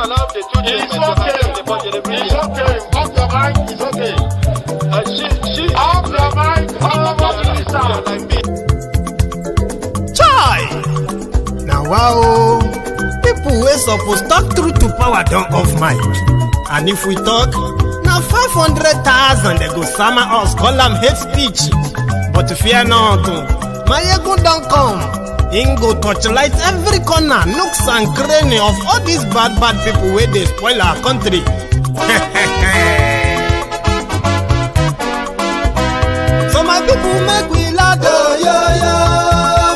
allow the children to have the budget every year. It's okay. Off your mind. It's okay. She Off your mind. like me. Chai! Now wow, people wey suppose talk truth to power don't off mic. And if we talk, now 500,000 they go summer us, call them hate speech. But fear not, Maiyegun don't come. Him go torchlight every corner, nooks and cranny of all these bad people where they spoil our country. So my people make we loud, oh yo yo.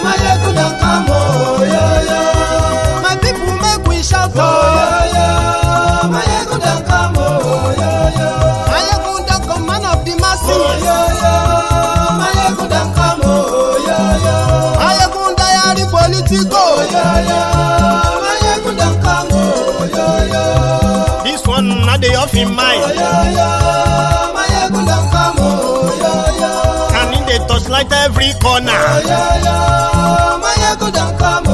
Maiyegun don't come, oh yo yo. My people make we shout, oh yo yo. Maiyegun don't come, oh yo yo. Maiyegun don't come, man of the masses, oh yo yo. Maiyegun don't come, oh yo yo. Maiyegun diary politico, oh yo yo. Maiyegun don't come, oh yo yo. This one not the off in mind, oh yo yo. Maiyegun don't come, oh yo yo. And in the touchlight every corner, oh yo yo. Maiyegun don't come, oh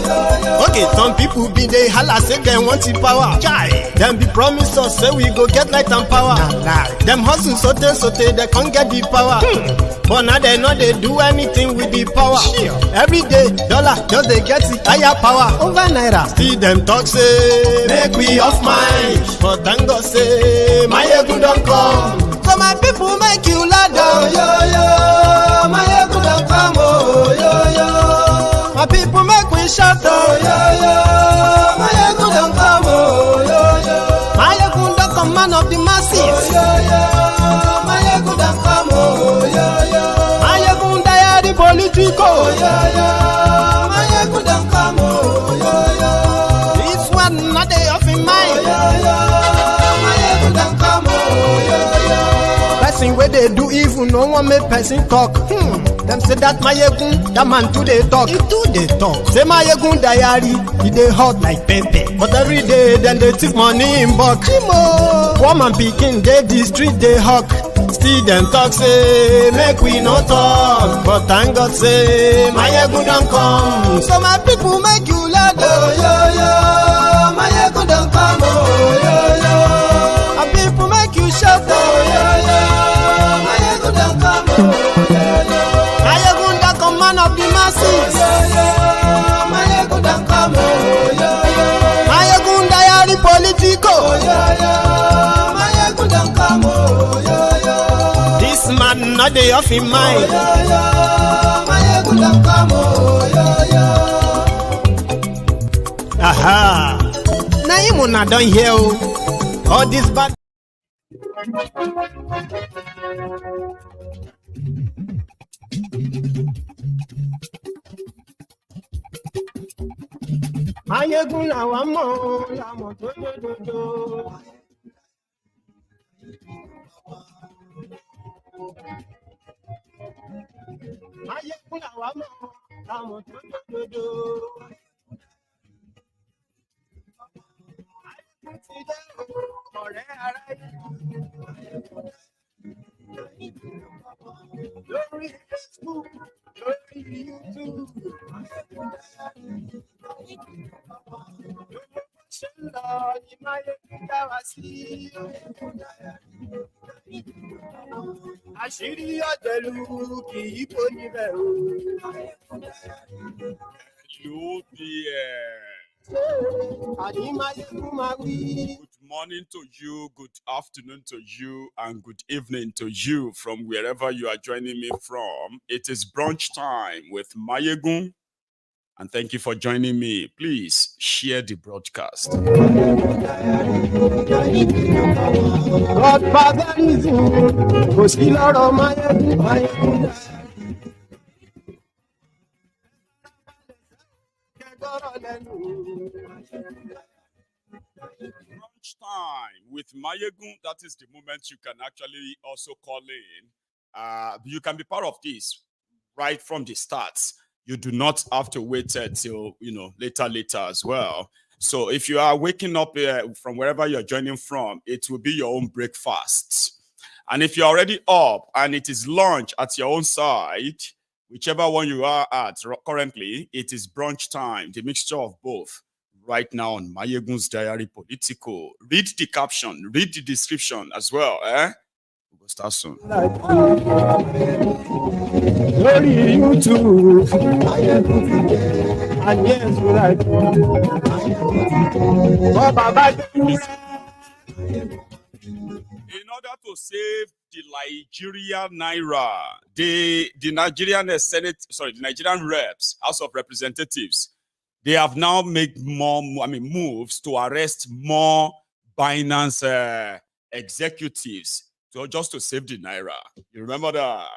yo yo. Okay, some people be they holla say they want the power. Chai, them be promise us say we go get light and power. Them hustle sote they can't get the power. But now they know they do anything with the power. Every day, dollar just they get the higher power over naira. See them talk say make we off mind, but thank God say Maiyegun don't come. So my people make you loud, oh yo yo. Maiyegun don't come, oh yo yo. My people make we shout, oh yo yo. Maiyegun don't come, oh yo yo. Maiyegun don't come, man of the masses, oh yo yo. Maiyegun don't come, oh yo yo. Maiyegun diary politico, oh yo yo. Maiyegun don't come, oh yo yo. This one not they off in mind, oh yo yo. Maiyegun don't come, oh yo yo. Person where they do evil, no one make person talk. Them say that Maiyegun, that man too they talk. He too they talk. Say Maiyegun diary, he they hot like pepper. But every day then they take money in bulk. Woman picking they the street they hawk. Still them talk say make we no talk. But thank God say Maiyegun don't come. So my people make you loud, oh yo yo. Maiyegun don't come, oh yo yo. My people make you shout, oh yo yo. Maiyegun don't come, oh yo yo. Maiyegun don't come, man of the masses, oh yo yo. Maiyegun don't come, oh yo yo. Maiyegun diary politico, oh yo yo. Maiyegun don't come, oh yo yo. This man not the off in mind, oh yo yo. Maiyegun don't come, oh yo yo. Aha, now you muna don't hear all this bad. Maiyegun la wa mo dojojojo. Maiyegun la wa mo dojojojo. Ọ̀rẹ́ aráyé lórí Facebook, lórí YouTube, ṣe ń lọ ní Maiyegun dá wa sí. Àṣírí ọ̀jẹ̀lú kì í kó níbẹ̀ o. Hello there. Àní Maiyegun máa wí. Good morning to you, good afternoon to you, and good evening to you from wherever you are joining me from. It is brunch time with Maiyegun, and thank you for joining me. Please share the broadcast. Godfatherism kò sí lọ́rọ̀ Maiyegun. Brunch time with Maiyegun. That is the moment you can actually also call in. You can be part of this right from the start. You do not have to wait till later as well. So if you are waking up from wherever you're joining from, it will be your own breakfast. And if you're already up and it is lunch at your own side, whichever one you are at currently, it is brunch time, the mixture of both. right now on Maiyegun's Diary Politico. Read the caption, read the description as well. We'll start soon. In order to save the Nigerian naira, the Nigerian the Nigerian reps, House of Representatives, they have now made more, moves to arrest more Binance executives just to save the naira. You remember that?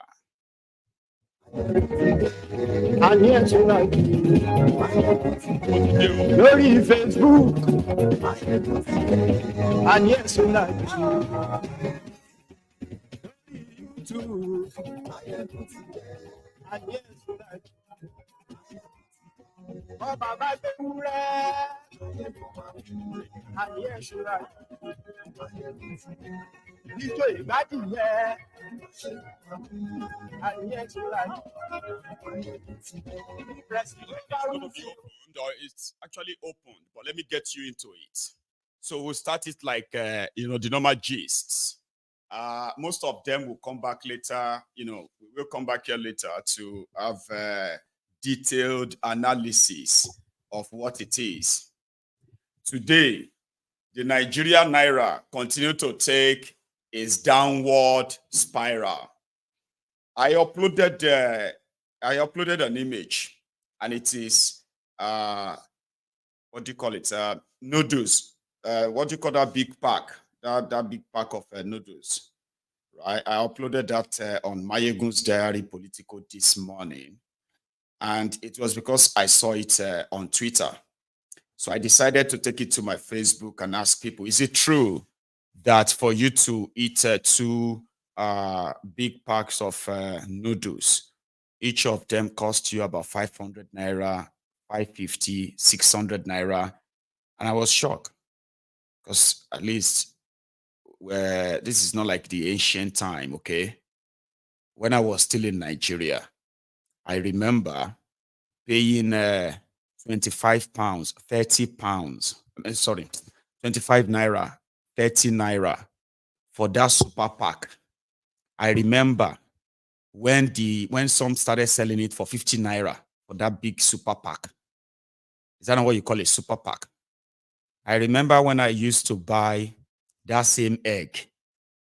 And here tonight, glory Facebook. And here tonight, YouTube. And here tonight, oh Baba and here tonight, DJ Badi here. And here tonight. It's actually opened, but let me get you into it. So we'll start it like the normal gists. Most of them will come back later. We'll come back here later to have detailed analysis of what it is. Today, the Nigerian naira continue to take its downward spiral. I uploaded an image, and it is what do you call it? Noodles. What do you call that big pack? That big pack of noodles, right? I uploaded that on Maiyegun's Diary Politico this morning, and it was because I saw it on Twitter. So I decided to take it to my Facebook and ask people: is it true that for you to eat two big packs of noodles, each of them cost you about 500 naira, 550, 600 naira? And I was shocked, because at least this is not like the ancient time, okay? When I was still in Nigeria, I remember paying 25 pounds, 30 pounds, 25 naira, 30 naira for that super pack. I remember when some started selling it for 50 naira for that big super pack. Is that not what you call a super pack? I remember when I used to buy that same egg,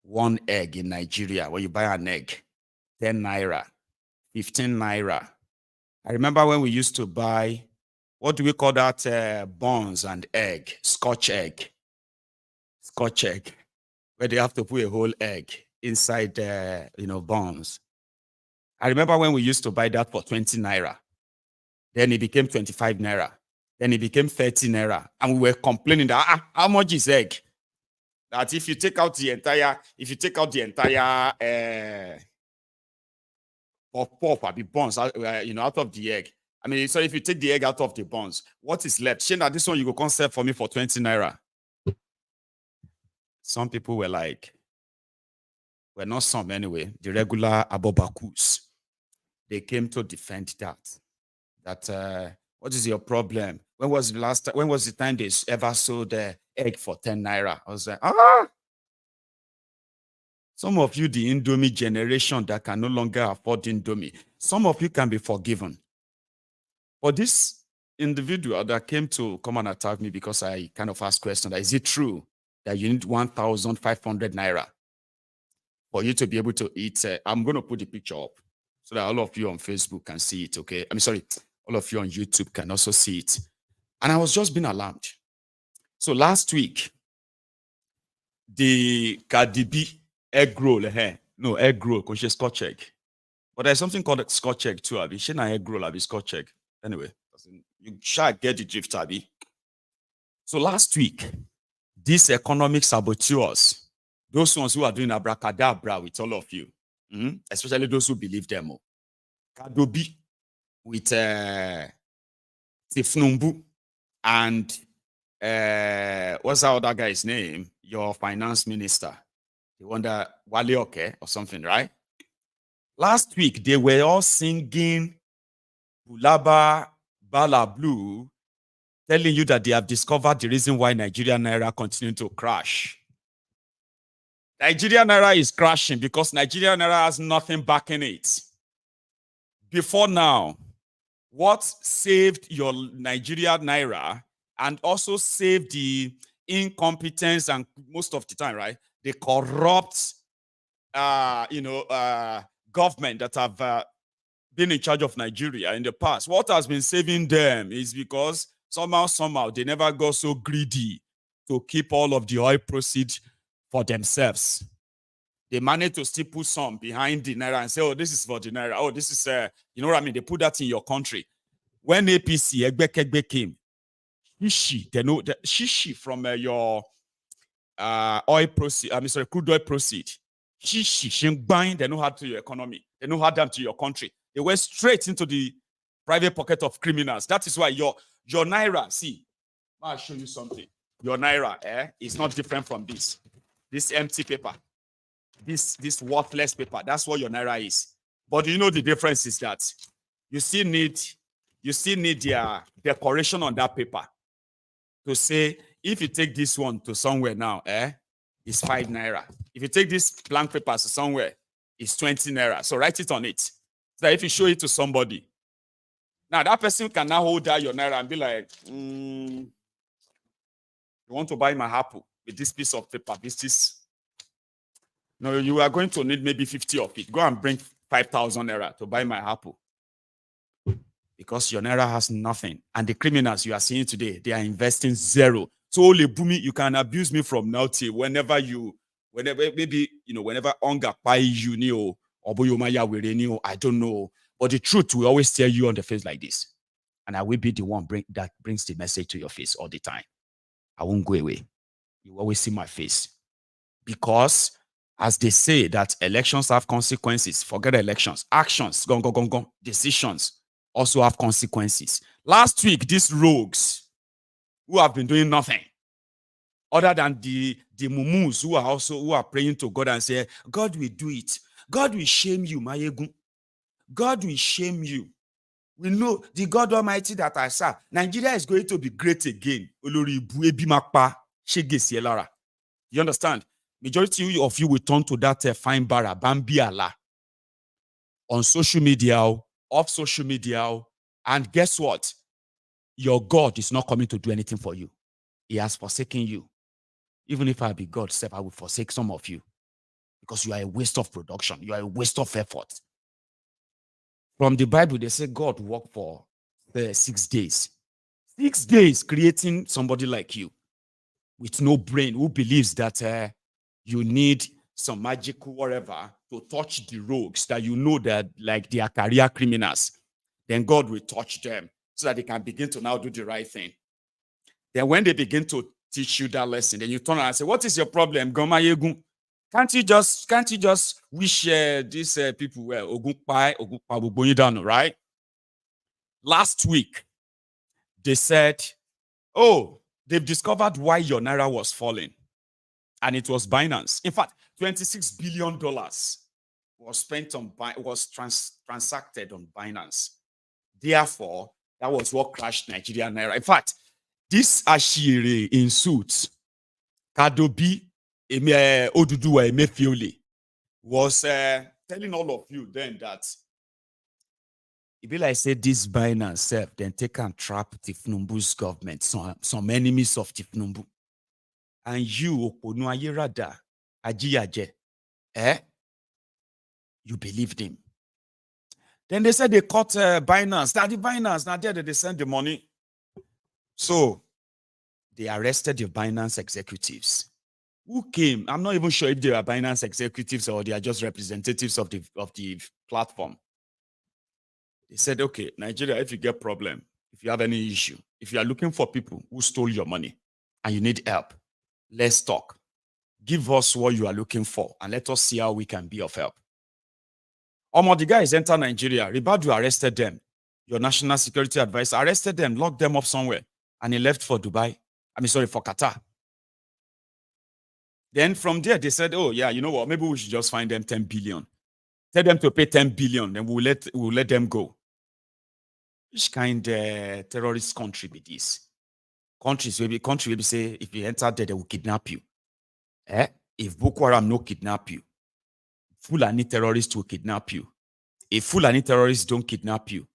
one egg in Nigeria, where you buy an egg, 10 naira, 15 naira. I remember when we used to buy, what do we call that, buns and egg, Scotch egg, where they have to put a whole egg inside buns. I remember when we used to buy that for 20 naira. Then it became 25 naira. Then it became 30 naira. And we were complaining that, how much is egg? That if you take out the entire puff, the buns, out of the egg. So if you take the egg out of the buns, what is left? Shana, this one you go concept for me for 20 naira. Some people were like, well, not some anyway, the regular abobakus. They came to defend that what is your problem? When was the time they ever sold the egg for 10 naira? I was like, some of you, the Indomie generation that can no longer afford Indomie, some of you can be forgiven. But this individual that came to come and attack me because I kind of asked questions, is it true that you need 1,500 naira for you to be able to eat? I'm going to put the picture up so that all of you on Facebook can see it, okay? All of you on YouTube can also see it. And I was just being alarmed. So last week, the Cardi B egg roll, egg roll, because she's Scotch egg. But there's something called Scotch egg too, Abby. She's not egg roll, Abby, Scotch egg. Anyway, you shall get the drift, Abby. So last week, these economic saboteurs, those ones who are doing abracadabra with all of you, especially those who believe them, Kadobi with Tifnumbu and what's that other guy's name? Your finance minister. You wonder Wale Oke or something, right? Last week, they were all singing Bulaba Bala Blue telling you that they have discovered the reason why Nigerian naira continue to crash. Nigerian naira is crashing because Nigerian naira has nothing backing it. Before now, what saved your Nigerian naira and also saved the incompetence and most of the time, right? The corrupt, government that have been in charge of Nigeria in the past. What has been saving them is because somehow they never got so greedy to keep all of the oil proceeds for themselves. They managed to still put some behind the naira and say, oh, this is for the naira. Oh, this is, you know what I mean? They put that in your country. When APC, Egbetokub came, shishi from your oil proceed, crude oil proceed. Shishi, they know how to your economy. They know how them to your country. They went straight into the private pocket of criminals. That is why your naira, see, I'll show you something. Your naira is not different from this. This empty paper. This worthless paper. That's what your naira is. But you know the difference is that you still need their decoration on that paper to say, if you take this one to somewhere now, it's 5 naira. If you take this blank paper to somewhere, it's 20 naira. So write it on it. So that if you show it to somebody, now that person can now hold out your naira and be like, you want to buy my apple with this piece of paper, no, you are going to need maybe 50 of it. Go and bring 5,000 naira to buy my apple. Because your naira has nothing. And the criminals you are seeing today, they are investing zero. So only Bumi, you can abuse me from now till whenever hunger buy you, or I don't know. But the truth will always stare you on the face like this. And I will be the one that brings the message to your face all the time. I won't go away. You always see my face. Because as they say that elections have consequences, forget elections. Actions, decisions also have consequences. Last week, these rogues who have been doing nothing other than the mumus who are praying to God and say, God will do it. God will shame you, Maiyegun. God will shame you. We know the God Almighty that I serve. Nigeria is going to be great again. You understand? Majority of you will turn to that fine bara, Bambi Allah, on social media, off social media, and guess what? Your God is not coming to do anything for you. He has forsaken you. Even if I be God, I will forsake some of you because you are a waste of production. You are a waste of effort. From the Bible, they say God worked for 6 days. 6 days creating somebody like you with no brain who believes that you need some magical whatever to touch the rogues that you know that like they are career criminals. Then God will touch them so that they can begin to now do the right thing. Then when they begin to teach you that lesson, then you turn around and say, what is your problem? Maiyegun? Can't you just wish these people well, right? Last week, they said, oh, they've discovered why your naira was falling. And it was Binance. In fact, $26 billion was spent on transacted on Binance. Therefore, that was what crashed Nigerian naira. In fact, this Ashiri in suits, Kadobi Oduduwa Emefiole, was telling all of you then that it be like say this Binance self then take and trap Tifnumbu's government, some enemies of Tifnumbu. And you, Onuayerada, Ajiyaje, you believed him. Then they said they caught Binance. Now the Binance, now there they send the money. So they arrested the Binance executives. Who came? I'm not even sure if they are Binance executives or they are just representatives of the platform. They said, okay, Nigeria, if you get problem, if you have any issue, if you are looking for people who stole your money and you need help, let's talk. Give us what you are looking for and let us see how we can be of help. The guys enter Nigeria. Ribadu arrested them. Your national security advisor arrested them, locked them up somewhere, and he left for Dubai. For Qatar. Then from there, they said, oh, yeah, you know what? Maybe we should just find them 10 billion. Tell them to pay 10 billion, then we'll let them go. Which kind of terrorist country be this? countries will be say if you enter there, they will kidnap you. If Boko Haram no kidnap you, Fulani terrorists will kidnap you. If Fulani terrorists don't kidnap you,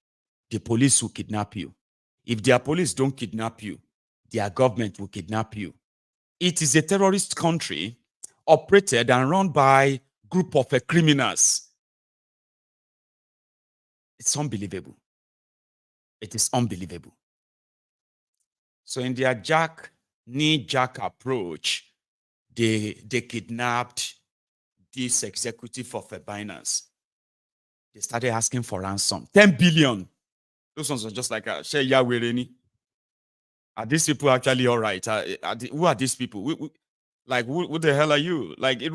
the police will kidnap you. If their police don't kidnap you, their government will kidnap you. It is a terrorist country operated and run by group of criminals. It's unbelievable. It is unbelievable. So in their knee-jerk approach, they kidnapped this executive of Binance. They started asking for ransom. 10 billion. Those ones are just like, share Yahweh. Are these people actually all right? Who are these people? Who the hell are you? Like, which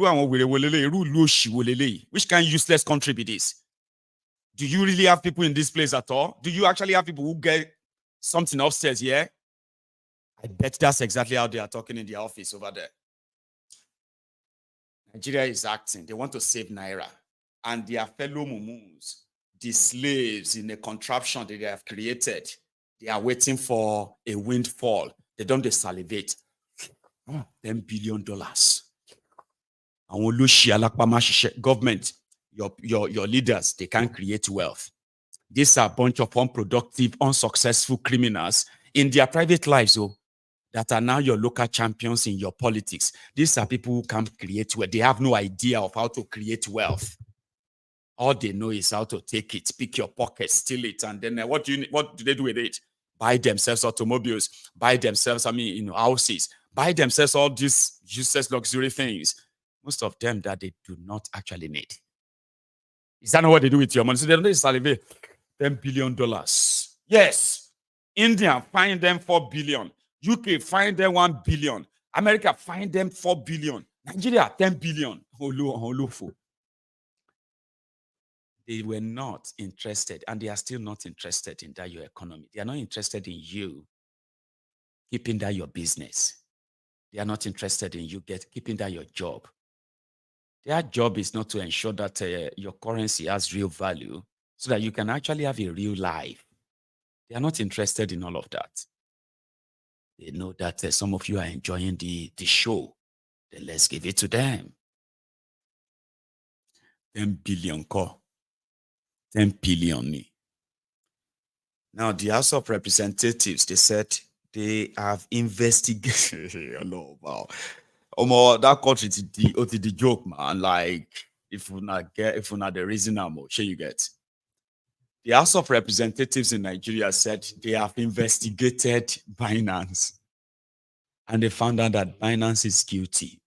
kind of useless country be this? Do you really have people in this place at all? Do you actually have people who get something upstairs here? I bet that's exactly how they are talking in the office over there. Nigeria is acting. They want to save naira. And their fellow mumus, the slaves in a contraption that they have created, they are waiting for a windfall. They don't salivate. $10 billion. Government, your leaders, they can't create wealth. These are a bunch of unproductive, unsuccessful criminals in their private lives, that are now your local champions in your politics. These are people who can't create wealth. They have no idea of how to create wealth. All they know is how to take it, pick your pocket, steal it, and then what do they do with it? Buy themselves automobiles, buy themselves, houses, buy themselves all these useless luxury things. Most of them that they do not actually need. Is that not what they do with your money? So they don't salivate $10 billion. Yes. India find them 4 billion. UK find them 1 billion. America find them 4 billion. Nigeria 10 billion. They were not interested, and they are still not interested in that your economy. They are not interested in you keeping that your business. They are not interested in you keeping that your job. Their job is not to ensure that your currency has real value so that you can actually have a real life. They are not interested in all of that. They know that some of you are enjoying the show. Then let's give it to them. 10 billion core. 10 billion. Now, the House of Representatives, they said they have investigated. Wow. That country is the joke, man. Like, if you not the reason I'm sure you get. The House of Representatives in Nigeria said they have investigated Binance. And they found out that Binance is guilty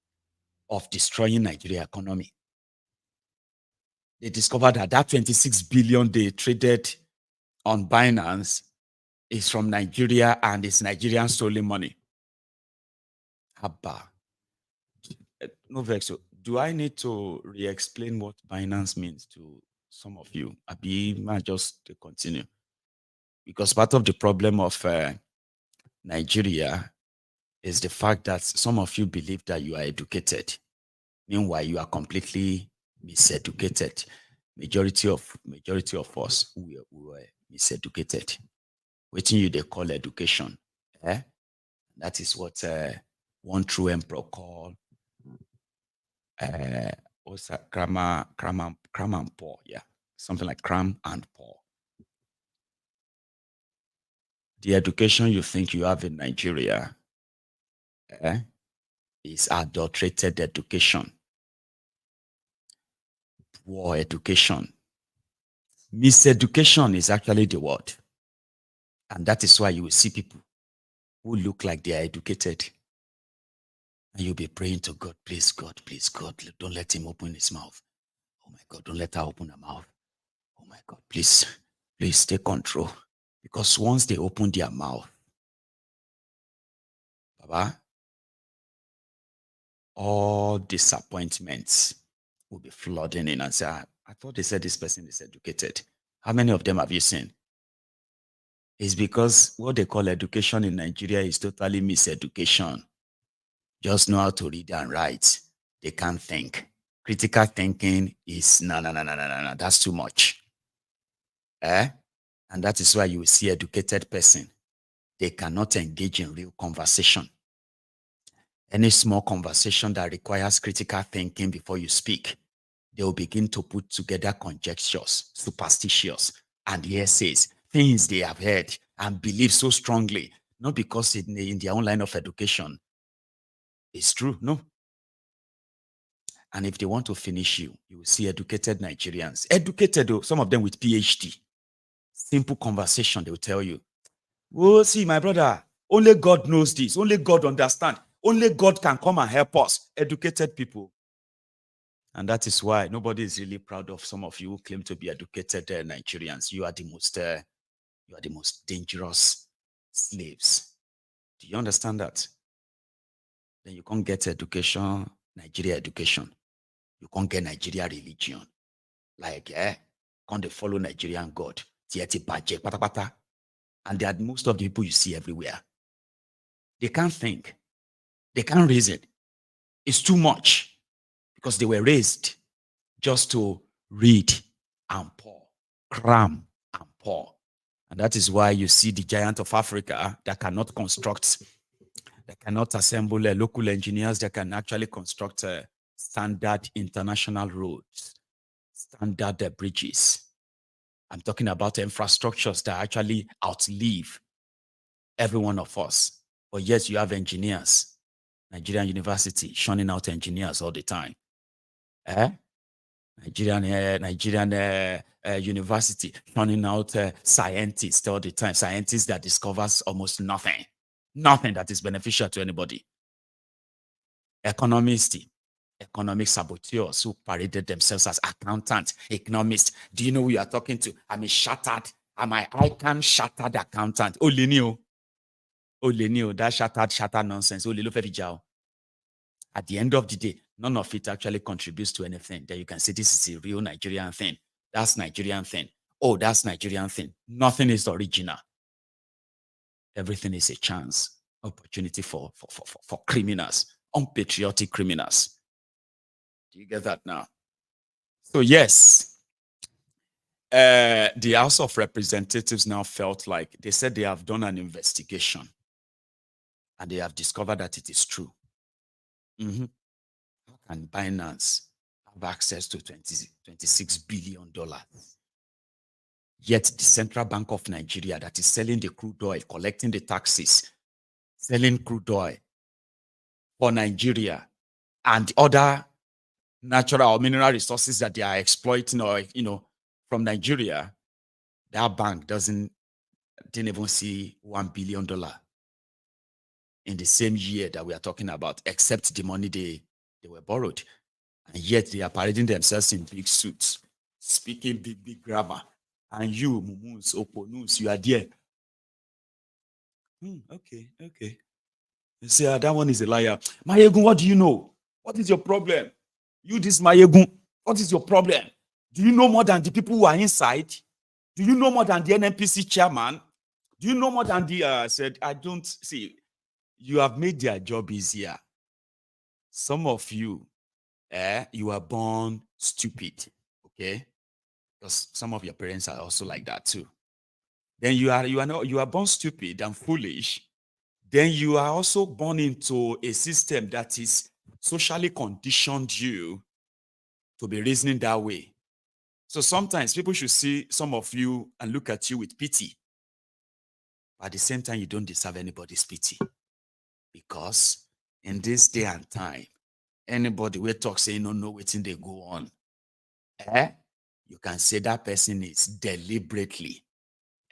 of destroying Nigeria economy. They discovered that 26 billion they traded on Binance is from Nigeria and it's Nigerian stolen money. Abba. No vex. Do I need to re-explain what Binance means to some of you? Abi, might just continue. Because part of the problem of Nigeria is the fact that some of you believe that you are educated. Meanwhile, you are completely miseducated. Majority of us we were miseducated. Wetin they call education. That is what one true emperor called cram and pour. Yeah, something like cram and pour. The education you think you have in Nigeria is adulterated education. Poor education. Miseducation is actually the word. And that is why you will see people who look like they are educated. And you'll be praying to God, please, God, don't let him open his mouth. Oh my God, don't let her open her mouth. Oh my God, please take control. Because once they open their mouth, Baba, all disappointments will be flooding in and say, I thought they said this person is educated. How many of them have you seen? It's because what they call education in Nigeria is totally miseducation. Just know how to read and write. They can't think. Critical thinking is no, that's too much. And that is why you will see educated person they cannot engage in real conversation. Any small conversation that requires critical thinking before you speak, they will begin to put together conjectures, superstitious, and hearsays, things they have heard and believe so strongly, not because in their own line of education it's true, no. And if they want to finish you, you will see educated Nigerians, educated though, some of them with PhD, simple conversation, they will tell you, oh, see, my brother, only God knows this, only God understands, only God can come and help us. Educated people. And that is why nobody is really proud of some of you who claim to be educated Nigerians. You are the most dangerous slaves. Do you understand that? Then you can't get education, Nigeria education. You can't get Nigeria religion. Like, can't they follow Nigerian God? And they are most of the people you see everywhere. They can't think. They can't reason. It's too much. Because they were raised just to read and pour, cram and pour. And that is why you see the giant of Africa that cannot construct, that cannot assemble local engineers that can actually construct standard international roads, standard bridges. I'm talking about infrastructures that actually outlive every one of us. But yes, you have engineers, Nigerian University churning out engineers all the time. Nigerian University churning out scientists all the time. Scientists that discovers almost nothing that is beneficial to anybody. Economists, economic saboteurs who paraded themselves as accountants, economists. Do you know who you are talking to? I'm an icon shattered accountant. Olenio, that shattered nonsense. At the end of the day, none of it actually contributes to anything. Then you can say this is a real Nigerian thing. That's Nigerian thing. Oh, that's Nigerian thing. Nothing is original. Everything is a chance, opportunity for criminals, unpatriotic criminals. Do you get that now? So yes, the House of Representatives now felt like they said they have done an investigation and they have discovered that it is true. How can Binance have access to $26 billion? Yet the Central Bank of Nigeria that is selling the crude oil, collecting the taxes, selling crude oil for Nigeria and other natural or mineral resources that they are exploiting or, from Nigeria, that bank didn't even see $1 billion in the same year that we are talking about, except the money they were borrowed. And yet they are parading themselves in big suits, speaking big grammar. And you, Mumus, Oponus, you are there. Okay. You say, that one is a liar. Maiyegun, what do you know? What is your problem? You, this Maiyegun, what is your problem? Do you know more than the people who are inside? Do you know more than the NNPC chairman? Do you know more than the, said, I don't see. You have made their job easier. Some of you, you are born stupid, okay? Because some of your parents are also like that too. Then you are born stupid and foolish. Then you are also born into a system that is socially conditioned you to be reasoning that way. So sometimes people should see some of you and look at you with pity. But at the same time, you don't deserve anybody's pity. Because in this day and time, anybody will talk saying no wetin they go on. You can say that person is deliberately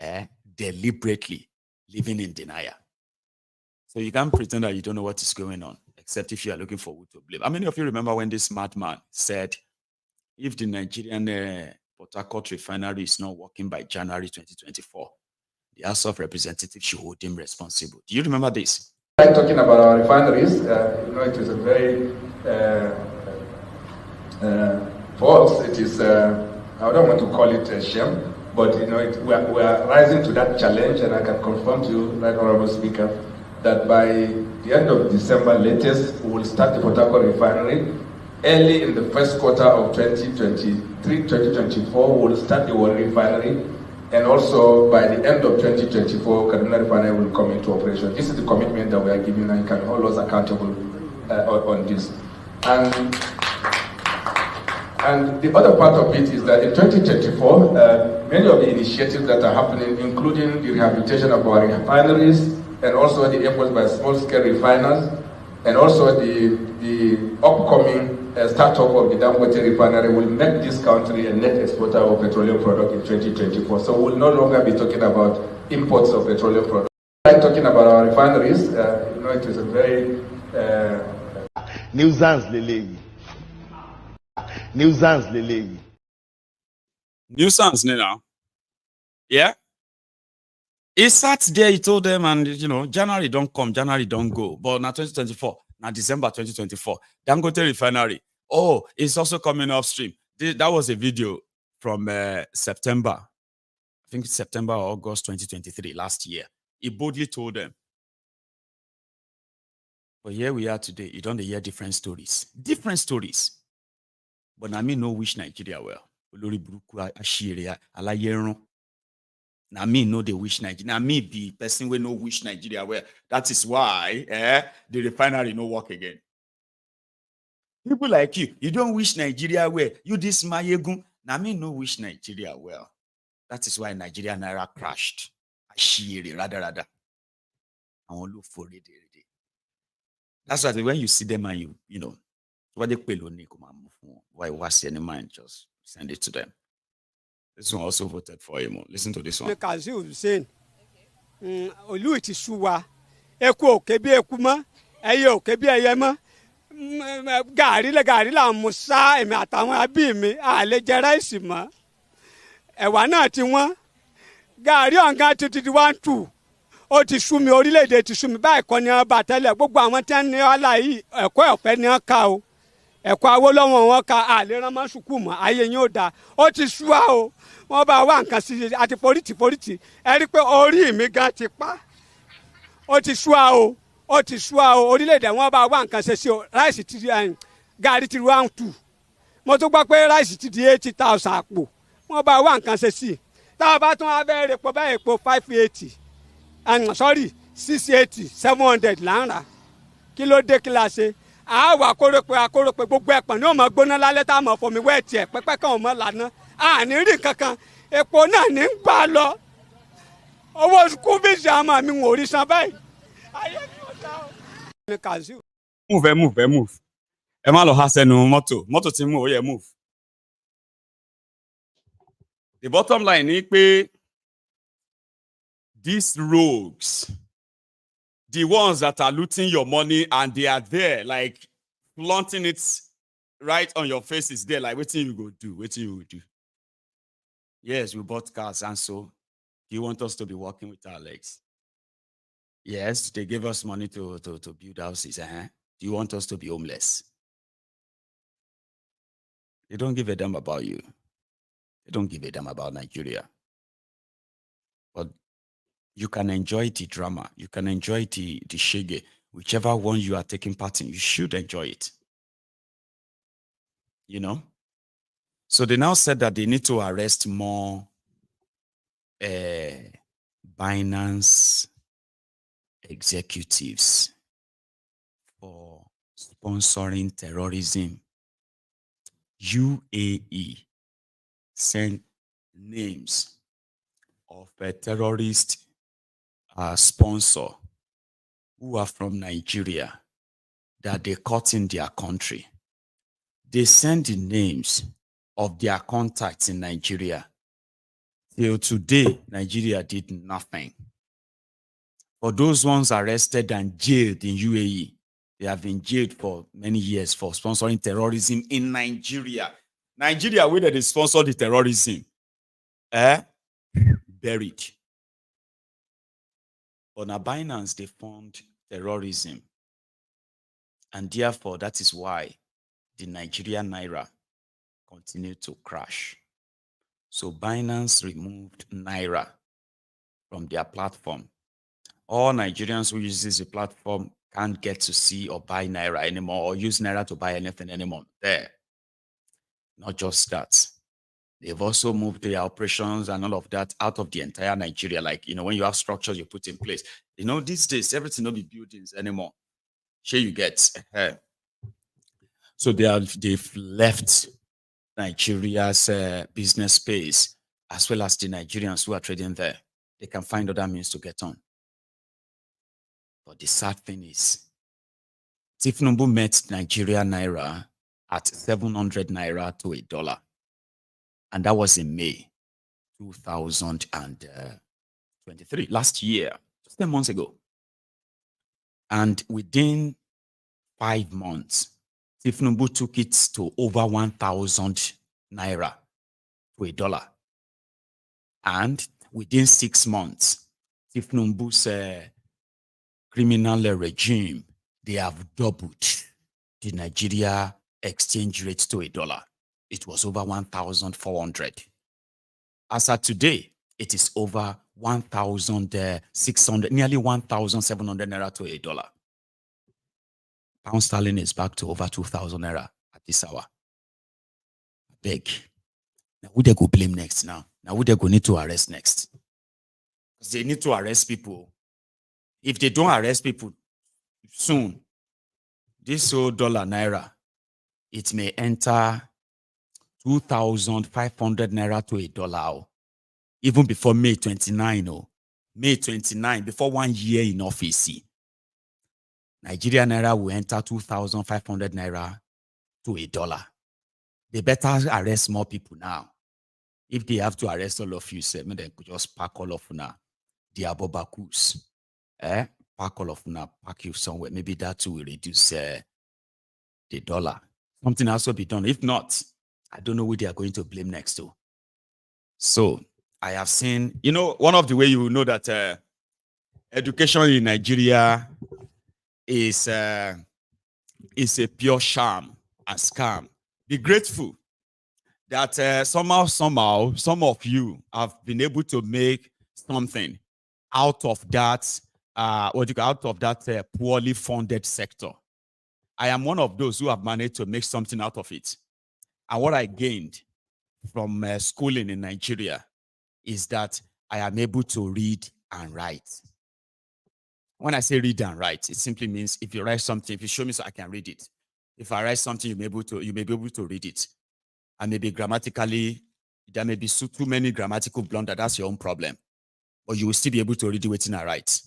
living in denial. So you can't pretend that you don't know what is going on, except if you are looking for who to blame. How many of you remember when this madman said, if the Nigerian Port Harcourt refinery is not working by January 2024, the House of Representatives should hold him responsible? Do you remember this? Talking about our refineries, it is a very, for us, it is, I don't want to call it a shame, but we are rising to that challenge, and I can confirm to you, right, Honorable Speaker, that by the end of December latest, we will start the Port Harcourt refinery. Early in the first quarter of 2023-2024, we will start the Warri refinery, And also, by the end of 2024, Kaduna Refinery will come into operation. This is the commitment that we are giving, and you can hold us accountable on this. And the other part of it is that in 2024, many of the initiatives that are happening, including the rehabilitation of our refineries, and also the efforts by small-scale refiners, and also the upcoming startup of the Dangote refinery will make this country a net exporter of petroleum product in 2024. So we'll no longer be talking about imports of petroleum products. Like talking about our refineries, it is a very nuisance lele. Nuisance lele. Nuisance, now. Yeah. He sat there, he told them, and January don't come, January don't go. But now 2024, now December 2024, Dangote refinery. Oh, it's also coming upstream. That was a video from September. I think it's September or August 2023, last year. He boldly told them. But here we are today. You don't hear different stories. Different stories. But I mean, no wish Nigeria well. Now me no they wish Nigeria. Now me be person we no wish Nigeria well. That is why the refinery no work again. People like you don't wish Nigeria well. You this Maiyegun. Now me no wish Nigeria well. That is why Nigeria naira crashed. Rather. I won't look for it. That's why when you see them and you know what they pay why was any mind, just send it to them. This one also voted for him. Listen to this one. saying, Olu iti suwa, eku okebi ekuma, eye okebi eyema, gari la musa emi àtàwọn abi mi a lè jẹ rice mọ́. Ẹ̀wà náà ti wọ́n. Gari ọ̀gá ti 1-2. Ó ti sú mi, orílẹ̀-èdè ti sú mi. Báyìí kọ́ ni wọ́n bá tẹ́lẹ̀. Gbogbo àwọn tí wọ́n ní ọlá yìí ẹ̀kọ́ ọ̀fẹ́ ni wọ́n kà o. Ẹ̀kọ́ Awólọ́wọ̀ wọn ka àlè rán mọ́ sùkúù mọ́. Ayé yín ò dáa. Ó ti sú wa o. Wọ́n bá wá nǹkan sí àti pólítì. Ẹ rí pé orí mi gan ti pa. Ó ti sú wa o. Ó ti sú wa o. Orílẹ̀-èdè wọn bá wá nǹkan ṣe sí o. Ráìsì ti gàrí ti 1-2. Mo tún gbọ́ pé ráìsì ti di 80,000 àpò. Wọ́n bá wá nǹkan ṣe sí. Tá a bá tún abẹ́rẹ́ epo báyìí epo 580. 680, 700 là ń rà. Kí ló dé kí la ṣe? Àwa akórópè gbogbo ẹ̀pọ̀n ní ọmọ gbóná lálẹ́ tá a mọ̀ fọmi wẹ́ẹ̀tì ẹ̀ pẹ́pẹ́ kan ọmọ lànà. Àní rí kankan. Epo náà ní ń gbà lọ. Owó skul bíìsì àmọ́ mi wò rí san báyìí. Ayé mi ò dá o. Move. Ẹ má lọ há sẹ́nu mọ́tò tí mú ó yẹ move. The bottom line is pé these rogues, the ones that are looting your money and they are there like flaunting it right on your faces there, like wetin you go do, wetin you will do. Yes, we bought cars, and so you want us to be walking with our legs. Yes, they gave us money to build houses. Do you want us to be homeless? They don't give a damn about you. They don't give a damn about Nigeria. But you can enjoy the drama. You can enjoy the shege. Whichever one you are taking part in, you should enjoy it. You know? So they now said that they need to arrest more Binance executives for sponsoring terrorism. UAE sent names of a terrorist sponsor who are from Nigeria that they caught in their country. They sent the names of their contacts in Nigeria. Till today, Nigeria did nothing. For those ones arrested and jailed in UAE, they have been jailed for many years for sponsoring terrorism in Nigeria. Nigeria, where they sponsor the terrorism, buried. But now Binance, they fund terrorism. And therefore, that is why the Nigerian naira continued to crash. So Binance removed naira from their platform. All Nigerians who uses the platform can't get to see or buy naira anymore or use naira to buy anything anymore there. Not just that. They've also moved their operations and all of that out of the entire Nigeria. Like, when you have structures you put in place, these days, everything will be buildings anymore. Sure, you get. So they've left Nigeria's business space, as well as the Nigerians who are trading there. They can find other means to get on. But the sad thing is, Tifnumbu met Nigeria naira at 700 naira to $1. And that was in May 2023, last year, just 10 months ago. And within 5 months, Tifnumbu took it to over 1,000 naira to $1. And within 6 months, Tifnumbu's criminal regime, they have doubled the Nigeria exchange rate to $1. It was over 1,400. As of today, it is over 1,600, nearly 1,700 naira to $1. Pound sterling is back to over 2,000 naira at this hour. Beg. Now, who they go blame next now? Now, who they go need to arrest next? Because they need to arrest people. If they don't arrest people soon, this old dollar naira, it may enter 2,500 naira to $1, even before May 29. May 29, before 1 year in office. Nigeria naira will enter 2,500 naira to $1. They better arrest more people now. If they have to arrest all of you, say, they could just pack all of now. The abobakus. Pack all of now, pack you somewhere. Maybe that too will reduce the dollar. Something has to be done. If not, I don't know who they are going to blame next to. So I have seen, one of the way you will know that education in Nigeria is a pure sham and scam. Be grateful that somehow, some of you have been able to make something out of that, poorly funded sector. I am one of those who have managed to make something out of it. And what I gained from schooling in Nigeria is that I am able to read and write. When I say read and write, it simply means if you write something, if you show me so I can read it. If I write something, you may be able to read it. And maybe grammatically, there may be too many grammatical blunders. That's your own problem. But you will still be able to read wetin I write.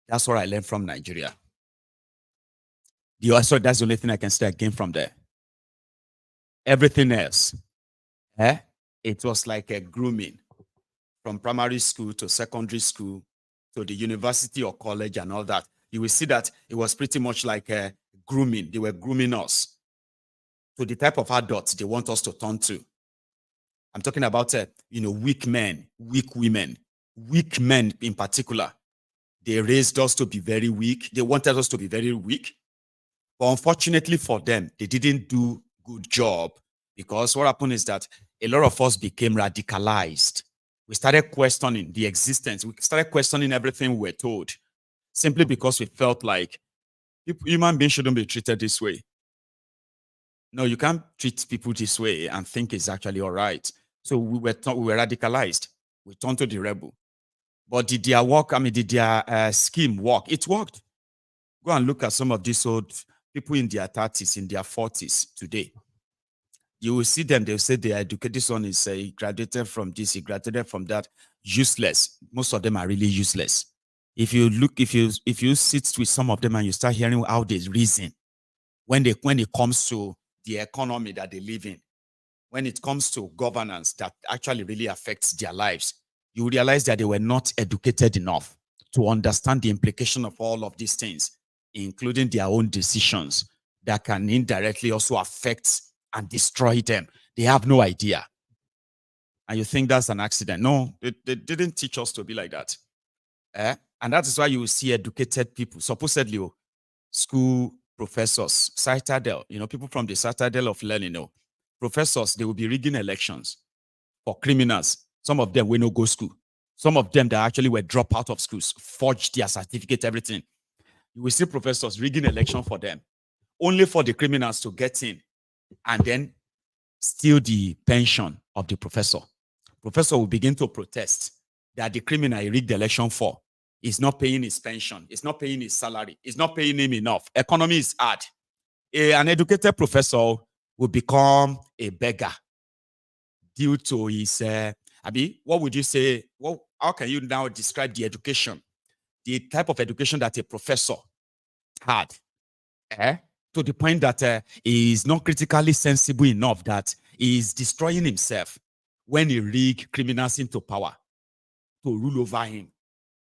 That's what I learned from Nigeria. That's the only thing I can say I gained from there. Everything else, it was like a grooming from primary school to secondary school to the university or college and all that. You will see that it was pretty much like a grooming. They were grooming us to the type of adults they want us to turn to. I'm talking about, weak men, weak women, weak men in particular. They raised us to be very weak. They wanted us to be very weak. But unfortunately for them, they didn't do good job, because what happened is that a lot of us became radicalized. We started questioning the existence. We started questioning everything we were told, simply because we felt like human beings shouldn't be treated this way. No, you can't treat people this way and think it's actually all right. So we were radicalized. We turned to the rebel. But did their work, did their scheme work? It worked. Go and look at some of these old people in their 30s, in their 40s today. You will see them, they'll say they are educated. This one is he graduated from this, he graduated from that. Useless. Most of them are really useless. If you sit with some of them and you start hearing how they reason, when it comes to the economy that they live in, when it comes to governance that actually really affects their lives, you realize that they were not educated enough to understand the implication of all of these things, including their own decisions that can indirectly also affect and destroy them. They have no idea. And you think that's an accident. No, they didn't teach us to be like that. And that is why you will see educated people, supposedly school professors, citadel, people from the citadel of learning, professors, they will be rigging elections for criminals. Some of them will not go school. Some of them that actually were dropped out of schools, forged their certificate, everything. You will see professors rigging election for them, only for the criminals to get in and then steal the pension of the professor. Professor will begin to protest that the criminal he rigged the election for is not paying his pension, is not paying his salary, is not paying him enough. Economy is hard. An educated professor will become a beggar due to his, what would you say? How can you now describe the education, the type of education that a professor had, to the point that he is not critically sensible enough that he is destroying himself when he rig criminals into power to rule over him.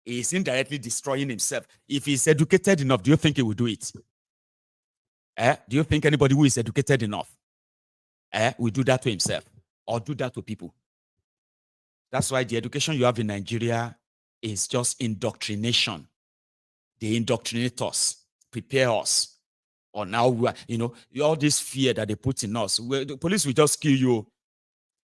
He is indirectly destroying himself. If he's educated enough, do you think he will do it? Do you think anybody who is educated enough will do that to himself or do that to people? That's why the education you have in Nigeria is just indoctrination. They indoctrinate us, prepare us. Or now, we are, all this fear that they put in us. The police will just kill you.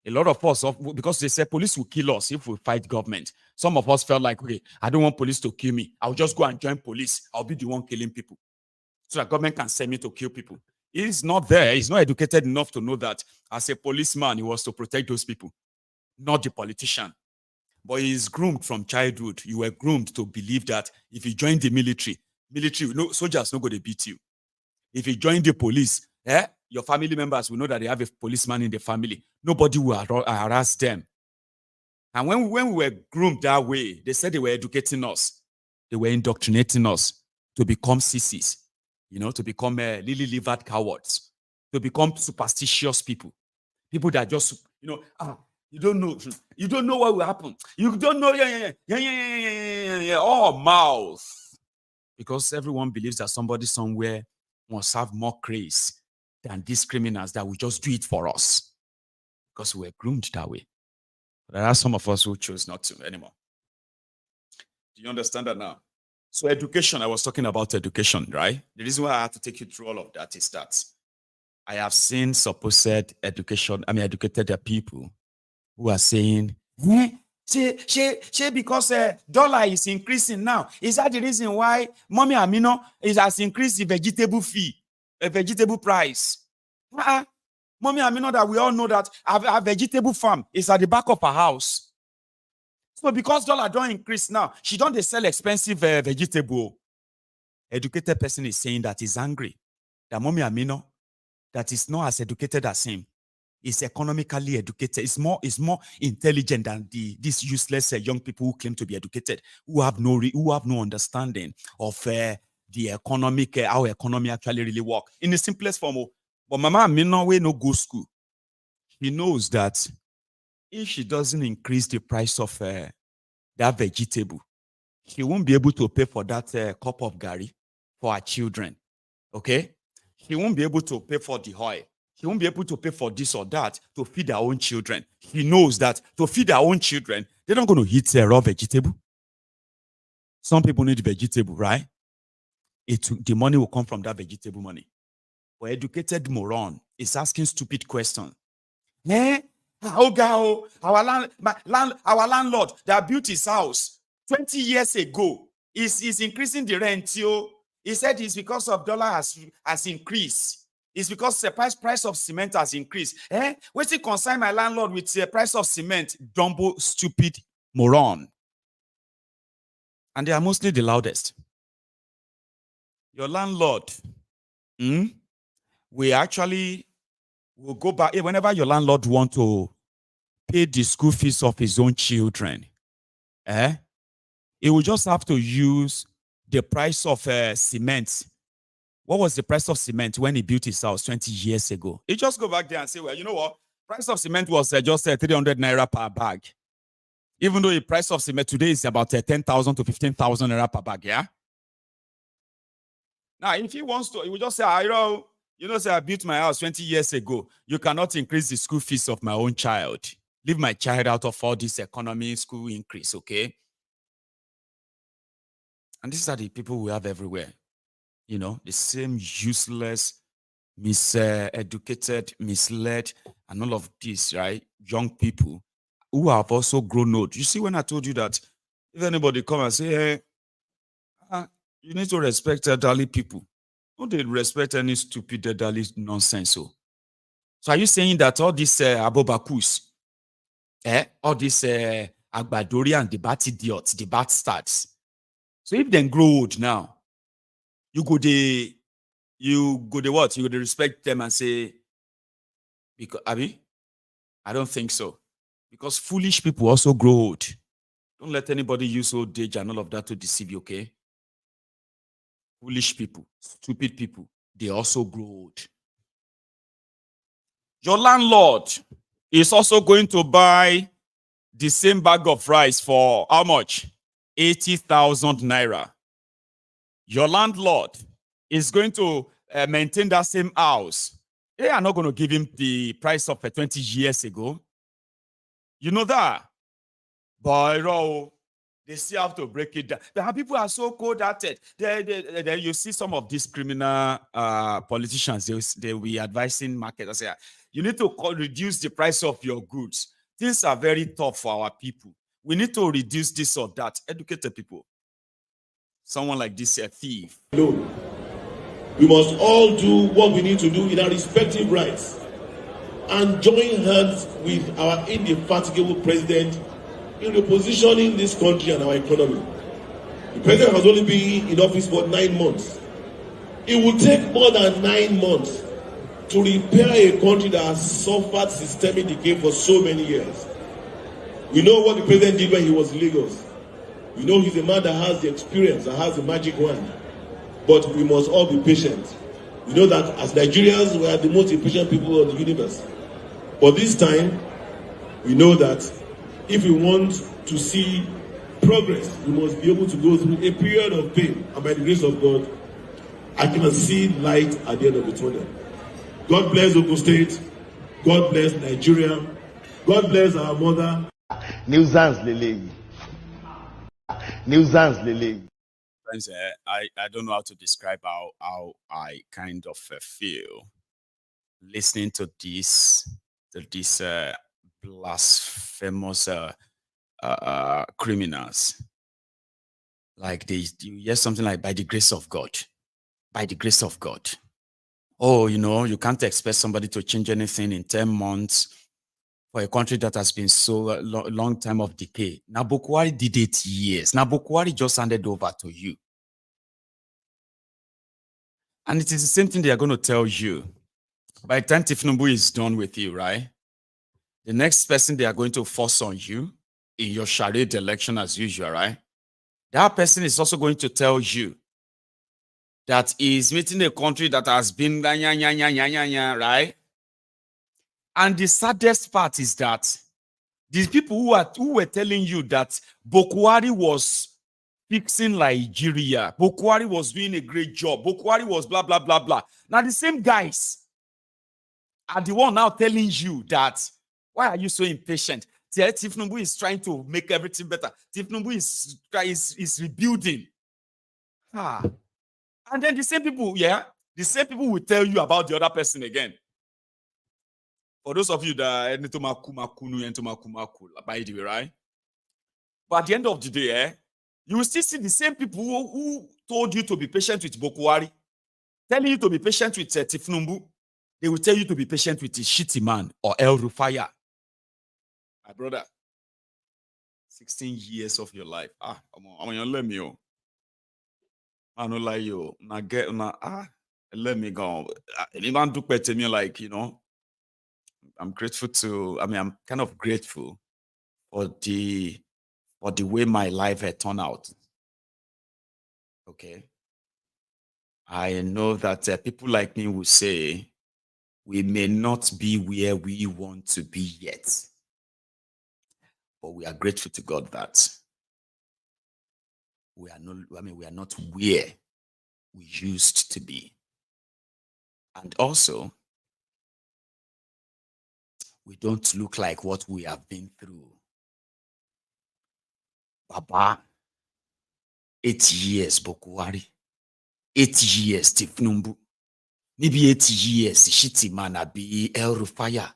A lot of us, because they say police will kill us if we fight government. Some of us felt like, okay, I don't want police to kill me. I'll just go and join police. I'll be the one killing people, so that government can send me to kill people. He's not there. He's not educated enough to know that as a policeman, he was to protect those people, not the politician. But he is groomed from childhood. You were groomed to believe that if you join the military, soldiers not going to beat you. If you join the police, your family members will know that they have a policeman in the family. Nobody will harass them. And when we were groomed that way, they said they were educating us. They were indoctrinating us to become sissies, to become lily-livered cowards, to become superstitious people. People that just, you don't know what will happen. You don't know, all mouth. Because everyone believes that somebody somewhere must have more grace than these criminals that will just do it for us. Because we're groomed that way. There are some of us who choose not to anymore. Do you understand that now? So education, I was talking about education, right? The reason why I had to take you through all of that is that I have seen supposed educated people who are saying, because dollar is increasing now. Is that the reason why Mommy Amino has increased the vegetable price? Mommy Amino, that we all know that our vegetable farm is at the back of our house. So because dollar don't increase now, she don't sell expensive vegetable. Educated person is saying that he's angry. That Mommy Amino, that is not as educated as him, is economically educated. Is more intelligent than these useless young people who claim to be educated, who have no understanding of the economic, how economy actually really work. In the simplest form, but Mama Amino we no go school. He knows that if she doesn't increase the price of that vegetable, she won't be able to pay for that cup of gari for her children. Okay? She won't be able to pay for the oil. She won't be able to pay for this or that to feed her own children. He knows that to feed her own children, they're not going to eat raw vegetable. Some people need vegetable, right? The money will come from that vegetable money. But educated moron is asking stupid questions. Our landlord that built his house 20 years ago is increasing the rent. He said it's because of dollar has increased. It's because the price of cement has increased. What's it concern my landlord with the price of cement? Dumbo, stupid moron. And they are mostly the loudest. Your landlord, we actually will go back. Whenever your landlord wants to pay the school fees of his own children, he will just have to use the price of cement. What was the price of cement when he built his house 20 years ago? He just go back there and say, well, you know what? Price of cement was just 300 naira per bag. Even though the price of cement today is about 10,000 to 15,000 naira per bag, yeah? Now, if he wants to, he will just say, I built my house 20 years ago. You cannot increase the school fees of my own child. Leave my child out of all this economy school increase, okay? And these are the people we have everywhere. The same useless, miseducated, misled, and all of this, right? Young people who have also grown old. You see, when I told you that if anybody come and say, hey, you need to respect elderly people. Don't they respect any stupid elderly nonsense? So So are you saying that all these abobakus, all these Agbadori and debat idiots, debat starts, so if they grow old now, you go the what? You go to respect them and say, because Abi, I don't think so. Because foolish people also grow old. Don't let anybody use old age and all of that to deceive you, okay? Foolish people, stupid people, they also grow old. Your landlord is also going to buy the same bag of rice for how much? 80,000 naira. Your landlord is going to maintain that same house. They are not going to give him the price of 20 years ago. You know that? But they still have to break it down. But people are so cold-hearted. You see some of these criminal politicians, they will be advising marketers. Say, you need to reduce the price of your goods. Things are very tough for our people. We need to reduce this or that. Educate the people. Someone like this, a thief. No. We must all do what we need to do in our respective rights and join hands with our indefatigable president in repositioning this country and our economy. The president has only been in office for 9 months. It will take more than 9 months to repair a country that has suffered systemic decay for so many years. We know what the president did when he was in Lagos. We know he's a man that has the experience, that has the magic wand. But we must all be patient. We know that as Nigerians, we are the most impatient people on the universe. But this time, we know that if we want to see progress, we must be able to go through a period of pain. And by the grace of God, I can see light at the end of the tunnel. God bless Ogun State. God bless Nigeria. God bless our mother. Nuisance Lele. Nuisance Lele. Friends, I don't know how to describe how I kind of feel listening to these blasphemous criminals. Like you hear something like, by the grace of God. By the grace of God. Oh, you can't expect somebody to change anything in 10 months for a country that has been so long time of decay. Now, Bokwari did 8 years. Now, Bokwari just handed over to you. And it is the same thing they are going to tell you. By the time Tifnumbu is done with you, right? The next person they are going to force on you in your charade election as usual, right? That person is also going to tell you that is meeting a country that has been right? And the saddest part is that these people who were telling you that Bokwari was fixing Nigeria, Bokwari was doing a great job, Bokwari was blah, blah, blah, blah. Now the same guys are the one now telling you that, why are you so impatient? Tifnumbu is trying to make everything better. Tifnumbu is rebuilding. And then the same people, the same people will tell you about the other person again. For those of you that by the way, right? But at the end of the day, you will still see the same people who told you to be patient with Bokwari, telling you to be patient with Tifnumbu. They will tell you to be patient with the shitty man or El Rufaya. My brother, 16 years of your life. I'm gonna let me go. I don't like you. Let me go. Anyone do better me, like, I'm grateful I'm kind of grateful for the way my life had turned out. Okay. I know that people like me will say we may not be where we want to be yet, but we are grateful to God that we are not where we used to be. And also, we don't look like what we have been through. Baba, 8 years Bokwari, 8 years Tifnumbu, maybe 8 years Shitty Man Abi El Rufaya.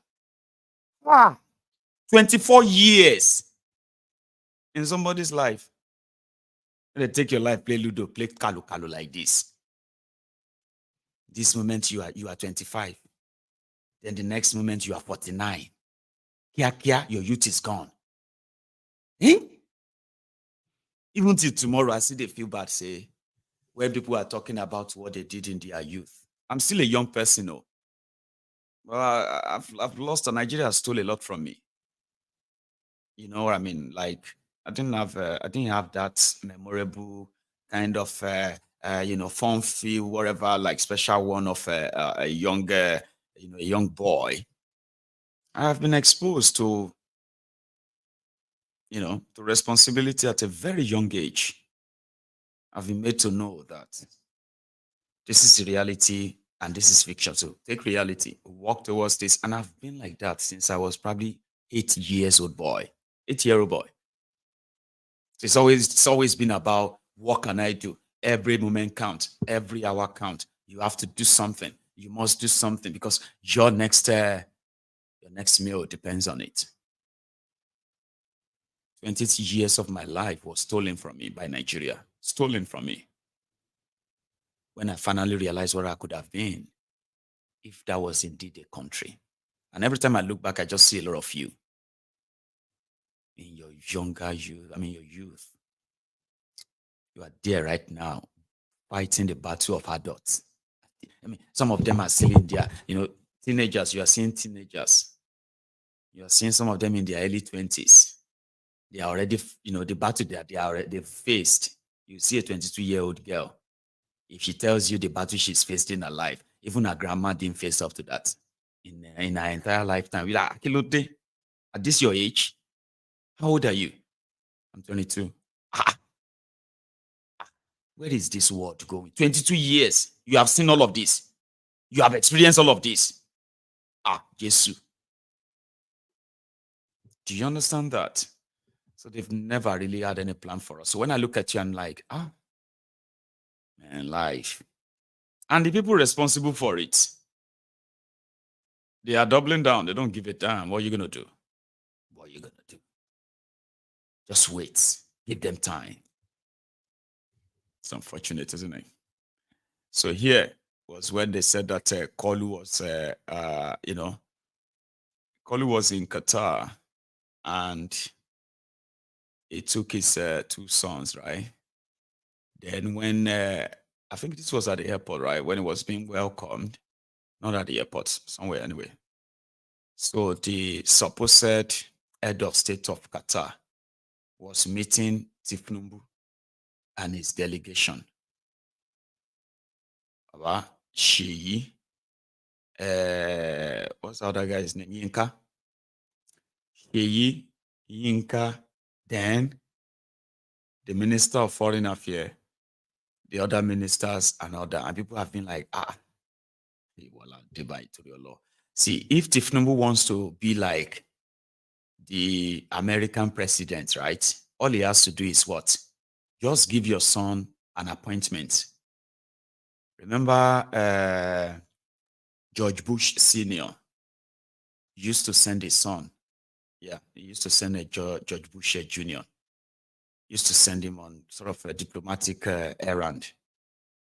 24 years in somebody's life. They take your life, play Ludo, play Kalu like this. This moment you are 25. Then the next moment you are 49. Kia, your youth is gone. Eh? Even till tomorrow, I see they feel bad, say, where people are talking about what they did in their youth. I'm still a young person, oh. Well, I've lost, and Nigeria stole a lot from me. You know what I mean? Like, I didn't have that memorable kind of fun feel, whatever, like special one of a younger, a young boy. I have been exposed to, to responsibility at a very young age. I've been made to know that this is the reality and this is fiction. So take reality, walk towards this. And I've been like that since I was probably 8-year-old boy. 8-year-old boy. It's always been about what can I do? Every moment count, every hour count. You have to do something. You must do something because your next meal depends on it. 20 years of my life was stolen from me by Nigeria. Stolen from me. When I finally realized where I could have been, if that was indeed a country. And every time I look back, I just see a lot of you. In your younger youth, your youth. You are there right now, fighting the battle of adults. Some of them are still in their, teenagers. You are seeing teenagers. You are seeing some of them in their early 20s. They are already, the battle that they've faced. You see a 22-year-old girl. If she tells you the battle she's faced in her life, even her grandma didn't face up to that in her entire lifetime. You're like, Akilote, at this your age? How old are you? I'm 22. Where is this world going? 22 years. You have seen all of this. You have experienced all of this. Jesus. Do you understand that? So they've never really had any plan for us. So when I look at you, I'm like, man, life. And the people responsible for it, they are doubling down. They don't give a damn. What are you going to do? What are you going to do? Just wait. Give them time. It's unfortunate, isn't it? So here was when they said that Kolu was in Qatar and he took his 2 sons, right? Then when, I think this was at the airport, right? When he was being welcomed, not at the airport, somewhere anyway. So the supposed head of state of Qatar was meeting Tifnumbu and his delegation. Sheyi, what's the other guy's name? Yinka. Sheyi, Yinka, then the Minister of Foreign Affairs, the other ministers and people have been like, see, if Tifnumbu wants to be like the American president, right? All he has to do is what? Just give your son an appointment. Remember George Bush Sr. used to send his son. Yeah, he used to send a George Bush Jr. Used to send him on sort of a diplomatic errand.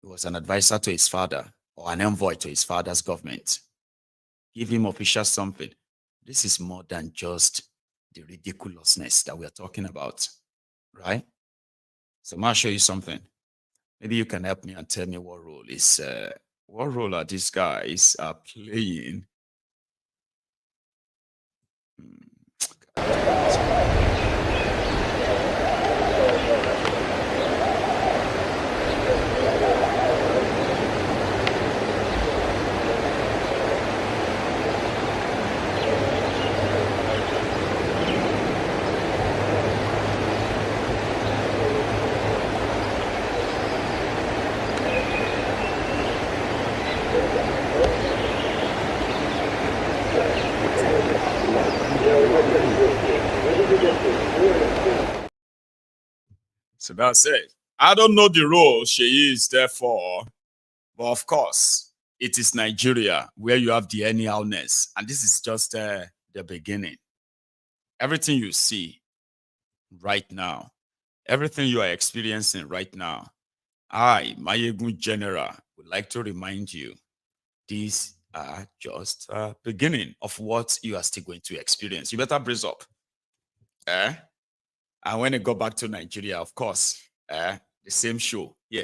He was an advisor to his father or an envoy to his father's government. Give him official something. This is more than just the ridiculousness that we are talking about, right? So I'm going to show you something. Maybe you can help me and tell me what role are these guys playing? So that's it. I don't know the role she is there for, but of course, it is Nigeria where you have the anyhowness, and this is just the beginning. Everything you see right now, everything you are experiencing right now, I, Maiyegun General, would like to remind you, this are just beginning of what you are still going to experience. You better brace up. And when you go back to Nigeria, of course, the same show. Yeah.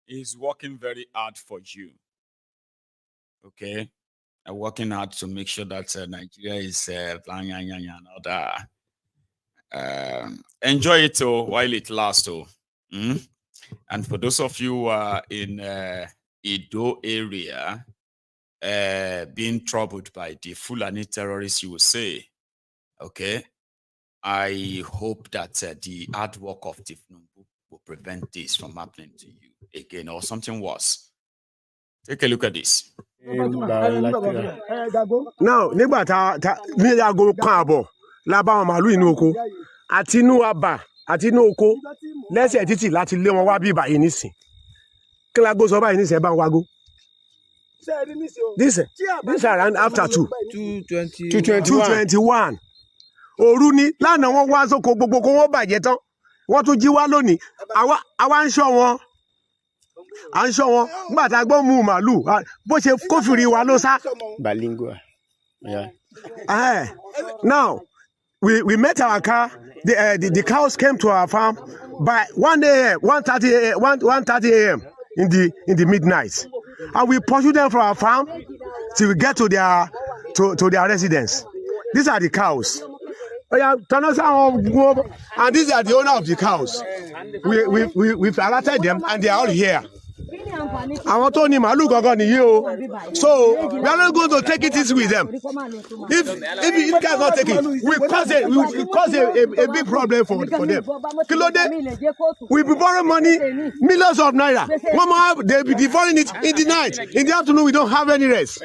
He's working very hard for you. Okay? And working hard to make sure that Nigeria is and all that. Enjoy it while it lasts. And for those of you who are in Edo area, being troubled by the Fulani terrorists, you will say, okay, I hope that the hard work of Tifnumbu will prevent this from happening to you again or something worse. Take a look at this. Now, nígbà tá ní aago kan àbọ̀ la bá wọn màlúù inú oko àti inú abà àti inú oko lẹ́sẹ̀ títì láti lé wọn wá bí báyìí nísìn. Kí la go sọ báyìí nísìn ẹ bá ń wago. This around after 2:21. Òru ni lánàá wọ́n wá sóko gbogbo kó wọ́n bàjẹ́ tán. Wọ́n tún jí wá lónìí. Àwa ń ṣọ́ wọn. À ń ṣọ́ wọn nígbà tá a gbọ́ mú màlúù bó ṣe kófìrí wa ló sá. Bilingual. Yeah. Now we met our car. The cows came to our farm by 1:30 a.m. in the midnight, and we pursued them from our farm till we get to their residence. These are the cows. And these are the owner of the cows. We've alerted them, and they are all here. Àwọn tó ní màlúù gangan nìyí o. So we are not going to take it easy with them. If you guys not take it, we cause a big problem for them. We be borrowing money, millions of naira. One more, they'll be devouring it in the night. In the afternoon, we don't have any rest.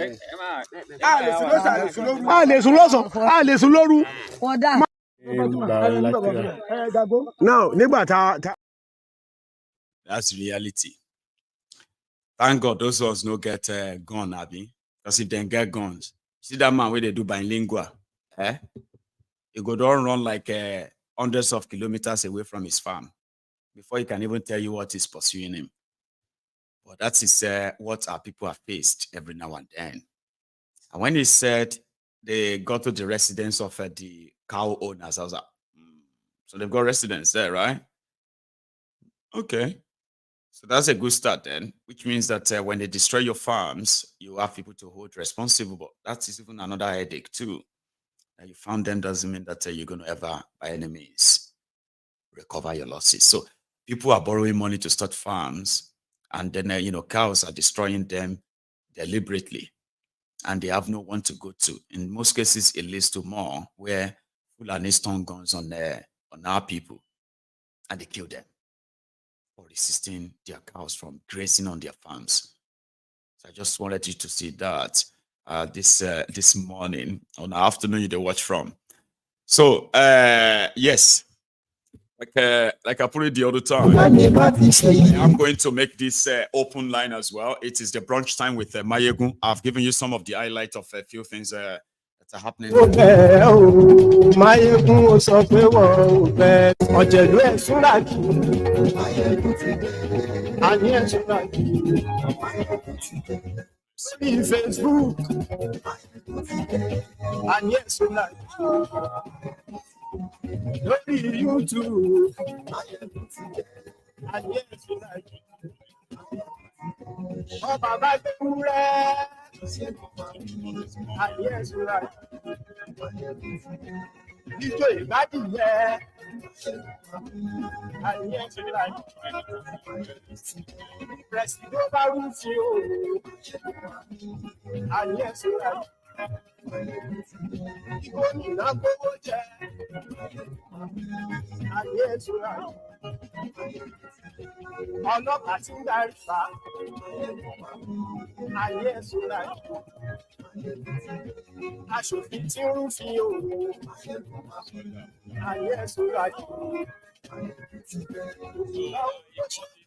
Now, that's reality. Thank God those ones no get gun, Abby. Because if they get guns, see that man where they do bilingual, he go down run like hundreds of kilometers away from his farm before he can even tell you what is pursuing him. But that is what our people have faced every now and then. And when he said they got to the residence of the cow owners, I was like, so they've got residents there, right? Okay. So that's a good start then, which means that when they destroy your farms, you have people to hold responsible. But that is even another headache too. That you found them doesn't mean that you're going to ever, by any means, recover your losses. So people are borrowing money to start farms, and then, cows are destroying them deliberately, and they have no one to go to. In most cases, it leads to more where Fulani stun guns on our people, and they kill them for resisting their cows from grazing on their farms. So I just wanted you to see that this morning on the afternoon you watch from. So yes, like I put it the other time, I'm going to make this open line as well. It is the brunch time with Maiyegun. I've given you some of the highlights of a few things that are happening. Facebook. Only you too. And yes, you like it. Oh, Baba, and yes, you like it. You do it, yeah. And yes, you like it. Press the over with you. And yes, you like it. And yes, you like it. Ọlọ́pàá ti ń darí fa. Ayé ẹ̀sùn láì. Aṣòfin tí ń fi òwò. Ayé ẹ̀sùn láì.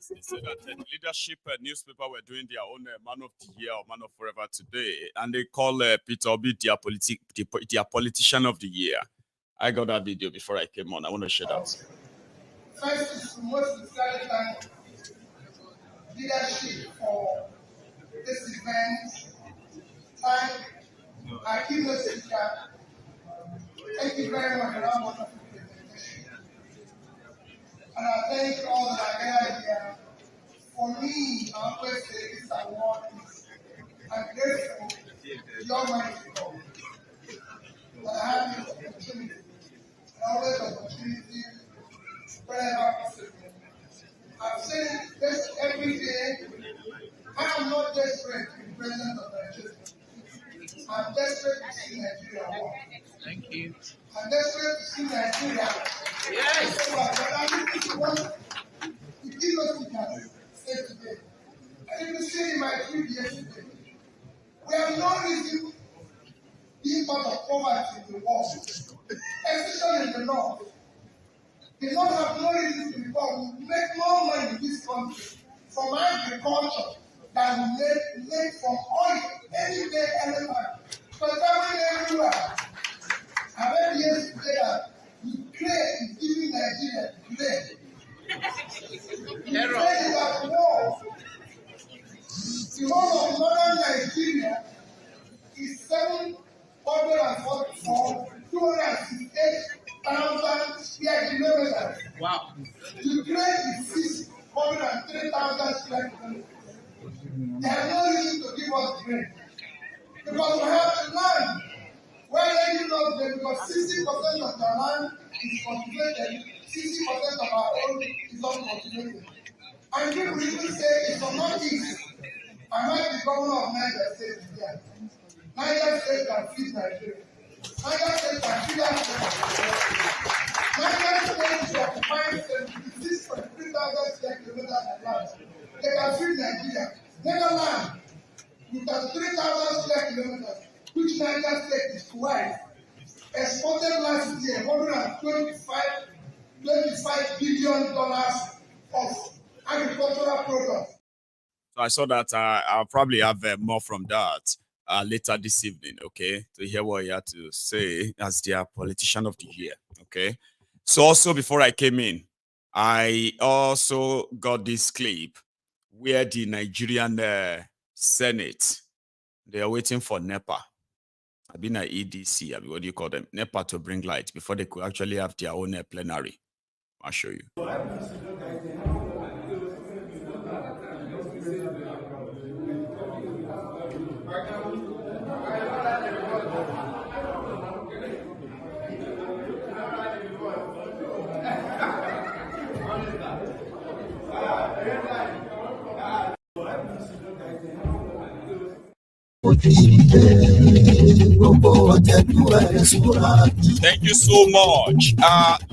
They said that the leadership newspaper were doing their own man of the year or man of forever today, and they call Peter Obi their politician of the year. I got that video before I came on. I want to share that. First is to most sincerely thank leadership for this event. Thank our keynote speaker. Thank you very much for that wonderful presentation. And I thank all that are gathered here. For me, I always say this award is I'm grateful to the Almighty God that I have this opportunity and always opportunity wherever possible. I've said it this every day. I am not desperate to be president of Nigeria. I'm desperate to see Nigeria walk. Thank you. I'm desperate to see Nigeria. Yes. So what the keynote speaker said today. And you can see in my tweet yesterday. We have no reason being part of poverty in the world, especially in the north. The north have no reason to be poor. We make more money in this country from agriculture than we make from oil any day, any time. Because traveling everywhere. I read yesterday that Ukraine is giving Nigeria grain. Ukraine is at war. The whole of northern Nigeria is 268,000 square kilometers. Wow. Ukraine is 603,000 square kilometers. They have no reason to give us grain. Because we have the land. Why they give us grain? Because 60% of the land is cultivated, 60% of our own is uncultivated. And people even say it's from northeast. I might be governor of Niger State here. Niger State can feed Nigeria. Niger State can feed Nigeria. Niger State is occupying 76,300 square kilometers of land. They can feed Nigeria. Netherlands, with 3,000 square kilometers, which Niger State is twice, exported last year $125 billion of agricultural products. So I saw that I'll probably have more from that later this evening, okay, to hear what he had to say as their politician of the year, okay. So also before I came in, I also got this clip where the Nigerian Senate, they are waiting for NEPA. I've been at EDC, what do you call them? NEPA to bring light before they could actually have their own plenary. I'll show you. Thank you so much.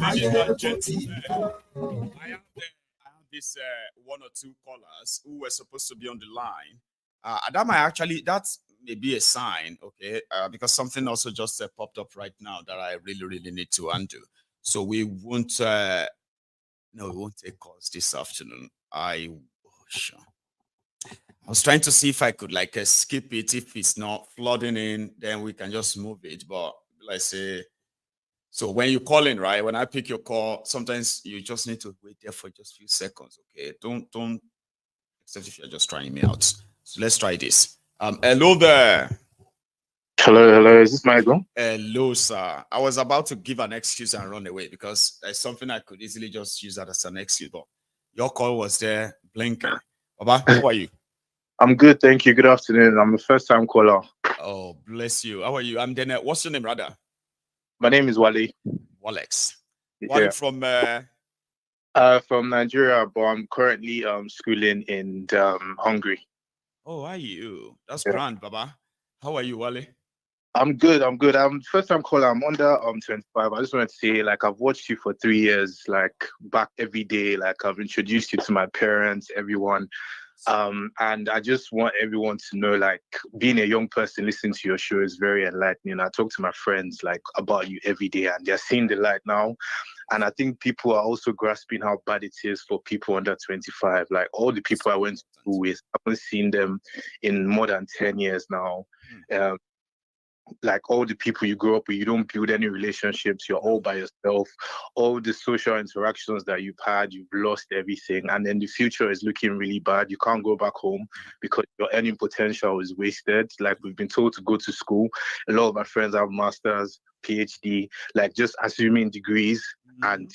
Ladies and gentlemen, I have this one or two callers who were supposed to be on the line. That may be a sign, okay, because something also just popped up right now that I really need to undo. So we won't take calls this afternoon. I was trying to see if I could skip it. If it's not flooding in, then we can just move it. But let's say, so when you call in, right? When I pick your call, sometimes you just need to wait there for just a few seconds. Okay, don't, except if you're just trying me out. So let's try this. Hello there. Hello, is this Maiyegun? Hello, sir. I was about to give an excuse and run away because there's something I could easily just use that as an excuse, but your call was there blinking. Baba, how are you? I'm good, thank you. Good afternoon. I'm a first-time caller. Oh, bless you. How are you? I'm then. What's your name, rather? My name is Wale. Walex. Wale from Nigeria, but I'm currently schooling in Hungary. Oh, are you? That's grand, Baba. How are you, Wale? I'm good. I'm first-time caller. I'm under 25. I just wanted to say, like, I've watched you for 3 years, like back every day. Like, I've introduced you to my parents, everyone. And I just want everyone to know, like, being a young person listening to your show is very enlightening. I talk to my friends like about you every day, and they're seeing the light now. And I think people are also grasping how bad it is for people under 25. Like, all the people I went to school with, I haven't seen them in more than 10 years now. Like, all the people you grew up with, you don't build any relationships. You're all by yourself. All the social interactions that you've had, you've lost everything. And then the future is looking really bad. You can't go back home because your earning potential is wasted. Like, we've been told to go to school. A lot of my friends have masters, PhD, like just assuming degrees, and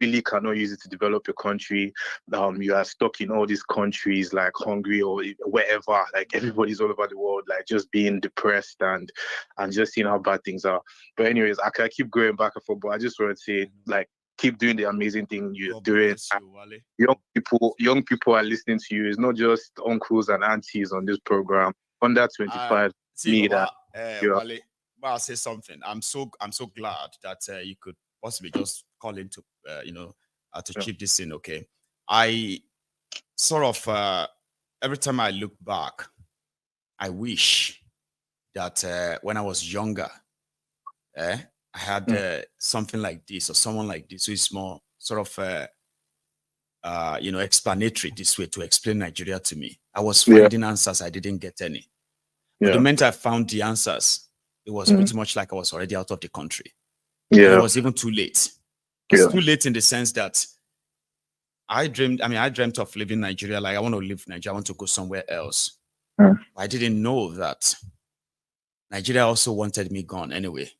really cannot use it to develop your country. You are stuck in all these countries like Hungary or wherever, like everybody's all over the world, like just being depressed and just seeing how bad things are. But anyways, I keep going back and forth, but I just want to say, like, keep doing the amazing thing you're doing. Young people are listening to you. It's not just uncles and aunties on this program. Under 25, Wale, I'll say something. I'm so glad that you could possibly just call in to to chip this in. Okay, I sort of every time I look back, I wish that when I was younger, I had something like this or someone like this who is more sort of explanatory this way to explain Nigeria to me. I was finding answers, I didn't get any. But the moment I found the answers, it was pretty much like I was already out of the country. It was even too late. It's too late in the sense that I dreamt of living in Nigeria. Like, I want to live in Nigeria. I want to go somewhere else. I didn't know that Nigeria also wanted me gone anyway.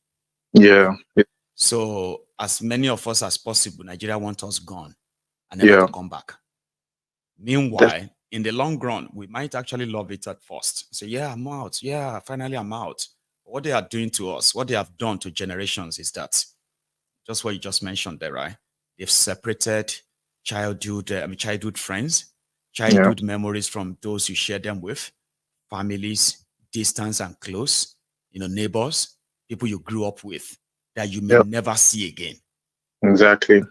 So as many of us as possible, Nigeria wants us gone and never to come back. Meanwhile, in the long run, we might actually love it at first. So yeah, I'm out. Yeah, finally I'm out. But what they are doing to us, what they have done to generations is that just what you just mentioned there, right? They've separated childhood friends, childhood memories from those you share them with, families, distance and close, neighbors, people you grew up with that you may never see again. Exactly.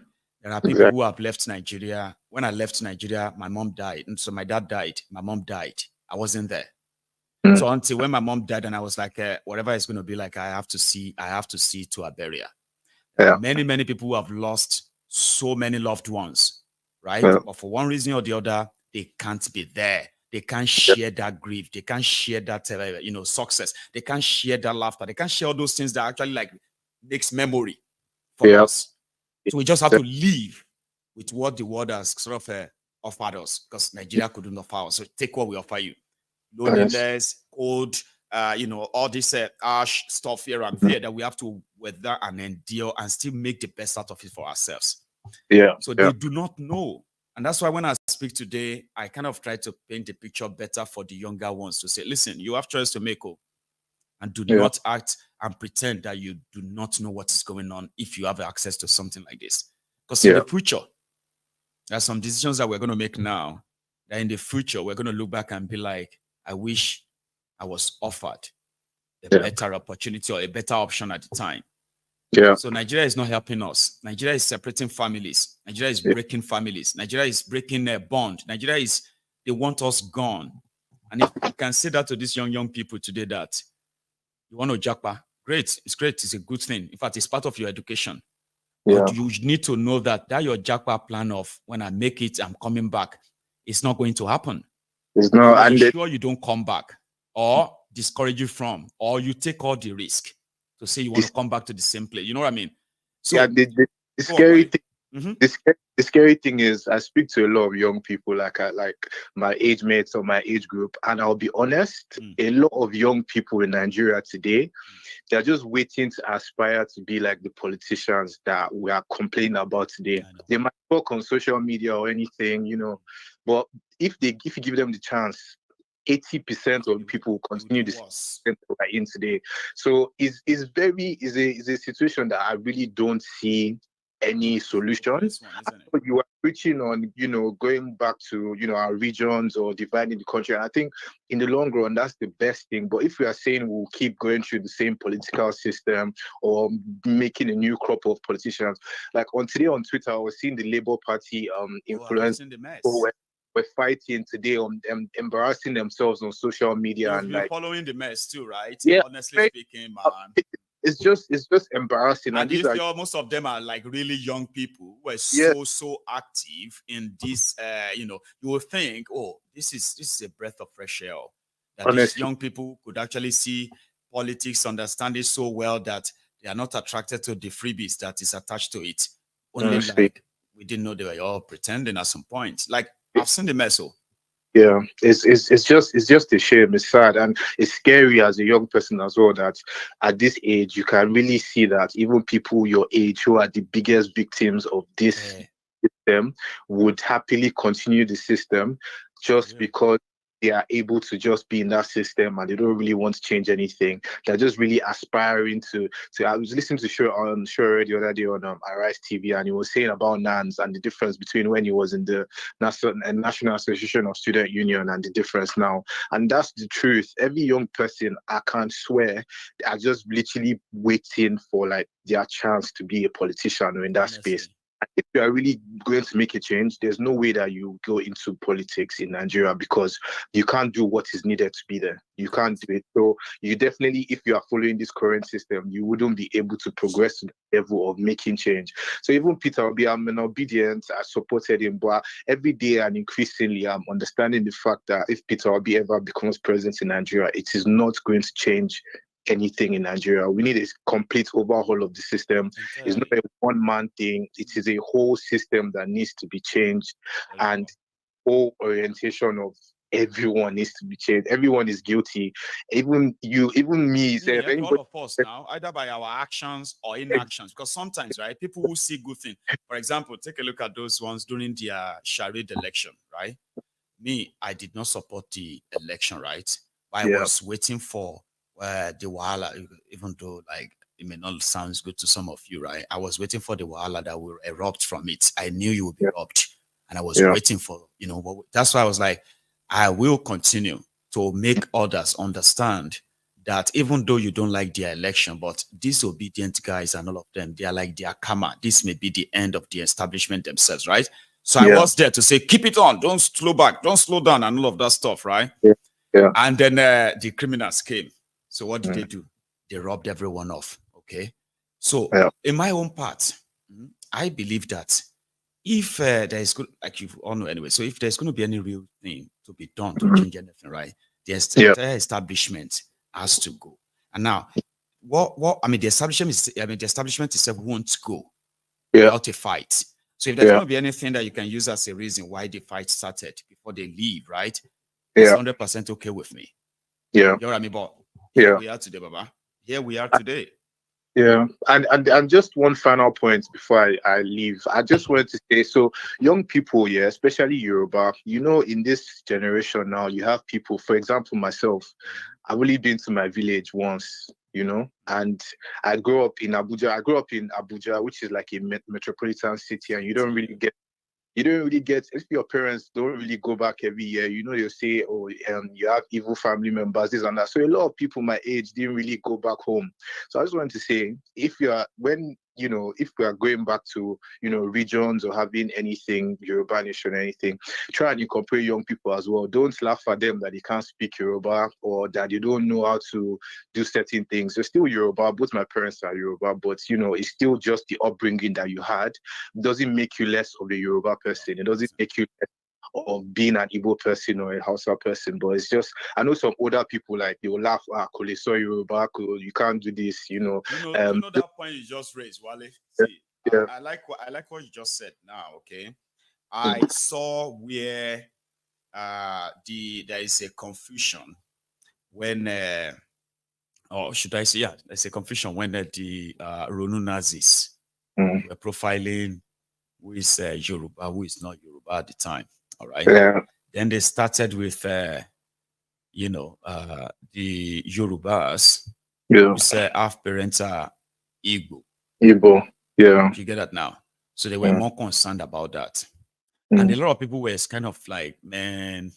There are people who have left Nigeria. When I left Nigeria, my mom died. And so my dad died. My mom died. I wasn't there. So until when my mom died, and I was like, whatever it's going to be like, I have to see to a burial. Many, many people who have lost so many loved ones, right? But for one reason or the other, they can't be there. They can't share that grief. They can't share that, success. They can't share that laughter. They can't share all those things that actually like makes memory for us. So we just have to live with what the world has sort of offered us, because Nigeria couldn't offer us. So take what we offer you. Loneliness, cold, all this harsh stuff here and there that we have to weather and endure and still make the best out of it for ourselves. So they do not know. And that's why when I speak today, I kind of try to paint the picture better for the younger ones to say, listen, you have choice to make, and do not act and pretend that you do not know what is going on if you have access to something like this. Because in the future, there are some decisions that we're going to make now that in the future, we're going to look back and be like, I wish I was offered a better opportunity or a better option at the time. So Nigeria is not helping us. Nigeria is separating families. Nigeria is breaking families. Nigeria is breaking a bond. They want us gone. And if you can say that to these young people today that you want to japa, great. It's great. It's a good thing. In fact, it's part of your education. But you need to know that your japa plan of when I make it, I'm coming back, it's not going to happen. It's not. I'm sure you don't come back, or discourage you from, or you take all the risk to say you want to come back to the same place. You know what I mean? So the scary thing The scary thing is, I speak to a lot of young people, like my age mates or my age group, and I'll be honest, a lot of young people in Nigeria today, they're just waiting to aspire to be like the politicians that we are complaining about today. They might talk on social media or anything, but if you give them the chance, 80% of people will continue the system that we're in today. So it's a situation that I really don't see any solutions. You are preaching on, going back to, our regions or dividing the country. And I think in the long run, that's the best thing. But if we are saying we'll keep going through the same political system or making a new crop of politicians, like today on Twitter, I was seeing the Labour Party influence who were fighting today on embarrassing themselves on social media. You're following the mess too, right? Yeah, honestly speaking, man. It's just embarrassing. And most of them are like really young people who are so active in this. You will think, oh, this is a breath of fresh air. That these young people could actually see politics, understand it so well that they are not attracted to the freebies that is attached to it. Only like we didn't know they were all pretending at some point. Like I've seen the mess. Yeah, it's just a shame. It's sad and it's scary as a young person as well, that at this age you can really see that even people your age who are the biggest victims of this system would happily continue the system just because they are able to just be in that system and they don't really want to change anything. They're just really aspiring to I was listening to show the other day on Arise TV, and he was saying about NANS and the difference between when he was in the National Association of Student Union and the difference now. And that's the truth. Every young person, I can't swear, are just literally waiting for like their chance to be a politician or in that space. If you are really going to make a change, there's no way that you go into politics in Nigeria because you can't do what is needed to be there. You can't do it. So you definitely, if you are following this current system, you wouldn't be able to progress to the level of making change. So even Peter Obi, I'm an obedient, I supported him, but every day and increasingly I'm understanding the fact that if Peter Obi ever becomes president in Nigeria, it is not going to change anything in Nigeria. We need a complete overhaul of the system. It's not a one-man thing. It is a whole system that needs to be changed, and whole orientation of everyone needs to be changed. Everyone is guilty. Even you, even me. All of us now, either by our actions or inactions. Because sometimes, right, people who see good things. For example, take a look at those ones during the Sharid election, right? Me, I did not support the election, right? I was waiting for the wahala, even though like it may not sound good to some of you, right? I was waiting for the wahala that will erupt from it. I knew you would be erupt, and I was waiting for, that's why I was like, I will continue to make others understand that even though you don't like their election, but disobedient guys and all of them, they are like their karma. This may be the end of the establishment themselves, right? So I was there to say, keep it on, don't slow back, don't slow down, and all of that stuff, right? And then the criminals came. So what did they do? They robbed everyone off. Okay. So in my own part, I believe that if there is good, like you all know anyway, so if there's going to be any real thing to be done to change anything, right? The entire establishment has to go. And now, the establishment itself won't go without a fight. So if there's going to be anything that you can use as a reason why the fight started before they leave, right? It's 100% okay with me. You know what I mean? But here we are today, Baba. Here we are today. Yeah, and just one final point before I leave. I just wanted to say, so young people, especially Yoruba, in this generation now, you have people, for example, myself, I've only been to my village once, and I grew up in Abuja. I grew up in Abuja, which is like a metropolitan city, and you don't really get, if your parents don't really go back every year, they'll say, oh, you have evil family members, this and that. So a lot of people my age didn't really go back home. So I just wanted to say, if we are going back to, regions or having anything, Yoruba nation, anything, try and incorporate young people as well. Don't laugh at them that they can't speak Yoruba or that they don't know how to do certain things. They're still Yoruba. Both my parents are Yoruba, but, it's still just the upbringing that you had. It doesn't make you less of a Yoruba person. It doesn't make you less of being an Igbo person or a Hausa person, but it's just, I know some older people, like, they will laugh, Kole, sorry, Yoruba, you can't do this, that point you just raised, Wale. See, Yeah. I like what you just said now. Okay, I saw where there is a confusion when or should I say, yeah, there's a confusion when the Ronu Nazis were profiling who is Yoruba, who is not Yoruba at the time. All right. Yeah. Then they started with the Yorubas, whose half parents are Igbo. Igbo. Yeah. You get that now? So they were more concerned about that. And a lot of people were kind of like, man,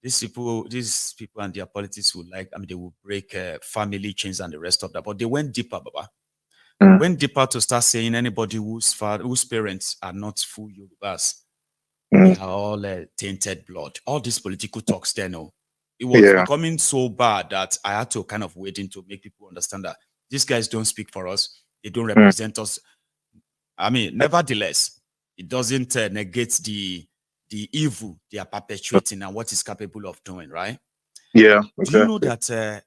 these people and their politics would they will break family chains and the rest of that. But they went deeper, Baba. Went deeper to start saying anybody whose parents are not full Yorubas, they are all tainted blood. All these political talks there, no. It was becoming so bad that I had to kind of wait in to make people understand that these guys don't speak for us. They don't represent us. I mean, nevertheless, it doesn't negate the evil they are perpetuating and what is capable of doing, right? Yeah. Exactly. Do you know that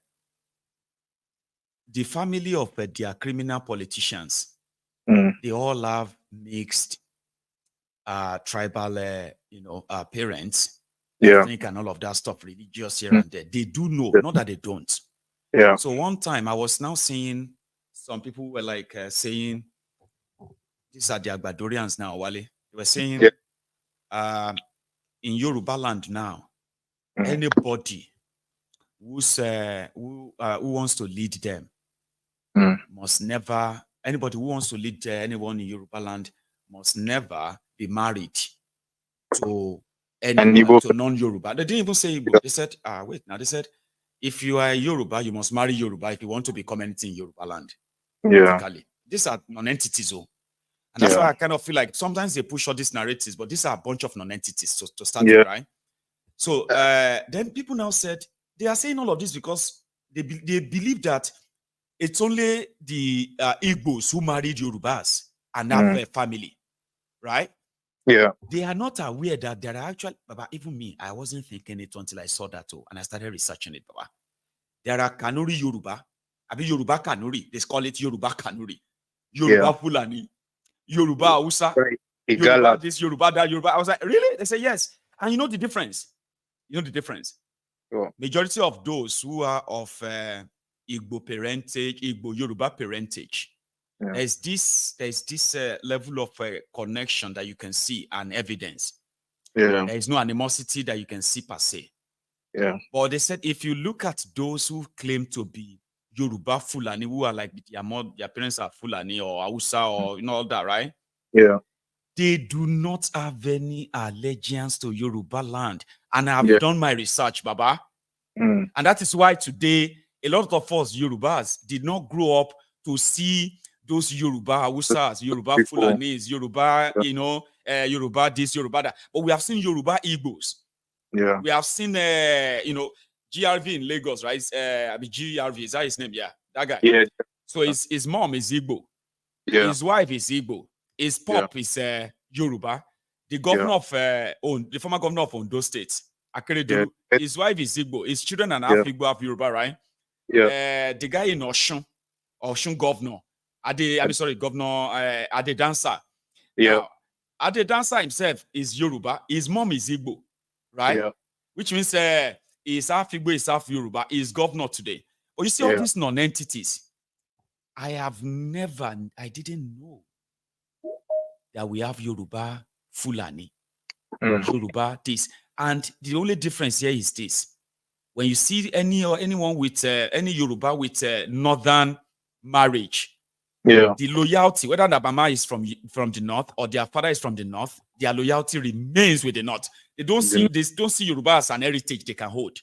the family of their criminal politicians, they all have mixed tribal, parents, ethnic and all of that stuff, religious here and there. They do know, not that they don't. Yeah. So one time I was now seeing some people were like saying, these are the Agbadorians now, Wale. They were saying, in Yoruba land now, anybody who wants to lead them must never, anybody who wants to lead anyone in Yoruba land must never be married to anyone, to non-Yoruba. They didn't even say Igbo. They said, wait, now they said, if you are a Yoruba, you must marry Yoruba if you want to become anything in Yoruba land. Yeah. These are non-entities, and that's why I kind of feel like sometimes they push all these narratives, but these are a bunch of non-entities to start with, right? So then people now said, they are saying all of this because they believe that it's only the Igbos who married Yorubas and have a family, right? Yeah. They are not aware that there are actually, Baba, even me, I wasn't thinking it until I saw that too, and I started researching it, Baba. There are Kanuri Yoruba, Yoruba Kanuri, they call it Yoruba Kanuri, Yoruba Fulani, Yoruba Hausa, Yoruba this, Yoruba that, Yoruba. I was like, really? They say yes. And you know the difference? Majority of those who are of Igbo parentage, Igbo Yoruba parentage, there's this level of connection that you can see and evidence. There is no animosity that you can see per se. But they said if you look at those who claim to be Yoruba Fulani, who are like their parents are Fulani or Hausa or all that, right? They do not have any allegiance to Yoruba land. And I've done my research, Baba. And that is why today, a lot of us Yorubas did not grow up to see those Yoruba Hausas, Yoruba Fulanis, Yoruba, Yoruba this, Yoruba that. But we have seen Yoruba Igbos. We have seen, GRV in Lagos, right? GRV, is that his name? Yeah, that guy. So his mom is Igbo. His wife is Igbo. His pop is Yoruba. The governor of the former governor of Ondo State, Akeredolu, his wife is Igbo. His children are half Igbo, half Yoruba, right? The guy in Oshun governor, Governor Ade Dancer. Now, Ade Dancer himself is Yoruba. His mom is Igbo, right? Which means he's half Igbo, he's half Yoruba. He's governor today. But you see all these non-entities. I didn't know that we have Yoruba Fulani, Yoruba this. And the only difference here is this. When you see anyone with any Yoruba with northern marriage, the loyalty, whether the mama is from the north or their father is from the north, their loyalty remains with the north. They don't see Yoruba as an heritage they can hold.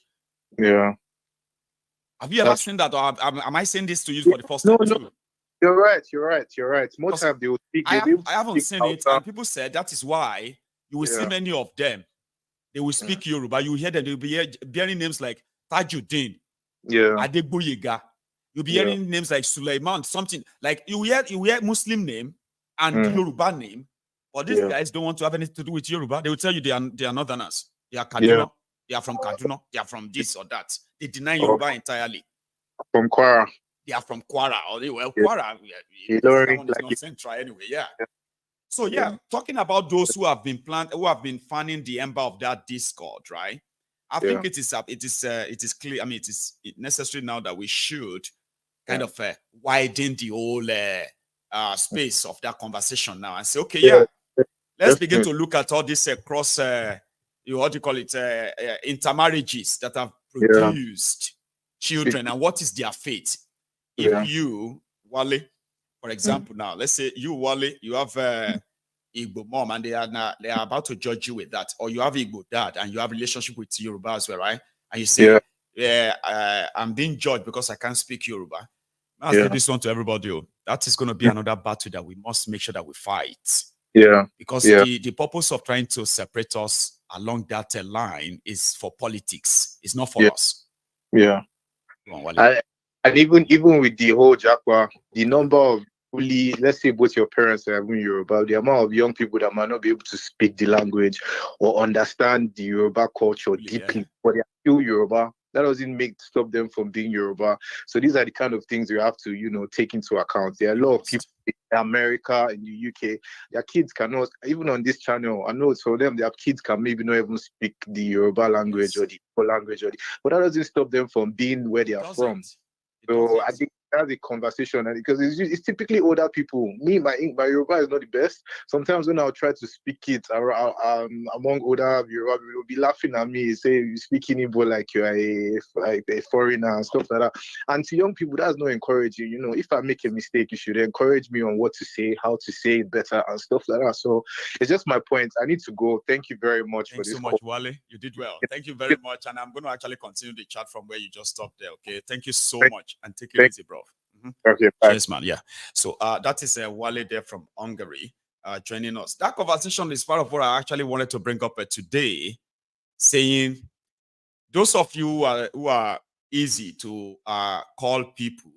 Have you ever seen that, or am I saying this to you for the first time? No. You're right. Most time they will speak. I haven't seen it, and people said that is why you will see many of them. They will speak Yoruba. You hear them. They will be bearing names like Tajuddin, Adegboyega. You'll be hearing names like Suleiman, something like you hear Muslim name and Yoruba name, but these guys don't want to have anything to do with Yoruba. They will tell you they are northerners. They are Kaduna. They are from Kaduna. They are from this or that. They deny Yoruba entirely. From Kwara. they are from Kwara, or they were Yeah. Kwara. That one is not central anyway. Yeah. So talking about those who have been fanning the ember of that discord, right? I think it is clear. I mean, it is necessary now that we should kind of widen the whole space of that conversation now and say, okay, let's begin to look at all this cross, what do you call it, intermarriages that have produced children and what is their fate. If you, Wale, for example, now let's say you, Wale, you have Igbo mom and they are about to judge you with that, or you have Igbo dad and you have relationship with Yoruba as well, right? And you say, I'm being judged because I can't speak Yoruba. I'll say this one to everybody. That is going to be another battle that we must make sure that we fight. Because the purpose of trying to separate us along that line is for politics. It's not for us. And even with the whole Japa, the number of fully, let's say both your parents are in Yoruba, the amount of young people that might not be able to speak the language or understand the Yoruba culture deeply, but they are still Yoruba. That doesn't stop them from being Yoruba. So these are the kind of things you have to, take into account. There are a lot of people in America, in the UK, their kids cannot, even on this channel, I know for them, their kids can maybe not even speak the Yoruba language or the Igbo language, but that doesn't stop them from being where they are from. So I think that's a conversation, and because it's typically older people. Me, my Yoruba is not the best. Sometimes when I'll try to speak it among older Yoruba, people will be laughing at me, say you speak in Igbo like you are a foreigner and stuff like that. And to young people, that's not encouraging. If I make a mistake, you should encourage me on what to say, how to say it better, and stuff like that. So it's just my point. I need to go. Thank you very much for this. Thanks so much, Wale. You did well. Thank you very much. And I'm going to actually continue the chat from where you just stopped there. Okay. Thank you so much. And take it easy, bro. Okay, bye. Yes, man. Yeah. So that is Wale there from Hungary joining us. That conversation is part of what I actually wanted to bring up today, saying those of you who are easy to call people,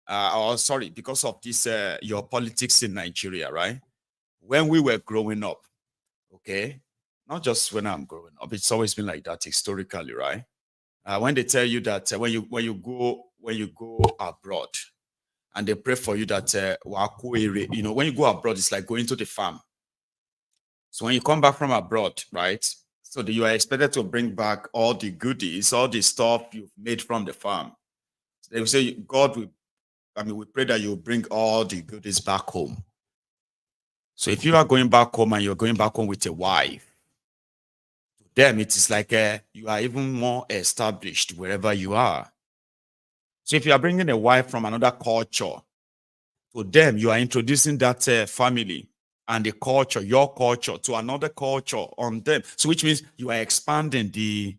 because of this your politics in Nigeria, right? When we were growing up, okay, not just when I'm growing up, it's always been like that historically, right? When they tell you that when you go abroad, and they pray for you that when you go abroad, it's like going to the farm. So when you come back from abroad, right? So you are expected to bring back all the goodies, all the stuff you've made from the farm. So they will say, we pray that you bring all the goodies back home. So if you are going back home and you're going back home with a wife, to them it is like you are even more established wherever you are. So if you are bringing a wife from another culture, to them, you are introducing that family and the culture, your culture, to another culture on them. So which means you are expanding the,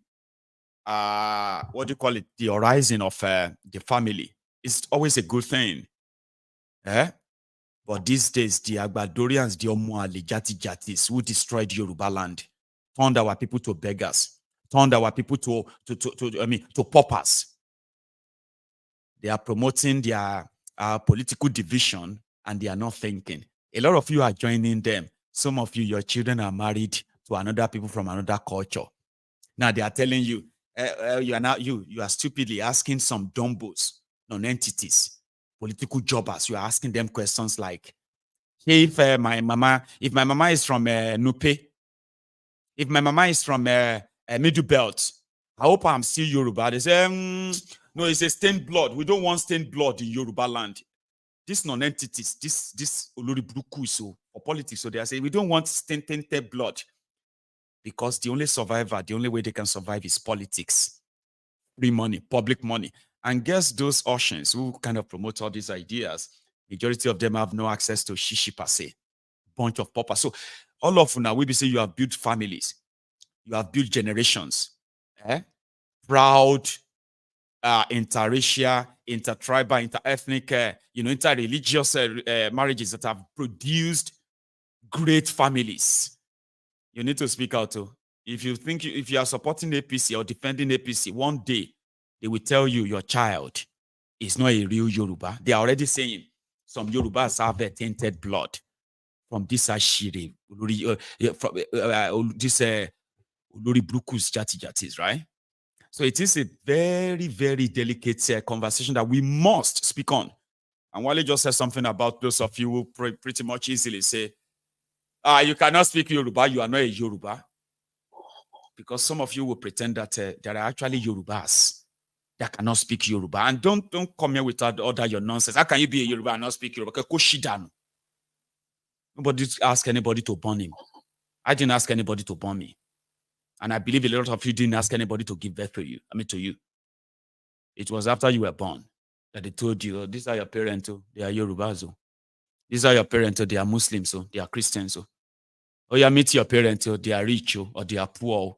the horizon of the family. It's always a good thing. But these days, the Agbadorians, the Omuali, Jatis, who destroyed Yoruba land, turned our people to beggars, turned our people to paupers. They are promoting their political division and they are not thinking. A lot of you are joining them. Some of you, your children are married to another people from another culture. Now they are telling you, you are stupidly asking some dumbos, non-entities, political jobbers. You are asking them questions like, hey, if my mama is from Nupe, if my mama is from Middle Belt, I hope I'm still Yoruba. They say, no, it's a stained blood. We don't want stained blood in Yoruba land. These non-entities, this Olori Bruku, so for politics, so they are saying we don't want tainted blood because the only survivor, the only way they can survive is politics, free money, public money. And guess those Oceans who kind of promote all these ideas, majority of them have no access to shishi per se, bunch of paupers. So all of now we be say you have built families, you have built generations, proud. Interracial, intertribal, interethnic, interreligious marriages that have produced great families. You need to speak out too. If you are supporting APC or defending APC, one day they will tell you your child is not a real Yoruba. They are already saying some Yorubas have a tainted blood from this Ashiri, from this Olori Brukus Jatis, right? So it is a very, very delicate conversation that we must speak on. And Wale just said something about those of you who pretty much easily say, you cannot speak Yoruba, you are not a Yoruba. Because some of you will pretend that there are actually Yorubas that cannot speak Yoruba. And don't come here with all that your nonsense. How can you be a Yoruba and not speak Yoruba? Nobody asked anybody to burn him. I didn't ask anybody to burn me. And I believe a lot of you didn't ask anybody to give birth to you. To you. It was after you were born that they told you, oh, these are your parents, oh, they are Yorubas. Oh. These are your parents, oh, they are Muslims, oh, they are Christians. Oh, you meet your parents, oh, they are rich, oh, or they are poor.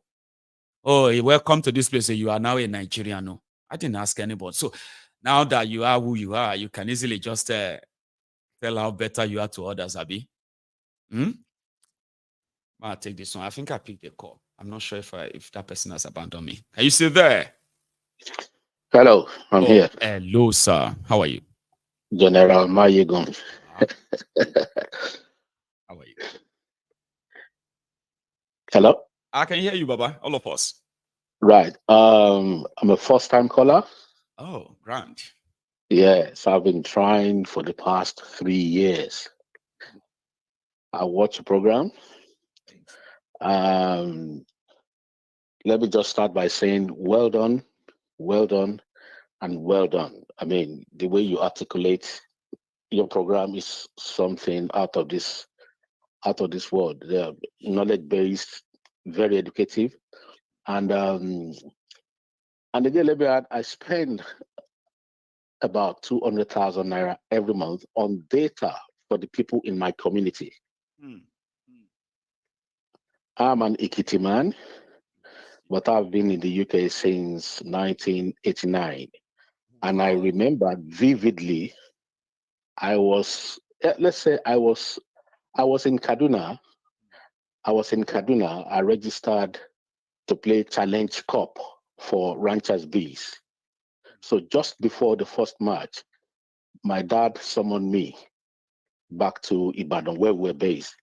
Oh, welcome to this place, oh, you are now a Nigerian. Oh. I didn't ask anybody. So now that you are who you are, you can easily just tell how better you are to others, Abi. I'll take this one. I think I picked the call. I'm not sure if that person has abandoned me. Are you still there? Hello, I'm here. Hello, sir. How are you? General Maiyegun. How are you? Hello? I can hear you, Baba. All of us. Right. I'm a first-time caller. Oh, grand. Yes, I've been trying for the past 3 years. I watch the program. Let me just start by saying well done, and well done. I mean, the way you articulate your program is something out of this world. They're knowledge-based, very educative. And again, let me add, I spend about 200,000 naira every month on data for the people in my community. I'm an Ekiti man, but I've been in the UK since 1989. And I remember vividly, I was in Kaduna. I registered to play Challenge Cup for Ranchers Bees. So just before the first match, my dad summoned me back to Ibadan, where we were based.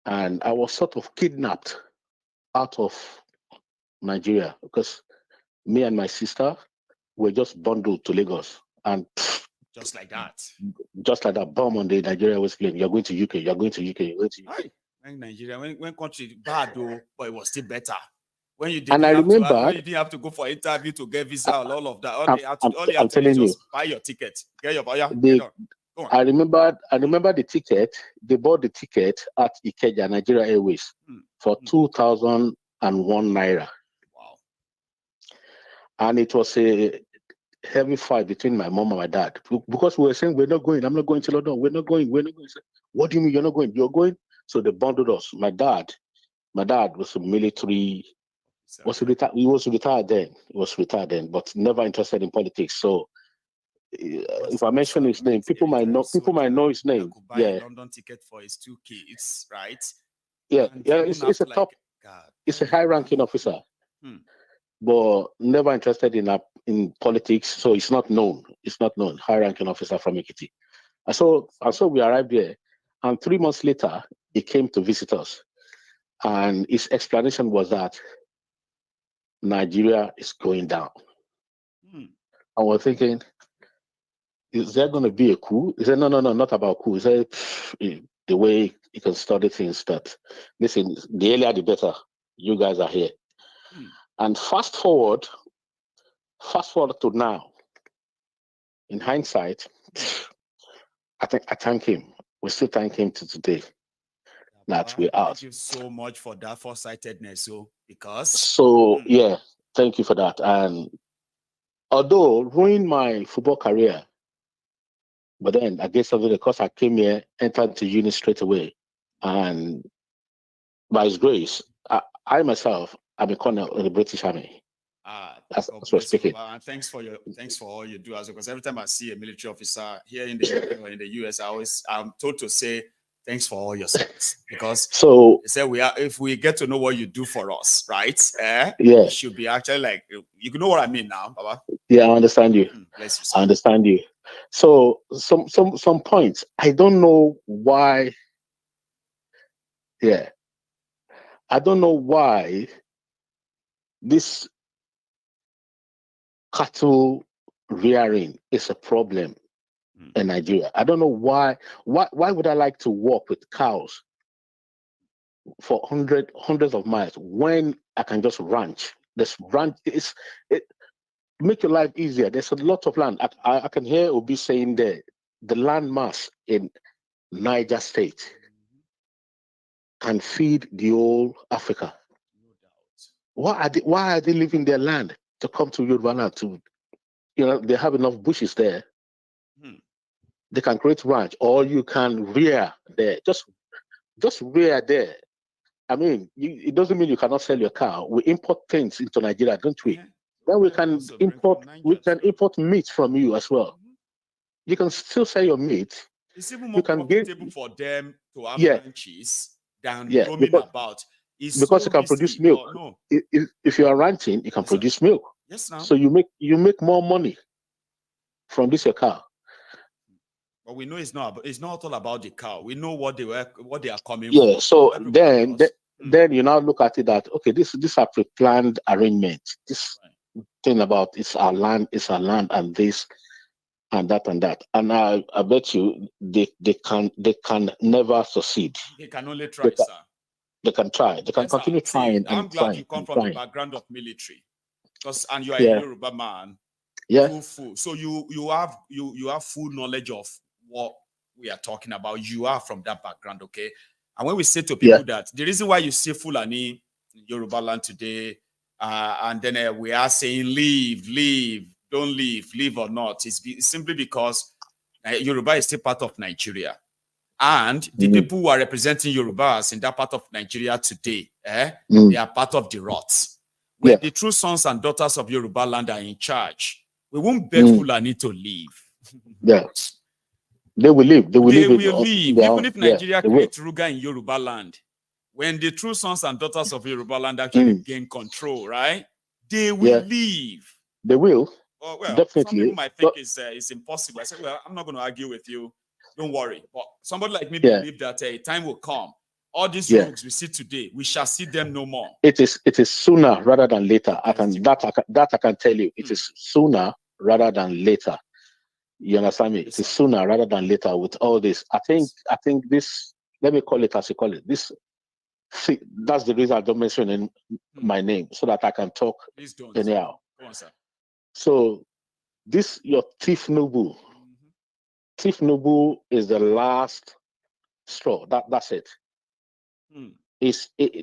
And I was sort of kidnapped out of Nigeria because me and my sister were just bundled to Lagos. And just like that, bomb on the Nigeria was playing. You're going to UK, you're going to UK, you're going to UK. When Nigeria, when country bad though, but it was still better. When you didn't have to go for interview to get visa, all of that. All you have to do is just buy your ticket. Get your buyer. Go on. I remember the ticket. They bought the ticket at Ikeja, Nigeria Airways, for 2,001 naira. Wow. And it was a heavy fight between my mom and my dad because we were saying, we're not going. I'm not going to London. We're not going. What do you mean you're not going? You're going. So they bundled us. My dad was a military. He was retired then. But never interested in politics. So if I mention his name, people might know his name. Buy a London ticket for his 2K. It's right. Yeah, it's a top. It's a high-ranking officer, but never interested in politics. So it's not known. High-ranking officer from Ekiti. And so we arrived there, and 3 months later, he came to visit us, and his explanation was that Nigeria is going down. And we're thinking, is there going to be a coup? He said, no, not about coup. He said, the way you can study things that, listen, the earlier the better. You guys are here. And fast forward to now. In hindsight, I thank him. We still thank him to today. That we're out. Thank you so much for that foresightedness. Yeah, thank you for that. And although ruined my football career, but then I guess something because I came here, entered to uni straight away, and by His grace, I myself, I'm a colonel in the British Army. That's what we're speaking. And thanks for all you do, as because every time I see a military officer here in the UK or in the US, I'm told to say thanks for all your service, because they say if we get to know what you do for us, right? It should be actually like, you know what I mean now, Baba? Yeah, I understand you. I understand you. So some points. I don't know why. Yeah, I don't know why this cattle rearing is a problem in Nigeria. I don't know why. Why would I like to walk with cows for hundreds of miles when I can just ranch? This ranch make your life easier. There's a lot of land. I can hear Obi saying the land mass in Niger State can feed the whole Africa. Why are they leaving their land to come to Yoruba land? They have enough bushes there. They can create ranch, or you can rear there. Just rear there. I mean, it doesn't mean you cannot sell your cow. We import things into Nigeria, don't we? Then we can import meat from you as well. You can still sell your meat. It's even more profitable for them to have ranches than roaming about. Because you can produce milk. No. If you are ranching, you can produce milk. Yes, now. So you make more money from this your cow. But we know it's not all about the cow. We know what they are coming from. Yeah. So then you now look at it that these are pre-planned arrangements. This thing about it's our land, and this and that and that. And I bet you they can never succeed. They can only try, sir. They can try. They can continue trying. I'm glad you come from the background of military, and you are a Yoruba man. Yeah. Full. So you have full knowledge of what we are talking about. You are from that background, okay? And when we say to people that the reason why you see Fulani in Yoruba land today, and then we are saying leave, don't leave or not, it's simply because Yoruba is still part of Nigeria. And the people who are representing Yorubas in that part of Nigeria today, they are part of the rots. When the true sons and daughters of Yoruba land are in charge, we won't beg Fulani to leave. Yeah. They will leave. They will leave. Even if Nigeria creates Ruga in Yoruba land, when the true sons and daughters of Yoruba land actually gain control, right? They will leave. They will. Oh, well, definitely. Some people might think it's impossible. I said, well, I'm not going to argue with you. Don't worry. But somebody like me believe that a time will come. All these rogues we see today, we shall see them no more. It is sooner rather than later. I can tell you. It is sooner rather than later. You understand me? It is sooner rather than later with all this. I think this, let me call it as you call it. This, see, that's the reason I don't mention in my name, so that I can talk anyhow. Go on, sir. So this, your Thief Nobu. Thief Nobu is the last straw. That's it.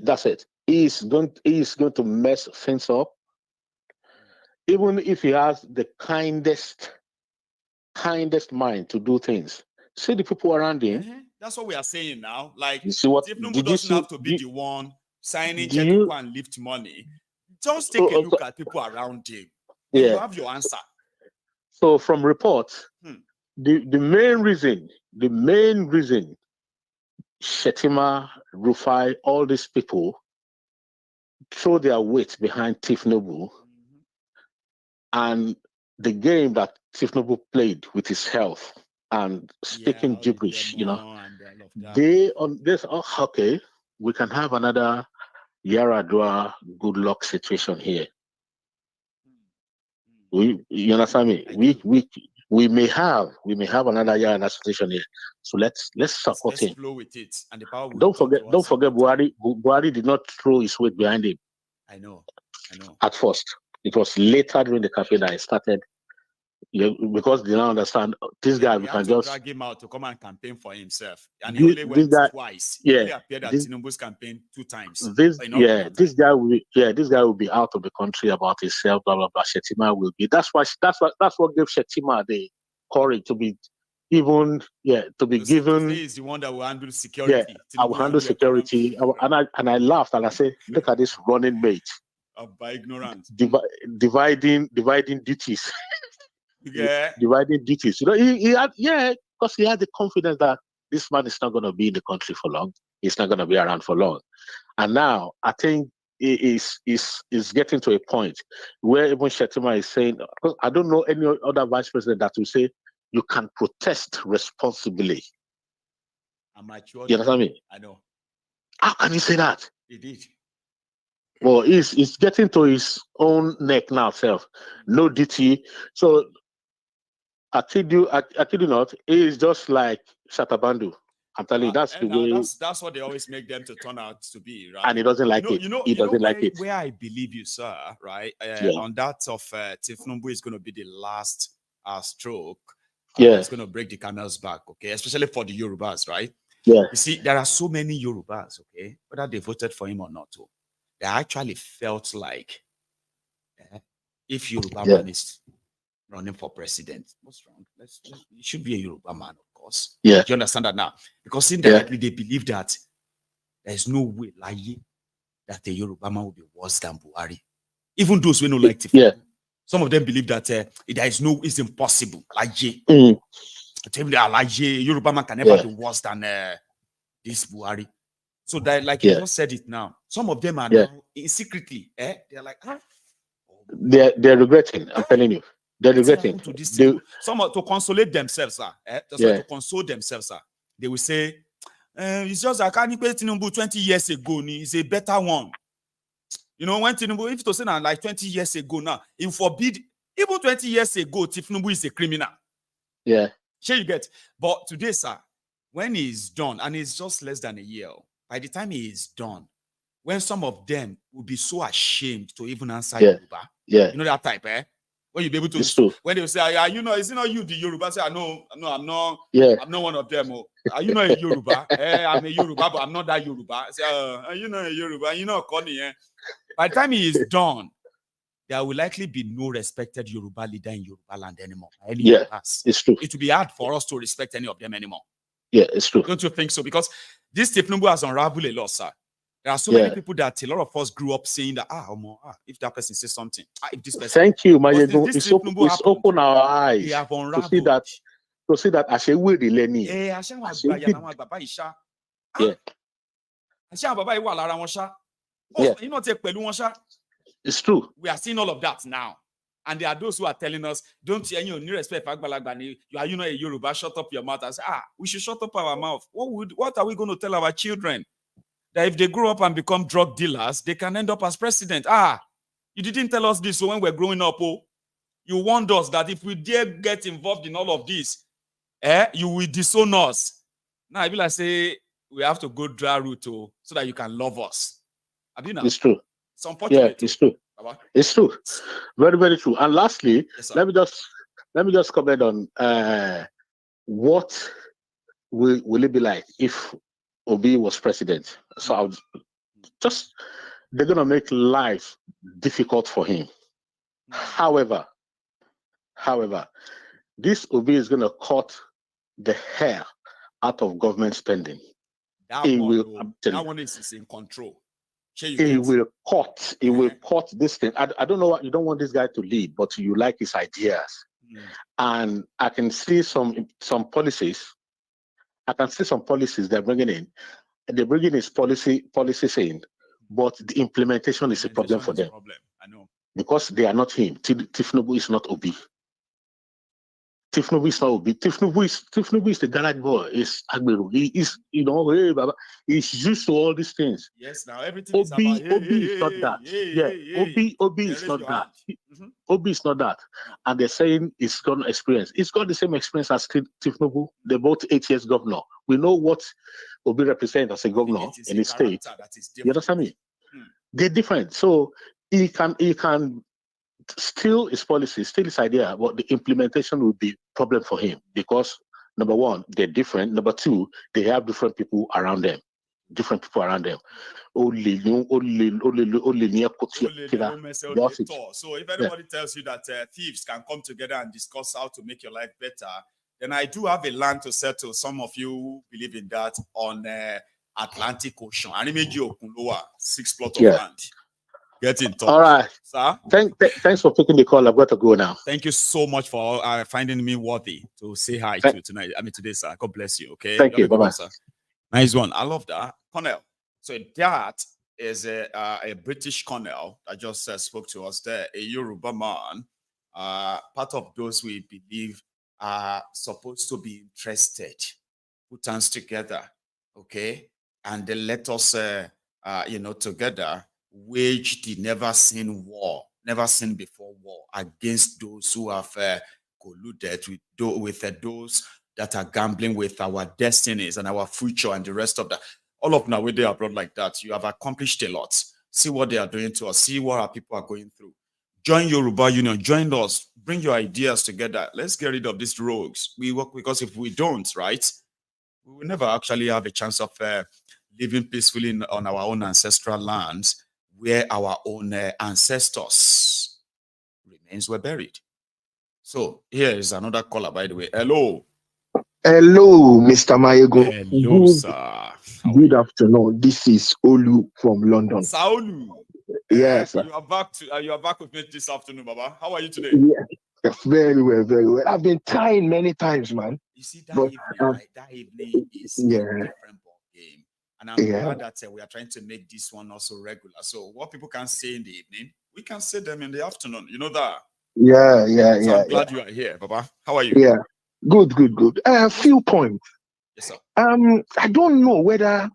That's it. He's going to mess things up. Even if he has the kindest mind to do things. See the people around him. That's what we are saying now. Like, you see what? Thief Nobu doesn't have to be the one signing check to go and lift money. Just take a look at people around him. You have your answer. So from reports, the main reason Shetima, Rufai, all these people throw their weight behind Thief Nobu, and the game that Thief Nobu played with his health and speaking gibberish, they on this, okay, we can have another Yaradua good luck situation here. You understand me? We may have another Yaradua situation here. So let's support him. Flow with it, and the power don't forget Buhari did not throw his weight behind him. I know. At first, it was later during the campaign that I started. Because they don't understand this guy. We can just drag him out to come and campaign for himself, and he only went twice. He only appeared at Tinubu's campaign 2 times. This guy will be out of the country about himself. Blah blah blah. Shetima will be. That's what gave Shetima the courage to be given. He's the one that will handle security. Yeah, I will handle security. And I laughed and I said, look at this running mate. By ignorance, dividing duties. Dividing duties. He had, because he had the confidence that this man is not going to be in the country for long. He's not going to be around for long. And now I think is getting to a point where even Shetima is saying, because I don't know any other vice president that will say you can protest responsibly. You understand me? I know. How can he say that? He did. Well, he's getting to his own neck now, self. No DT. So I kid you not, he is just like Shatabandu. I'm telling you, that's the way. That's what they always make them to turn out to be, right? And he doesn't like it. He doesn't like it. Where I believe you, sir, right? On that of Tifnumbu is going to be the last stroke. It's going to break the camel's back, okay? Especially for the Yorubas, right? Yeah. You see, there are so many Yorubas, okay? Whether they voted for him or not, they actually felt like if Yoruba man is running for president, what's wrong? It should be a Yoruba man, of course. Yeah. Do you understand that now? Because indirectly they believe that there is no way that a Yoruba man will be worse than Buhari. Even those who don't like Tifnumbu. Some of them believe that it's impossible. Yoruba man can never be worse than this Buhari. So that, like you just said it now, some of them are now secretly, they're like, they're regretting. I'm telling you, they're regretting. Some to consolate themselves, to console themselves, they will say, it's just like Tinubu 20 years ago, he's a better one. You know, when Tinubu, if to say now, like 20 years ago now, he forbid, even 20 years ago, Tinubu is a criminal. Yeah. Sure you get. But today, sir, when he's done, and it's just less than a year, by the time he is done, when some of them will be so ashamed to even answer Yoruba, you know that type, when you be able to, when they will say, you know, is it not you, the Yoruba? Say, no, I'm not one of them. Are you not a Yoruba? I'm a Yoruba, but I'm not that Yoruba. Say, are you not a Yoruba? You know, Connie, By the time he is done, there will likely be no respected Yoruba leader in Yoruba land anymore. It's true. It will be hard for us to respect any of them anymore. Yeah, it's true. Don't you think so? Because this Tifnumbu has unraveled a lot, sir. There are so many people that a lot of us grew up saying that, if that person says something, if this person. Thank you, Maiyegun. It's open our eyes they have unraveled. To see that as a way the learning. It's true. We are seeing all of that now. And there are those who are telling us, don't you need respect for Agbalagba, you know a Yoruba, shut up your mouth. I say, we should shut up our mouth. What are we going to tell our children? That if they grow up and become drug dealers, they can end up as president. You didn't tell us this when we're growing up. You warned us that if we dare get involved in all of this, you will disown us. Now, I feel like say we have to go dry route so that you can love us. It's true. It's unfortunate. It's true. It's true. Very, very true. And lastly, let me just comment on what will it be like if Obi was president. So they're gonna make life difficult for him. However, this Obi is gonna cut the hair out of government spending. That one is in control. He will cut this thing. I don't know what you don't want this guy to lead, but you like his ideas. And I can see some policies. I can see some policies they're bringing in. They're bringing his policies in, but the implementation is a problem for them. I know. Because they are not him. Tifnumbu is not Obi. Tifnumbu is not Obi. Tifnumbu is the garage boy. It's Agberu. He's used to all these things. Yes, now everything is about Obi is not that. Obi is not that. Obi is not that. And they're saying it's got experience. It's got the same experience as Tifnumbu. They're both 8 years governor. We know what Obi represents as a governor in his state. You understand me? They're different. So he can steal his policy, steal his idea, but the implementation will be a problem for him because number one, they're different. Number two, they have different people around them. So if anybody tells you that thieves can come together and discuss how to make your life better, then I do have a land to settle. Some of you who believe in that on Atlantic Ocean. I need you 6 plots of land. Get in touch. All right. Sir? Thanks for taking the call. I've got to go now. Thank you so much for finding me worthy to say hi to tonight. Today, sir. God bless you. Okay. Thank you. Bye-bye. Sir. Nice one. I love that. Colonel. So that is a British colonel that just spoke to us there, a Yoruba man, part of those we believe are supposed to be interested, put hands together, okay? And they let us, together wage the never seen war, never seen before war against those who have colluded with those that are gambling with our destinies and our future and the rest of that. All of now, when they are abroad like that, you have accomplished a lot. See what they are doing to us. See what our people are going through. Join Yoruba Union. Join us. Bring your ideas together. Let's get rid of these rogues. We work because if we don't, right, we will never actually have a chance of living peacefully on our own ancestral lands where our own ancestors' remains were buried. So here is another caller, by the way. Hello. Hello, Mr. Maiyegun. Hello, sir. Good afternoon. This is Olu from London. Saulu. Yes. You are back with me this afternoon, Baba. How are you today? Yeah, very well, very well. I've been trying many times, man. You see, that evening is a different ball game. And I'm glad that we are trying to make this one also regular. So what people can say in the evening, we can say them in the afternoon. You know that? So I'm glad you are here, Baba. How are you? Yeah. Good. A few points. Yes, sir. I don't know whether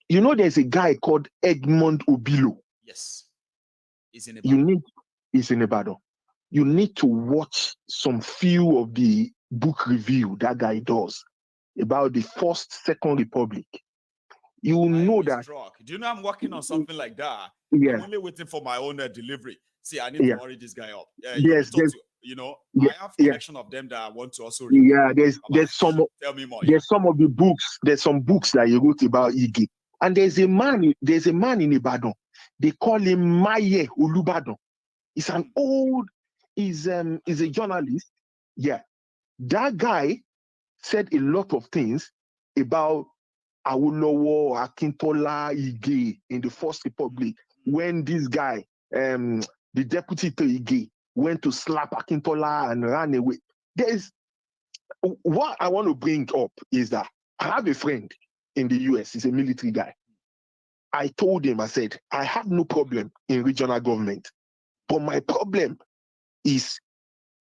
there's a guy called Edmond Obilo. Yes. He's in Ibadan. He's in Ibadan. You need to watch some few of the book review that guy does about the First, Second Republic. You know that. Do you know I'm working on something like that? Yeah. I'm only waiting for my own delivery. See, I need to hurry this guy up. Yes, I have a collection of them that I want to also read. Yeah, there's some. Tell me more. There's some of the books. There's some books that he wrote about Ige, and there's a man in Ibadan. They call him Maye Olubadan. He's an old. He's a journalist. Yeah, that guy said a lot of things about Awolowo, Akintola, Ige in the First Republic when this guy, the deputy to Ige, went to slap Akintola and ran away. What I want to bring up is that I have a friend in the US. He's a military guy. I told him, I said, I have no problem in regional government, but my problem is,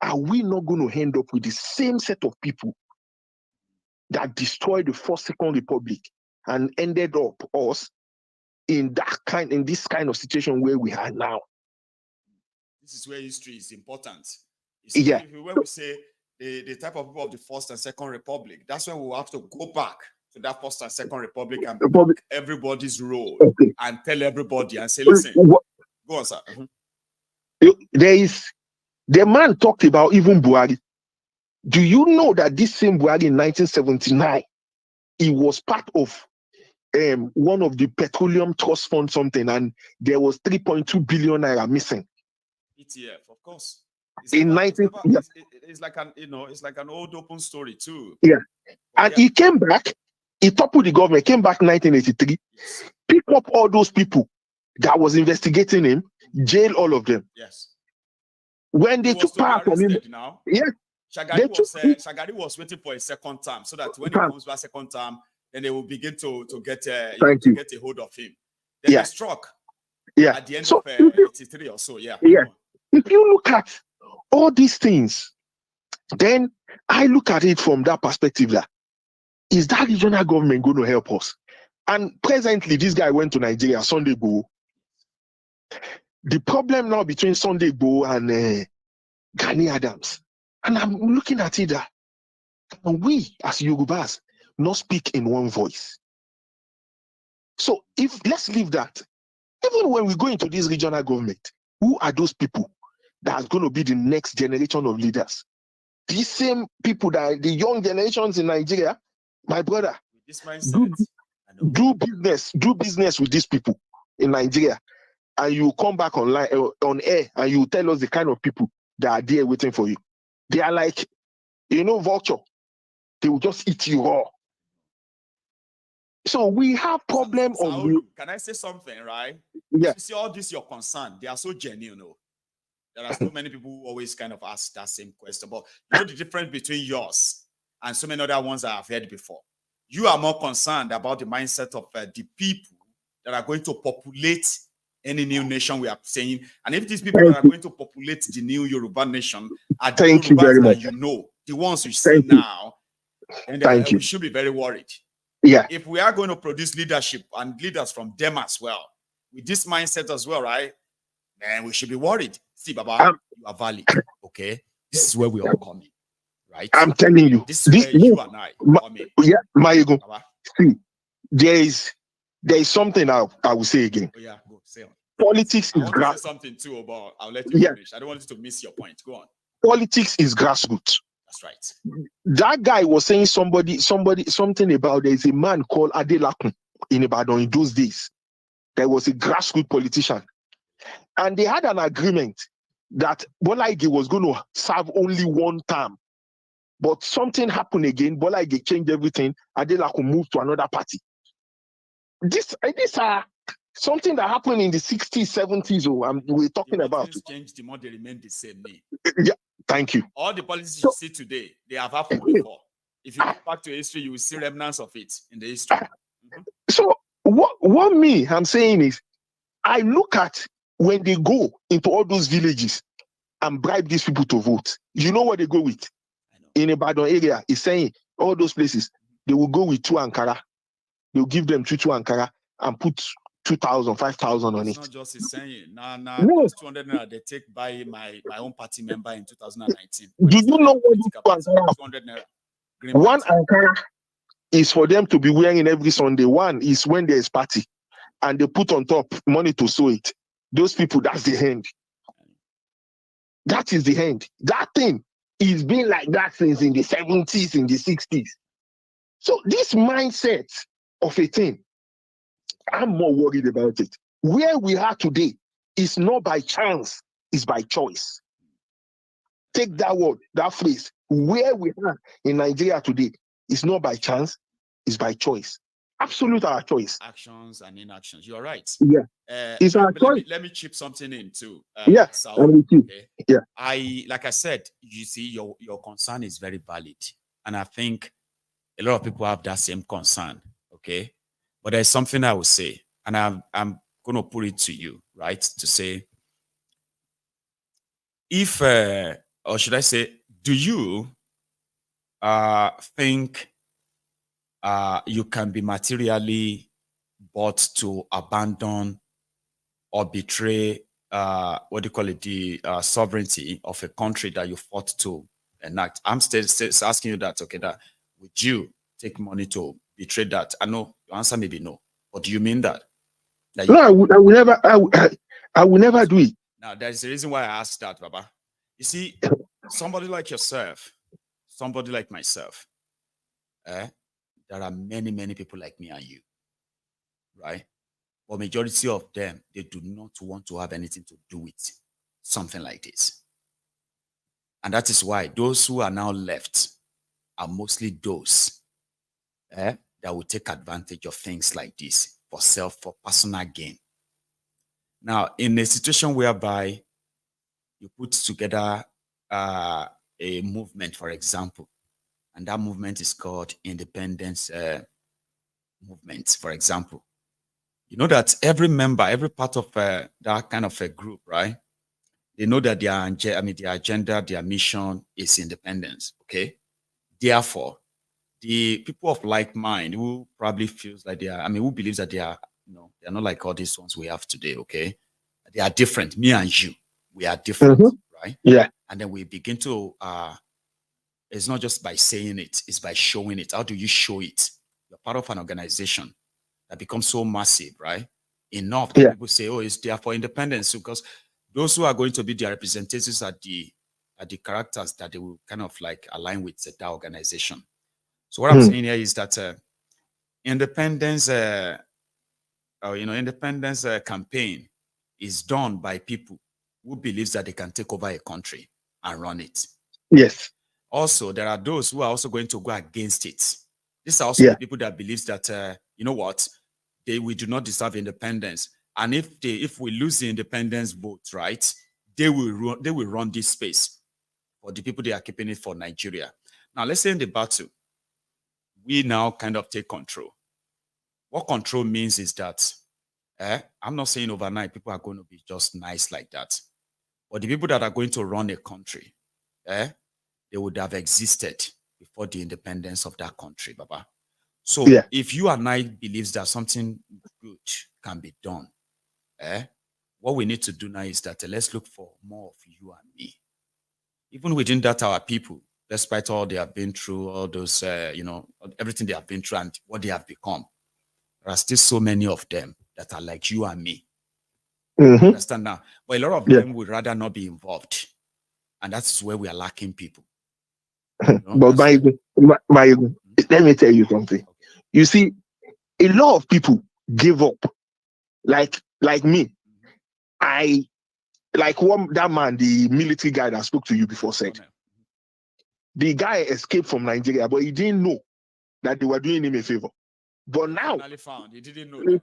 are we not going to end up with the same set of people that destroyed the First, Second Republic and ended up us in this kind of situation where we are now? This is where history is important. When we say the type of people of the First and Second Republic, that's when we'll have to go back to that First and Second Republic and pick everybody's role and tell everybody and say, listen, go on, sir. The man talked about even Buhari. Do you know that this same Buhari in 1979, he was part of one of the petroleum trust fund something, and there was 3.2 billion naira missing. ETF, of course. It's like an old open story too. Yeah, and he came back. He toppled the government. Came back 1983. Yes. Pick up all those people that was investigating him, jail all of them. Yes. When they took power from him, Shagari was waiting for a second term so that when he comes back second term, then they will begin to get a hold of him. Then they struck. Yeah. At the end of 83 or so. Yeah. Yeah. If you look at all these things, then I look at it from that perspective. Is that regional government going to help us? And presently, this guy went to Nigeria, Sunday Igboho. The problem now between Sunday Igboho and Gani Adams, and I'm looking at it that we as Yorubas not speak in one voice. So let's leave that. Even when we go into this regional government, who are those people that are going to be the next generation of leaders? These same people that are the young generations in Nigeria, my brother, do business with these people in Nigeria, and you come back on air and you tell us the kind of people that are there waiting for you. They are like, vulture. They will just eat you raw. So we have problem of you. Can I say something, right? Yeah. You see all this, your concern, they are so genuine. There are so many people who always kind of ask that same question. But you know the difference between yours and so many other ones that I've heard before. You are more concerned about the mindset of the people that are going to populate any new nation we are saying. And if these people that are going to populate the new Yoruba nation are the Yorubas that the ones you see now, and we should be very worried. Yeah. If we are going to produce leadership and leaders from them as well, with this mindset as well, right? Then we should be worried. See, Baba, you are valid. Okay, this is where we all come in, right? I'm telling you, this is where you and I come in. Yeah, Maiyegun. Baba. See, there is something I will say again. Oh yeah, go say on. Politics I is want to say something too, but I'll let you finish. I don't want you to miss your point. Go on. Politics is grassroots. That's right. That guy was saying something about there's a man called Adelakun in Ibadan in those days. There was a grassroots politician. And they had an agreement that Bola Ige was going to serve only one term. But something happened again. Bola Ige changed everything. Adelakun moved to another party. These are something that happened in the 60s, 70s. We're talking about. Things change, the more they remain the same. Yeah, thank you. All the policies you see today, they have happened before. If you go back to history, you will see remnants of it in the history. So what I'm saying is, I look at when they go into all those villages and bribe these people to vote. You know what they go with? In Ibadan area, is saying all those places, they will go with 2 Ankara. They'll give them 2 Ankara and put 2,000, 5,000 on it. It's not just saying. No. No. 200 naira they take by my own party member in 2019. Do you know what 200 naira? One Ankara is for them to be wearing every Sunday. One is when there is party, and they put on top money to sew it. Those people, that's the end. That is the end. That thing is been like that since in the 70s, in the 60s. So this mindset of a thing, I'm more worried about it. Where we are today is not by chance, it's by choice. Take that word, that phrase. Where we are in Nigeria today is not by chance, it's by choice. Absolute our choice. Actions and inactions. You're right. Yeah. It's our choice. Let me chip something in too. Yeah. Saul, okay? Yeah. Like I said, you see, your concern is very valid. And I think a lot of people have that same concern. Okay. But there's something I will say, and I'm going to put it to you, right? To say, if, or should I say, do you think you can be materially bought to abandon or betray, what do you call it, the sovereignty of a country that you fought to enact? I'm still asking you that, okay, that would you take money to betray that? I know your answer may be no, but do you mean that? No, I will never do it. Now, there's a reason why I asked that, Baba. You see, somebody like yourself, somebody like myself, there are many, many people like me and you, right? But majority of them, they do not want to have anything to do with something like this. And that is why those who are now left are mostly those that will take advantage of things like this for personal gain. Now, in a situation whereby you put together a movement, for example, and that movement is called independence movement, for example, you know that every member, every part of that kind of a group, right? They know that their agenda, their mission is independence, okay? Therefore, the people of like mind who probably feels like who believes that they are, they're not like all these ones we have today, okay? They are different. Me and you, we are different, right? Yeah. And then we begin to, it's not just by saying it, it's by showing it. How do you show it? You're part of an organization that becomes so massive, right? Enough that people say, oh, it's there for independence, because those who are going to be their representatives are the characters that they will kind of like align with that organization. So what I'm saying here is that independence, independence campaign is done by people who believes that they can take over a country and run it. Yes. Also, there are those who are also going to go against it. These are also the people that believes that you know what, we do not deserve independence, and if we lose the independence vote, right, they will run this space for the people they are keeping it for Nigeria. Now, let's say in the battle, we now kind of take control. What control means is that I'm not saying overnight people are going to be just nice like that, but the people that are going to run a country, they would have existed before the independence of that country, Baba. So if you and I believes that something good can be done, what we need to do now is that let's look for more of you and me. Even within that, our people, despite all they have been through, all those, everything they have been through and what they have become, there are still so many of them that are like you and me. Understand now? But a lot of them would rather not be involved. And that's where we are lacking people. But Maiyegun, let me tell you something. You see, a lot of people give up. Like me. That man, the military guy that spoke to you before said. The guy escaped from Nigeria, but he didn't know that they were doing him a favor. But now, he didn't know that.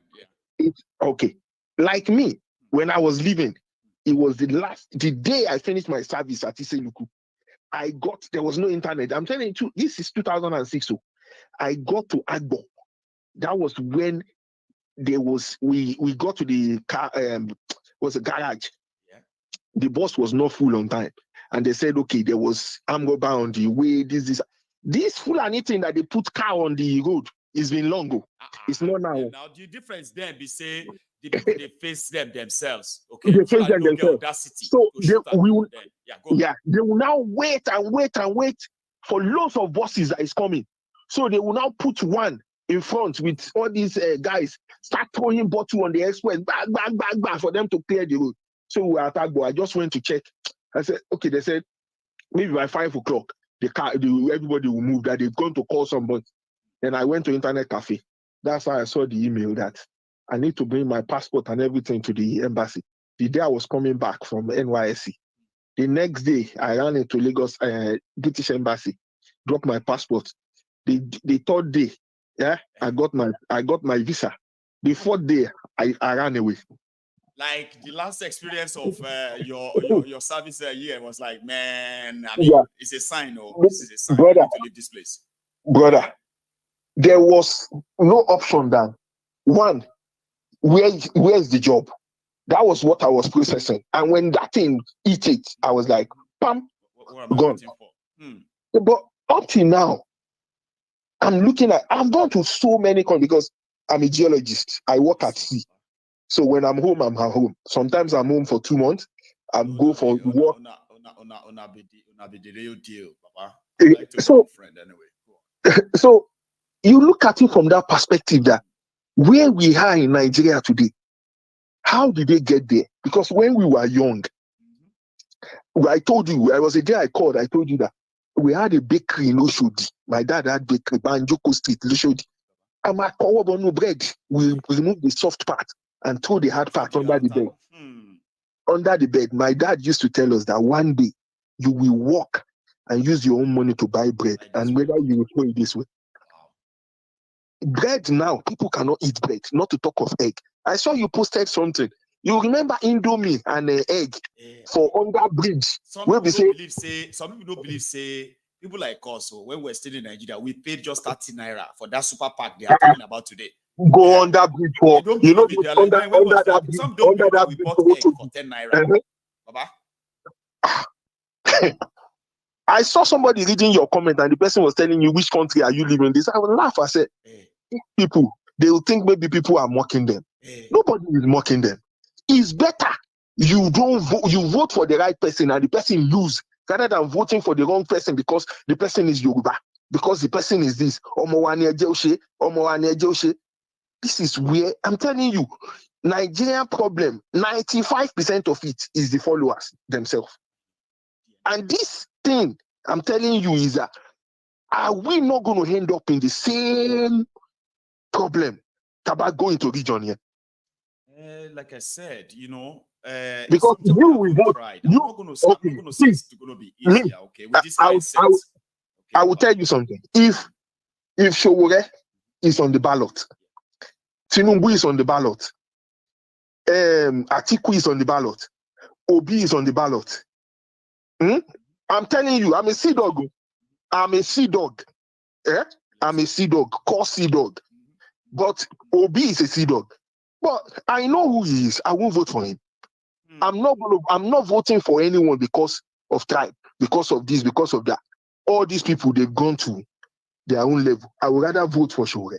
It's okay. Like me, when I was leaving, it was the day I finished my service at Iseluku. There was no internet. I'm telling you, this is 2006. So I got to Agbo. That was when we got to the car, was a garage. Yeah. The bus was not full on time. And they said, okay, there was armed robber on the way, this Fulani thing that they put car on the road is been long ago. It's not now. Now the difference then be say the people they face them themselves. Okay, they face them themselves. So they will now wait for lots of buses that is coming. So they will now put one in front with all these guys, start throwing bottle on the express, bang, for them to clear the road. So we were at Agbo. I just went to check. I said, okay, they said, maybe by 5 o'clock, everybody will move, that they're going to call somebody. Then I went to internet cafe. That's how I saw the email that I need to bring my passport and everything to the embassy. The day I was coming back from NYSC. The next day, I ran into Lagos British Embassy, dropped my passport. The third day, I got my visa. The fourth day, I ran away. Like the last experience of your service year was like, man, I mean, it's a sign. This is a sign. Brother, to leave this place. Brother, there was no option than one. Where's the job? That was what I was processing. And when that thing eat it, I was like, bam, gone. But up till now, I've gone to so many countries because I'm a geologist. I work at sea. So when I'm home, I'm at home. Sometimes I'm home for 2 months. I go for work. So you look at it from that perspective that where we are in Nigeria today, how did they get there? Because when we were young, I told you, I was a day I called, I told you that we had a bakery in Oshodi. My dad had bakery, Banjoko Street, Oshodi. And my no bread, we removed the soft part and throw the hard part under the bed. Under the bed, my dad used to tell us that one day you will walk and use your own money to buy bread, and whether you will throw it this way. Bread now, people cannot eat bread, not to talk of egg. I saw you posted something. You remember Indomie and egg for under bridge. Some people don't believe, say, people like us, when we're still in Nigeria, we paid just 30 naira for that super pack they are talking about today. Go on that bridge for, you know, under that bridge. Some don't believe that we bought egg for 10 naira. Baba? I saw somebody reading your comment and the person was telling you which country are you living in. This, I would laugh. I said, people, they will think maybe people are mocking them. Nobody is mocking them. It's better you don't vote, you vote for the right person and the person lose rather than voting for the wrong person because the person is Yoruba, because the person is this. This is where I'm telling you, Nigerian problem, 95% of it is the followers themselves. And this thing I'm telling you is that are we not going to end up in the same problem about going to region here? Like I said, you know, because you will vote. I'm not going to say it's going to be easier. Okay, with this mindset. I will tell you something. If Showore is on the ballot, Tinubu is on the ballot, Atiku is on the ballot, Obi is on the ballot. I'm telling you, I'm a sea dog. I'm a sea dog. I'm a sea dog, call sea dog. But Obi is a sea dog. But I know who he is. I won't vote for him. I'm not voting for anyone because of tribe, because of this, because of that. All these people, they've gone to their own level. I would rather vote for Showore.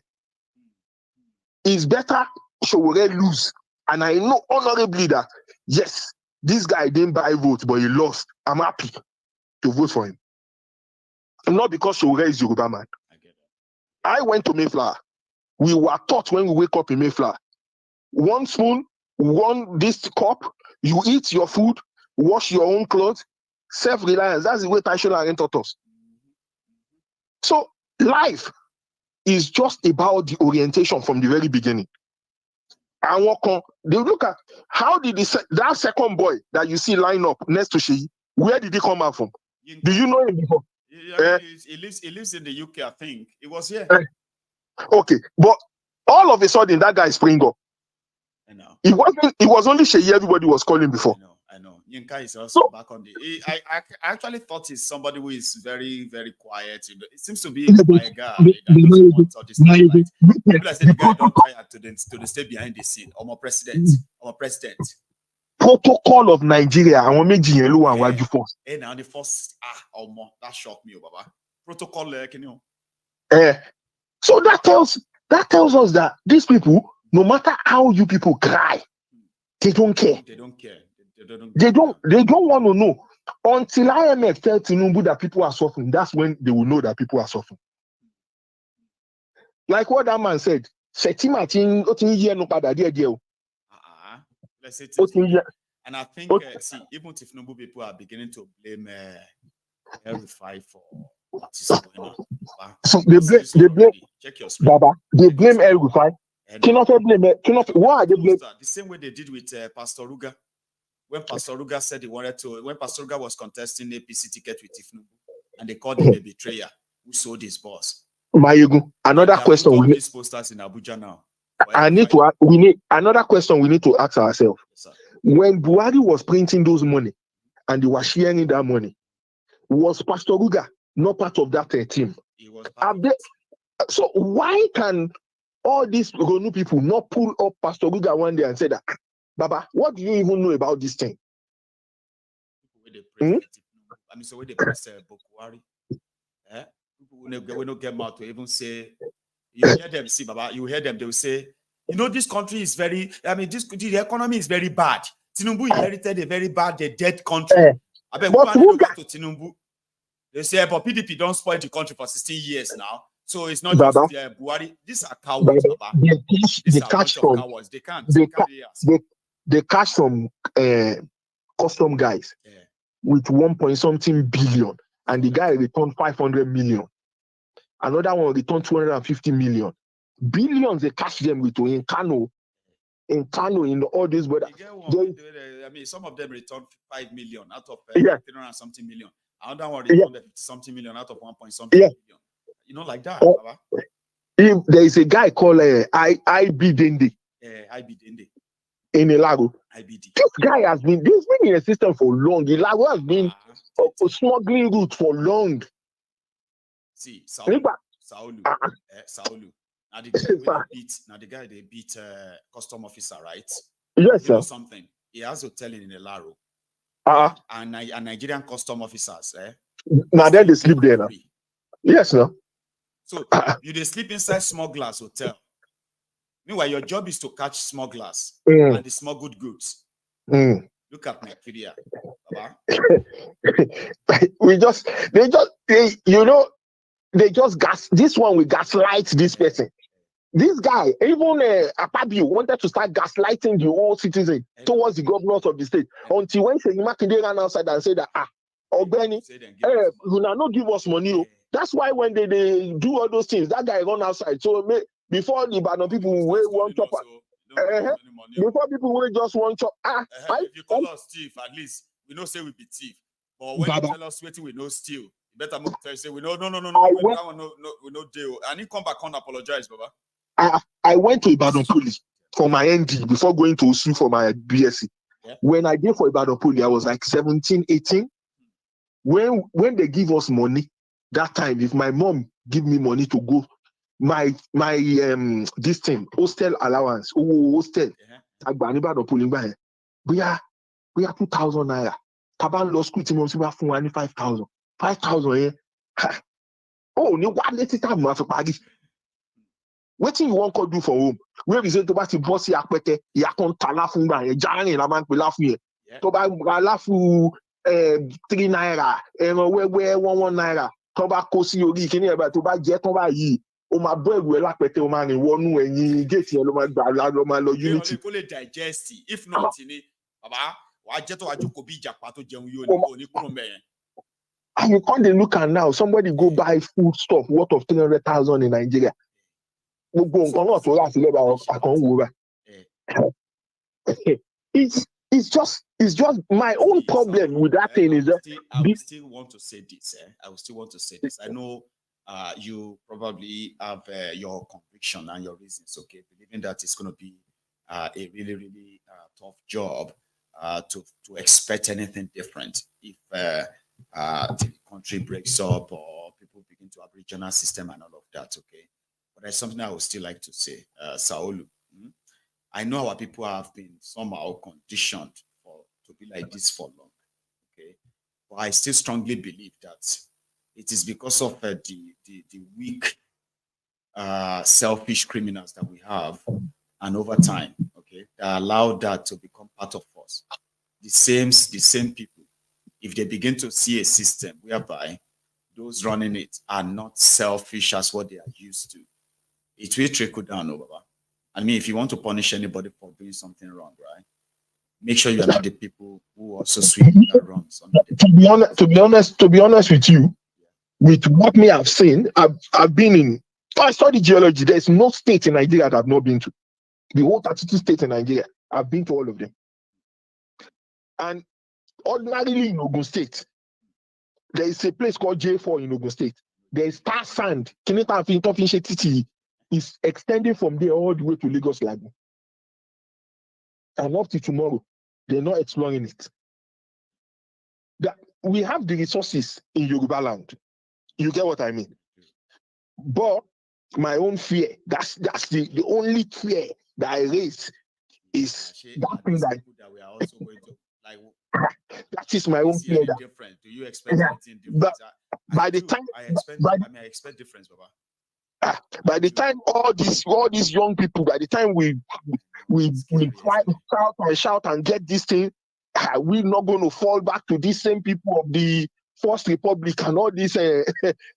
It's better Showore lose and I know honorably that, yes, this guy didn't buy votes, but he lost. I'm happy to vote for him. Not because Showore is Yoruba man. I went to Mayflower. We were taught when we wake up in Mayflower, 1 spoon, this cup, you eat your food, wash your own clothes, self-reliance. That's the way Taishola taught us. So life is just about the orientation from the very beginning. And they look at how did that second boy that you see line up next to Sheyi, where did he come out from? Do you know him before? He lives in the UK, I think. It was here. Okay, but all of a sudden that guy spring up. I know. It was only Sheyi everybody was calling before. I know. Yinka is also back on the. I actually thought he's somebody who is very, very quiet. It seems to be a quiet guy. People like the guy don't tire to stay behind the scene. I'm a president. Protocol of Nigeria. I want me and why you first. Now the first that shocked me, Baba. Protocol, can you? So that tells us that these people, no matter how you people cry, they don't care. They don't want to know. Until IMF tell Tinubu that people are suffering, that's when they will know that people are suffering. Like what that man said, let's say and I think see, even if Tinubu people are beginning to blame El-Rufai for what is going on. So they blame check your screen. Baba, they blame El-Rufai. Cannot blame why are they blame? The same way they did with Pastor Ruga. When Pastor Ruga said he wanted to, when Pastor Ruga was contesting APC ticket with Tinubu, and they called him a betrayer who sold his boss. Maiyegun, another question we need. These posters in Abuja now. We need another question we need to ask ourselves. Yes, when Buhari was printing those money and they were sharing that money, was Pastor Ruga not part of that team? He was so why can all these Ronu people not pull up Pastor Ruga one day and say that, Baba, what do you even know about this thing? I mean, so when they press Buhari, people will not get mad to even say, you hear them, see, Baba, you hear them, they will say, you know, this country is very, the economy is very bad. Tinubu inherited a very bad, dead country. I bet who go to Tinubu? They say, but PDP don't spoil the country for 16 years now. So it's not just Buhari. These are cowards, Baba. They catch from cowards. They can't. They catch some custom guys with 1.something billion, and the guy returned 500 million. Another one returned 250 million. Billions they catch them with in Kano, in all this. But I mean, some of them returned 5 million out of 300 something million. Another one returned something million out of 1.something million. You know, like that. If there is a guy called IB Dende. IB Dende. In Ilago. IBD. This guy has been in a system for long. Ilago has been a smuggling route for long. See, Saulu. Now the guy they beat custom officer, right? Yes, you know sir. Something. He has hotel in Ilaro. And Nigerian custom officers, now then they sleep there now. Yes, sir. So you they sleep inside smugglers hotel. Meanwhile, your job is to catch smugglers and the smuggled goods. Look at Nigeria. They just gas this one will gaslight this person. This guy, even Akpabio wanted to start gaslighting the whole citizen towards the governors of the state until when Seyi Makinde ran outside and said that Ogbeni, you not give us money. That's why when they do all those things, that guy run outside. So before the Ibadan people will one chop, before people will just one chop. If you call us thief, at least we know say we be thief. But when you tell us waiting, we know steal. You better move to say we know no deal. And he come back and apologize, Baba. I went to Ibadan Police for my ND before going to Usu for my BSc. When I did for Ibadan Police, I was like 17, 18. When they give us money, that time, if my mom give me money to go, my this thing, hostel allowance, hostel, we are 2,000 naira. Taban law school team we are 5,000. 5,000 Oh, you what let's time for Paris. Wetin you want to do for home? Where is it to buy the bossy akpete? Ya kon talafu ba, jani la man pe lafu ye. To buy lafu 3 naira, where 1 naira. To buy kosi ori kini eba to buy jet to buy yi. O ma boy we lakpete o man wonu eyin gate ye lo ma gba lo ma lo unity. Only digest. If not, baba, wa jet wa joko bi japa to jeun yo ni kuro me. And you can't look at now, somebody go buy food stuff worth of 300,000 in Nigeria. It's just my own problem with that thing is that I will still want to say this. I will still want to say this. I know you probably have your conviction and your reasons, okay, believing that it's going to be a really, really tough job to expect anything different if the country breaks up or people begin to have regional system and all of that, okay. But there's something I would still like to say, Saulu. I know our people have been somehow conditioned to be like this for long, okay. But I still strongly believe that it is because of the weak, selfish criminals that we have, and over time, okay, that allow that to become part of us. The same people, if they begin to see a system whereby those running it are not selfish as what they are used to, it will trickle down over. I mean, if you want to punish anybody for doing something wrong, right, make sure you are not the people who also sweep the wrongs. To be honest with you, with what me I've seen, I've been in. I studied geology. There's no state in Nigeria that I've not been to. The whole 32 states in Nigeria, I've been to all of them. And ordinarily in Ogun State, there is a place called J4 in Ogun State. There is tar sand. Is extending from there all the way to Lagos Lagoon. And up to tomorrow, they're not exploring it. We have the resources in Yoruba land. You get what I mean? But my own fear, that's the only fear that I raise is that thing that we are also going to like. That is my own fear. Different. Do you expect anything different? But by the time I expect difference, Baba. By the time all these young people, by the time we try to shout and get this thing, we're not going to fall back to these same people of the First Republic and all these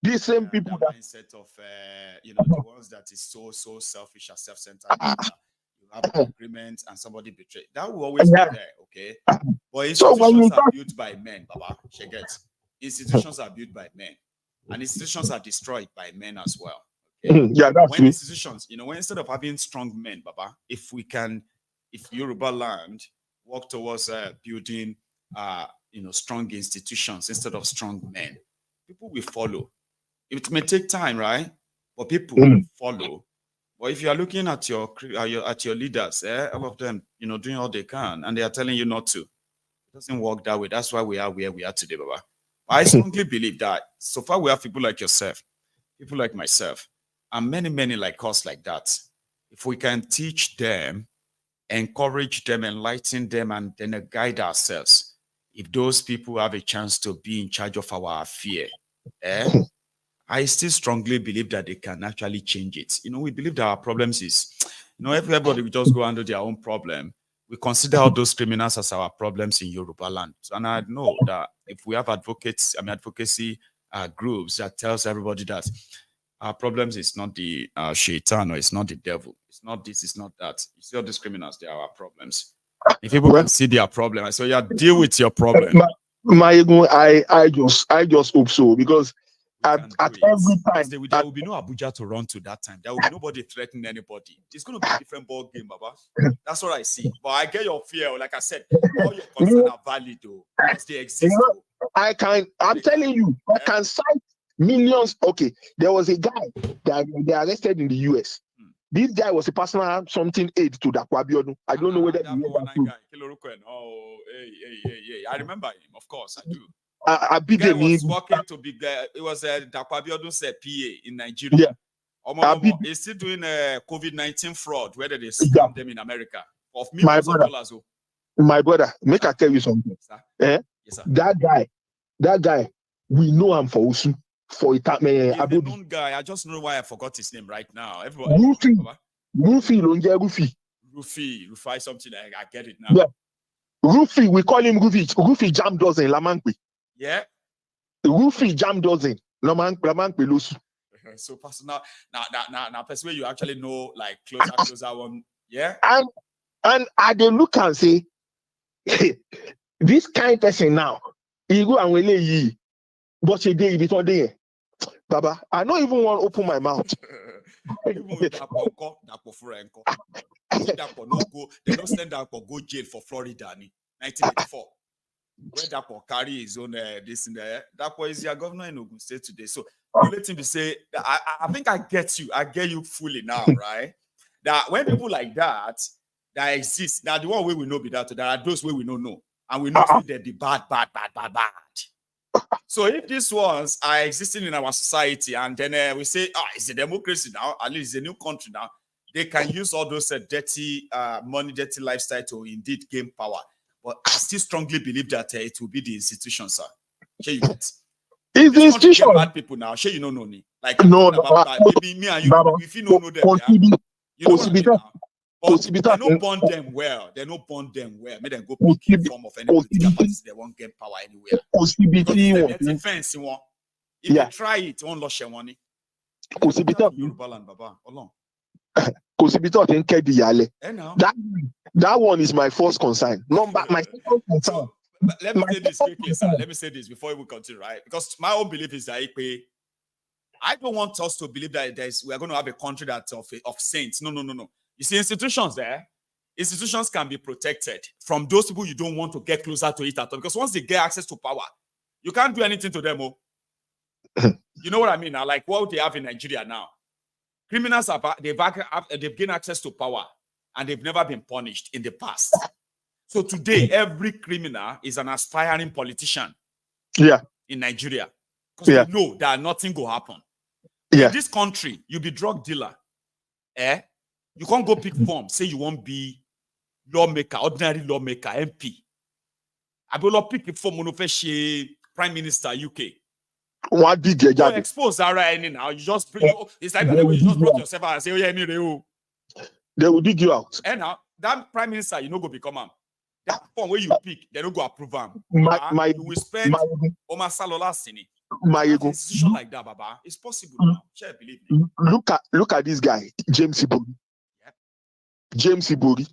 these same people that mindset of the ones that is so selfish and self-centered. You have an agreement and somebody betrayed. That will always be there, okay? But institutions are built by men, Baba. Institutions are built by men, and institutions are destroyed by men as well. Okay? Yeah, that's when institutions, when instead of having strong men, Baba, if Yoruba land work towards building, strong institutions instead of strong men, people will follow. It may take time, right? But people will follow. But if you are looking at your leaders, all of them, doing all they can, and they are telling you not to, it doesn't work that way. That's why we are where we are today, Baba. I strongly believe that so far we have people like yourself, people like myself, and many, many like us like that. If we can teach them, encourage them, enlighten them, and then guide ourselves, if those people have a chance to be in charge of our affair, I still strongly believe that they can actually change it. We believe that our problems is, everybody will just go under their own problem. We consider all those criminals as our problems in Yoruba land. And I know that if we have advocacy groups that tells everybody that our problems is not the shaitan or it's not the devil. It's not this, it's not that. You see all these criminals, they are our problems. If people can see their problem, I say, yeah, deal with your problem. I just hope so, because at every time there will be no Abuja to run to that time. There will be nobody threatening anybody. It's going to be a different ball game, Baba. That's what I see. But I get your fear. Like I said, all your concerns are valid, though, because they exist. I'm telling you, I can cite millions. Okay, there was a guy that they arrested in the US. This guy was a personal something aide to Dapo Abiodun. I don't know whether I remember him, of course, I do. The guy was working to be there. It was Dapo Abiodun's PA in Nigeria. Yeah. He's still doing COVID-19 fraud, whether they scam them in America of millions of dollars. My brother, make I tell you something. Yes, sir. That guy, we know him for Usu. for He's a Abuja. known guy. I just know why I forgot his name right now. Everybody. Rufy Lonje Rufy something. I get it now. Yeah. Rufy, we call him Rufy Jam Dozen Lamankwe. Yeah. Rufy Jam Dozen Lamankwe Losu. So personal now person you actually know like closer one. Yeah. And I dey look and say this kind of person now, he go and wele yi, but a day before day. Baba, I don't even want to open my mouth. They don't send that for go jail for Florida, 1984. Where that for carry his own this and there. That is your governor in Ogun State today. So let him be say, I think I get you. I get you fully now, right? That when people like that exist, now the one way we know be that there are those way we don't know, and we know they're the bad. So if these ones are existing in our society, and then we say, it's a democracy now, at least it's a new country now, they can use all those dirty money, dirty lifestyle to indeed gain power. But I still strongly believe that it will be the institutions, sir. Sure you get. It's the institution. Bad people now. Sure you don't know me. Like no, maybe me and you, if you don't know them, you know what I mean now? They don't bond them well. They don't bond them well. Make them go pick in form of any political parties. They won't get power anywhere. Defense, if you try it, won't lose your money. That one is my first concern. My second concern. Let me say this quickly, sir. Let me say this before we continue, right? Because my own belief is that I don't want us to believe that we are going to have a country that's of saints. No. You see, institutions can be protected from those people you don't want to get closer to it at all. Because once they get access to power, you can't do anything to them. You know what I mean? Now, like what they have in Nigeria now. Criminals they've gained access to power and they've never been punished in the past. So today, every criminal is an aspiring politician. Yeah. In Nigeria. Because they know that nothing will happen. Yeah. In this country, you be drug dealer. You can't go pick form, say you won't be lawmaker, ordinary lawmaker, MP. I will pick a form Prime Minister UK. What did you expose that right now? You just bring it's like you just brought yourself out and say, they will dig you out. And now that Prime Minister, you know, go become him. That form where you pick, they don't go approve him. You will spend Omar Salola Sini. Decision like that, Baba. It's possible now. Share, believe me. Look at this guy, James Ibori. Yeah. James Ibori.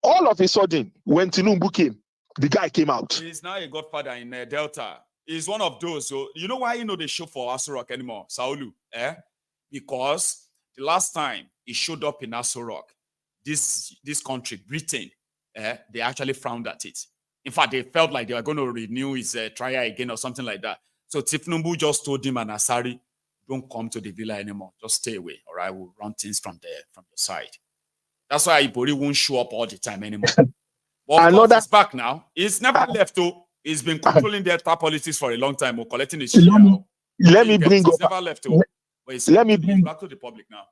All of a sudden, when Tinubu came, the guy came out. He's now a godfather in Delta. He's one of those. So you know why they show for Aso Rock anymore, Saulu? Because the last time he showed up in Aso Rock, this country, Britain, they actually frowned at it. In fact, they felt like they were going to renew his trial again or something like that. So Tinubu just told him and Asari, don't come to the villa anymore. Just stay away. All right, we'll run things from the side. That's why Ibori won't show up all the time anymore. But of course, he's back now. He's never left though. He's been controlling Delta politics for a long time or collecting his share. Let me bring up. Never left though. But he's back to the public now.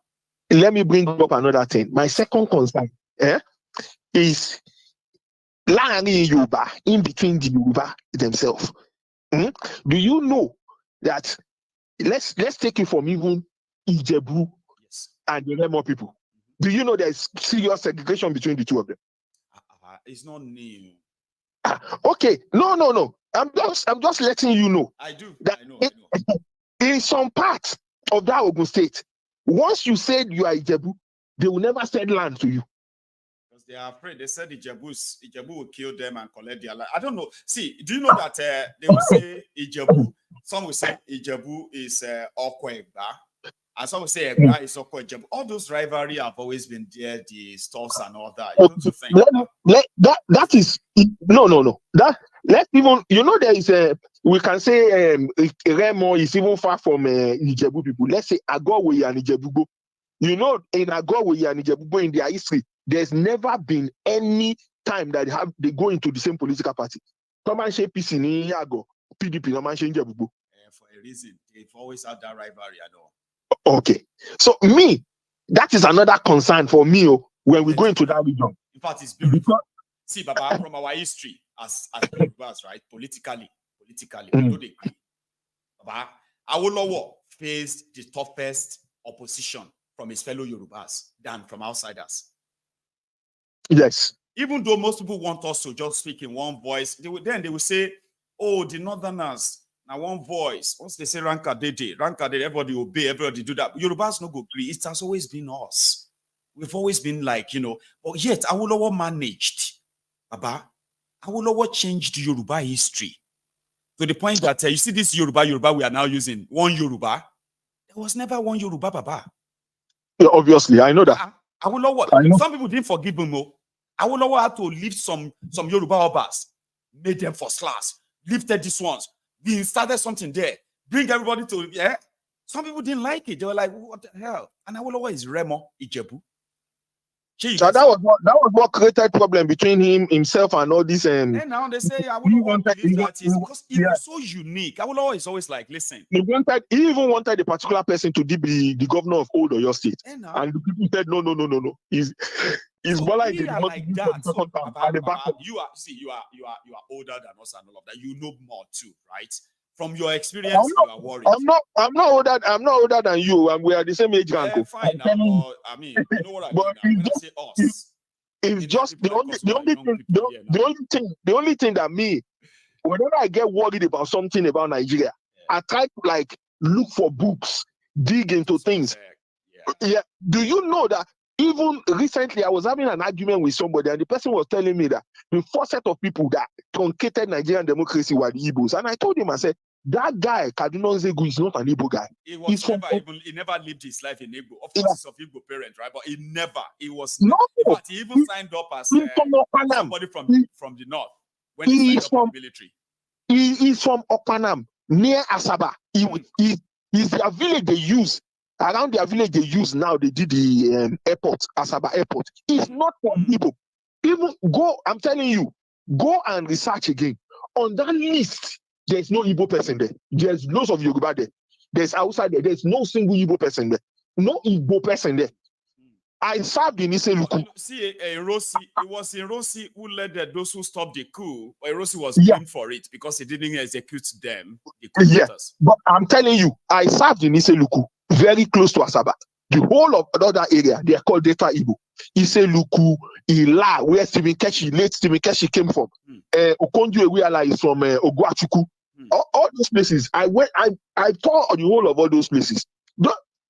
Let me bring up another thing. My second concern is in between the Yoruba themselves. Do you know that? Let's take it from even Ijebu and the Remo people. Do you know there's serious segregation between the two of them? It's not new. Okay, no. I'm just letting you know. I do. That I know. In some parts of that Ogun State, once you said you are Ijebu, they will never sell land to you. Because they are afraid. They said Ijebu will kill them and collect their land. I don't know. See, do you know that they will say Ijebu? Some will say Ijebu is Okwe Egba. And some will say Egba is Okwe Ijebu. All those rivalry have always been there, the stores and all that. You don't think that is no. Let's even there is we can say Remo is even far from Ijebu people. Let's say Agowe and Ijebugo. You know, in Agowe and Ijebugo in their history, there's never been any time that they go into the same political party. Come and say PC ni Ago, PDP no man change Ijebugo. For a reason, they've always had that rivalry. I know. Okay, so that is another concern for me when we go into that region. In fact, it's beautiful. See, Baba, from our history as Yorubas, right? Politically, we know they agree. Baba, Awolowo faced the toughest opposition from his fellow Yorubas than from outsiders. Yes. Even though most people want us to just speak in one voice, they will say, oh, the Northerners, now one voice. Once they say Rankadede, everybody obey, everybody do that. Yorubas no go agree. It has always been us. We've always been like, but yet Awolowo managed. Baba, Awolowo changed Yoruba history to the point that you see this Yoruba we are now using, one Yoruba. There was never one Yoruba, Baba. Yeah, obviously, I know that. Awolowo, some people didn't forgive him. Awolowo had to lift some Yoruba obas, made them first class, lifted these ones. We started something there, bring everybody to, yeah. Some people didn't like it. They were like, what the hell? And Awolowo is Remo Ijebu. So that was what created problem between himself and all this. And now they say Awolowo because it was so unique. Awolowo is always like, listen. He even wanted a particular person to be the governor of Old Oyo State, and the people said no. He's more like that. So, you are older than us and all of that. You know more too, right? From your experience, you are worried. I'm not older than you, and we are the same age. Fine. I mean, you know what I mean. When I say us, it's just the only thing that me, whenever I get worried about something about Nigeria, I try to look for books, dig into things. Yeah. Do you know that even recently I was having an argument with somebody, and the person was telling me that the first set of people that truncated Nigerian democracy were the Igbos, and I told him, I said, that guy, Kaduna Nzegu, is not an Igbo guy. He never lived his life in Igbo. Of course, he's of Igbo parent, right? But he even signed up as somebody from the north when he signed up for the military. He is from Opanam, near Asaba. He's their village they use. Around their village they use now, they did the airport, Asaba airport. It's not from Igbo. Even I'm telling you, go and research again. On that list, there's no Igbo person there. There's lots of Yoruba there. There's outside there. There's no single Igbo person there. No Igbo person there. I served in Iseluku. See, it was Erosi who led those who stopped the coup. Erosi was blamed for it because he didn't execute them. But I'm telling you, I served in Iseluku, very close to Asaba. The whole of other area, they are called Delta Igbo. Iseluku, Ila, where late Stephen Keshi came from. Okonjo Iweala is from Ogwachuku. All those places, I toured the whole of all those places.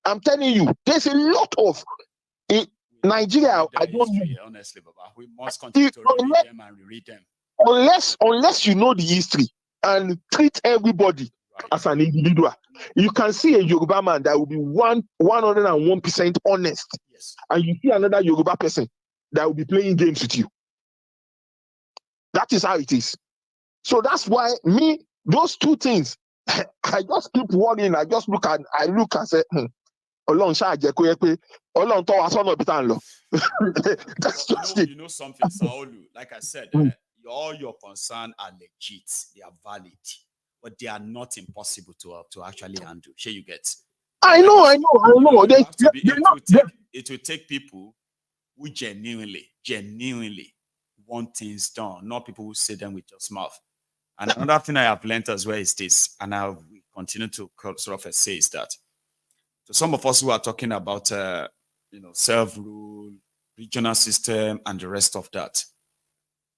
I'm telling you, there's a lot of in Nigeria. I don't know. Honestly, Baba, we must continue to read them and reread them. Unless you know the history and treat everybody as an individual, you can see a Yoruba man that will be 101% honest, and you see another Yoruba person that will be playing games with you. That is how it is. So that's why those two things, I just keep worrying. I look and say, That's just it. You know something, Saolu. Like I said, all your concerns are legit. They are valid, but they are not impossible to actually handle. Sure, you get. I know. It will take people who genuinely want things done, not people who say them with just mouth. And another thing I have learned as well is this, and I will continue to sort of say is that, so some of us who are talking about, self-rule, regional system, and the rest of that,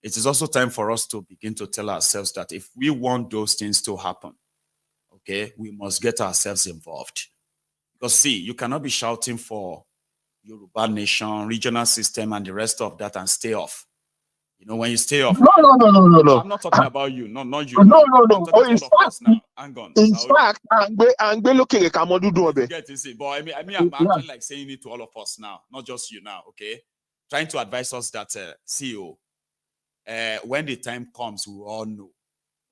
it is also time for us to begin to tell ourselves that if we want those things to happen, okay, we must get ourselves involved. Because see, you cannot be shouting for Yoruba nation, regional system, and the rest of that and stay off. You know, when you stay off. No. I'm not talking about you. No, not you. No. In fact, I'm looking at Kamodu. Get to see, but I mean, I'm actually like saying it to all of us now, not just you now. Okay, trying to advise us that CEO, when the time comes, we all know.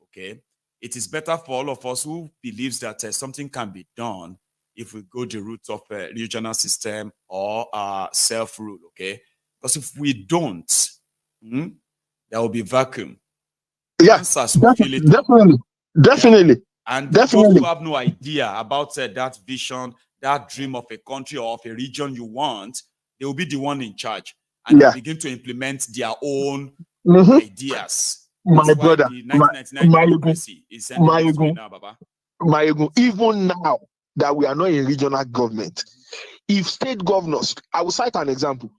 Okay, it is better for all of us who believes that something can be done if we go the route of a regional system or self-rule. Okay, because if we don't, there will be vacuum. Yes, definitely. And those who have no idea about that vision, that dream of a country or of a region you want, they will be the one in charge and they begin to implement their own ideas. My brother, the 1999 democracy is now, Baba. Maiyegun, even now that we are not in regional government, if state governors, I will cite an example.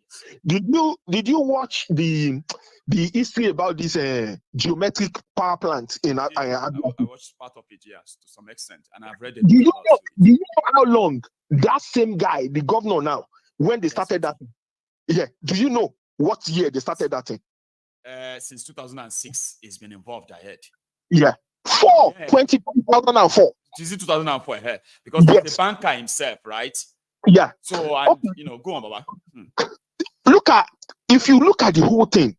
Did you watch the history about this geometric power plant in Abuja? I watched part of it, yes, to some extent, and I've read it. Do you know how long that same guy, the governor now, when they started that? Yeah. Do you know what year they started that thing? Since 2006, it's been involved ahead. Yeah. 2004. Is it 2004 ahead? Because the banker himself, right? Yeah. So, and, go on, Baba. If you look at the whole thing,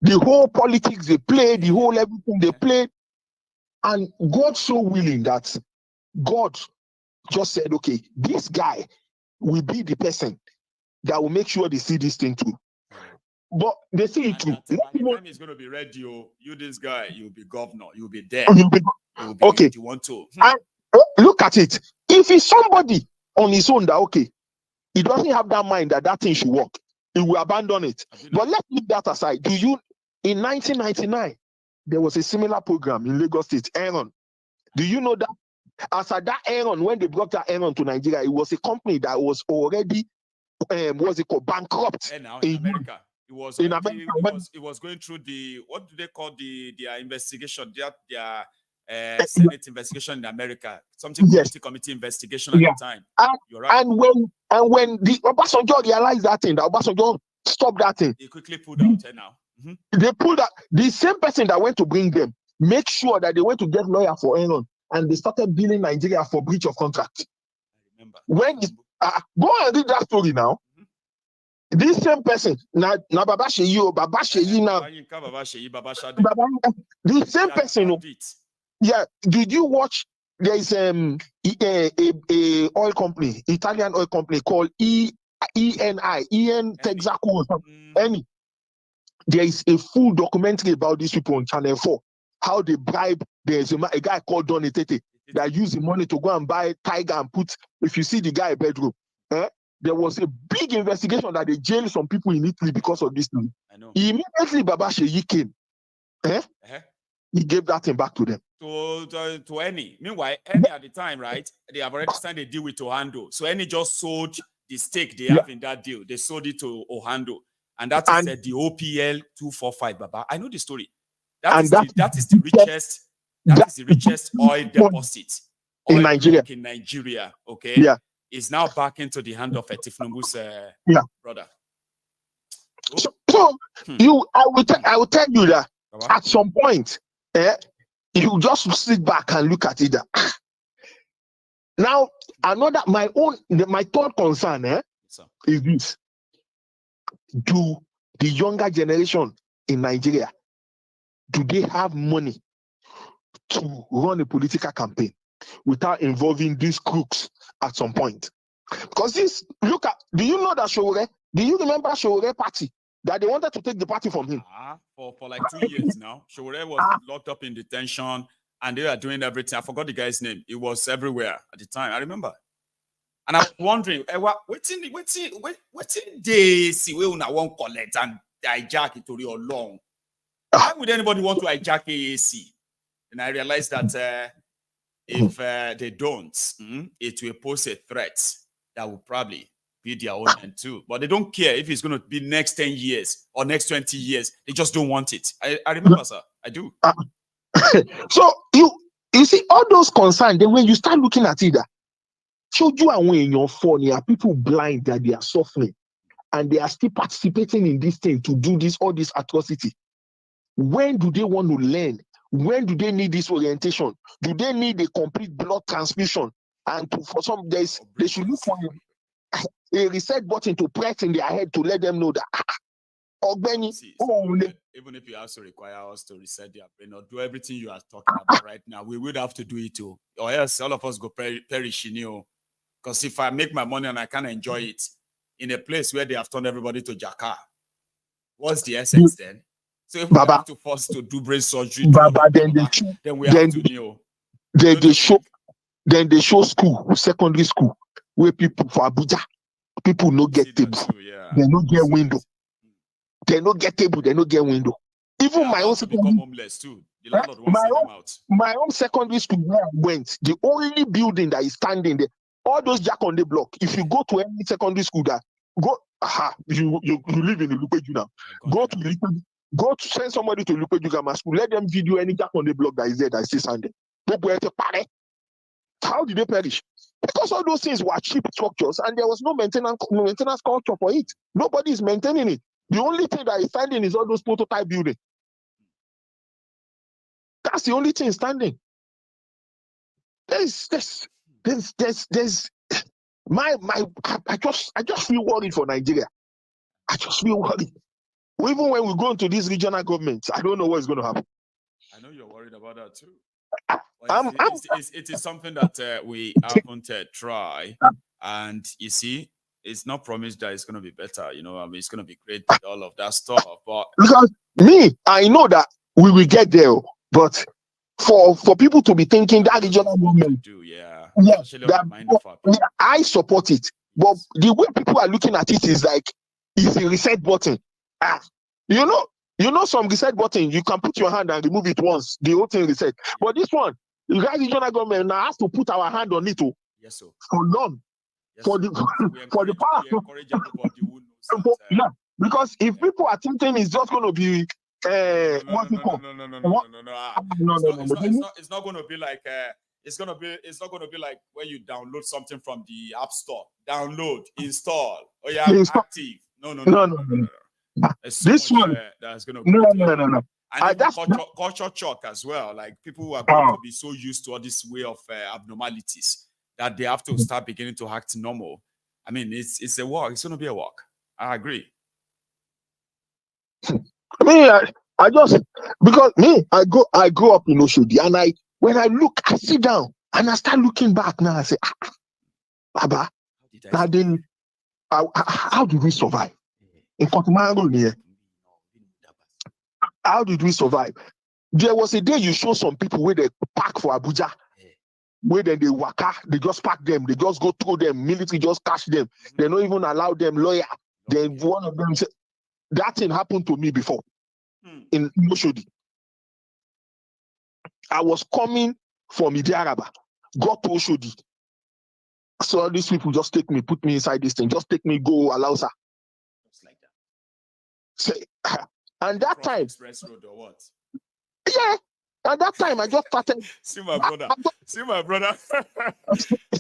the whole politics they play, the whole everything they play, and God so willing that God just said, okay, this guy will be the person that will make sure they see this thing through. But they see it through. By the time it's going to be ready, you this guy, you'll be governor, you'll be there. Okay. You want to. And look at it. If it's somebody on his own that, okay, he doesn't have that mind that thing should work, he will abandon it. But let's leave that aside. In 1999, there was a similar program in Lagos State, Aaron. Do you know that? As at that Aaron, when they brought that Aaron to Nigeria, it was a company that was already, bankrupt. And now in America. It was in America. It was going through what do they call their investigation? Their Senate investigation in America. Something committee investigation at the time. You're right. And when the Obasanjo realized that thing, the Obasanjo stopped that thing. They quickly pulled out now. They pulled out. The same person that went to bring them, make sure that they went to get lawyer for Aaron, and they started billing Nigeria for breach of contract. I remember. Go and read that story now. This same person, Baba Sheyi now. The same person. Yeah. Did you watch? There is a oil company, Italian oil company called EN Texaco or something. There is a full documentary about these people on Channel 4. How they bribe. There's a guy called Don Etete that used the money to go and buy Tiger and put. If you see the guy bedroom, there was a big investigation that they jailed some people in Italy because of this thing. I know. Immediately Baba Sheyi came. He gave that thing back to them. To Eni. Meanwhile, Eni at the time, right, they have already signed a deal with Ohando. So Eni just sold the stake they have in that deal. They sold it to Ohando. And that is the OPL 245, Baba. I know the story. That is the richest oil deposit in Nigeria. Okay. Yeah. Is now back into the hand of Etifnumbu's brother. So I will tell you that at some point, you just sit back and look at it. Now, my third concern is this: do the younger generation in Nigeria, do they have money to run a political campaign without involving these crooks at some point? Because do you know that Showore? Do you remember Showore party? That they wanted to take the party from him. For like 2 years now. Showore was locked up in detention and they were doing everything. I forgot the guy's name. It was everywhere at the time. I remember. And I was wondering, what they see we won't collect and hijack it to your long? Why would anybody want to hijack AAC? And I realized that if they don't, it will pose a threat that will probably be their own end too. But they don't care if it's going to be next 10 years or next 20 years. They just don't want it. I remember, sir. I do. So you see all those concerns, then when you start looking at it, show you and when your phone, are people blind that they are suffering and they are still participating in this thing to do all this atrocity. When do they want to learn? When do they need this orientation? Do they need a complete blood transfusion? And for some days, they should look for a reset button to press in their head to let them know that even if you also require us to reset their brain or do everything you are talking about right now, we would have to do it too. Or else all of us go perish in you. Because if I make my money and I can't enjoy it in a place where they have turned everybody to Jaka, what's the essence then? So if we have to force to do brain surgery, then we have to know. Then they show school, secondary school, where people for Abuja, people no get table. They no get window. They no get table, they no get window. Even my own become homeless too. The landlord won't send them out. My own secondary school where I went, the only building that is standing there, all those jack on the block. If you go to any secondary school that you live in Ilupeju now, go to send somebody to Ilupeju Grammar School, let them video any jack on the block that is there that is still standing. How did they perish? Because all those things were cheap structures and there was no maintenance culture for it. Nobody is maintaining it. The only thing that is standing is all those prototype buildings. That's the only thing standing. I just feel worried for Nigeria. I just feel worried. Even when we go into these regional governments, I don't know what's going to happen. I know you're worried about that too. It is something that we haven't tried, and you see, it's not promised that it's going to be better. You know, I mean, it's going to be great, all of that stuff. But because I know that we will get there, but for people to be thinking that regional government, I support it. But the way people are looking at it is like it's a reset button. You know, some reset button, you can put your hand and remove it once, the whole thing reset. But this one, the regional government now has to put our hand on it too. Yes, sir. For long. Yes, for the power. Because if people are thinking it's just going to be it's not going to be like it's not going to be like when you download something from the App Store. Download, install. Oh yeah, active. No. This one that's going to no. And culture shock as well. Like people who are going to be so used to all this way of abnormalities that they have to start beginning to act normal. I mean, it's a walk. It's going to be a walk. I agree. I mean, I just because I grew up in Oshodi, and when I look, I sit down and I start looking back now. I say, Baba, how did we survive? How did we survive? There was a day you show some people where they park for Abuja, where they waka, they just park them, they just go through them, military just catch them, they don't even allow them lawyer. Then one of them said, that thing happened to me before in Oshodi. I was coming from Idiaraba, got to Oshodi. So these people just take me, put me inside this thing, just take me, go Alausa. Just like that. Say, and that time, express road or what? Yeah. At that time, I just started. See my brother.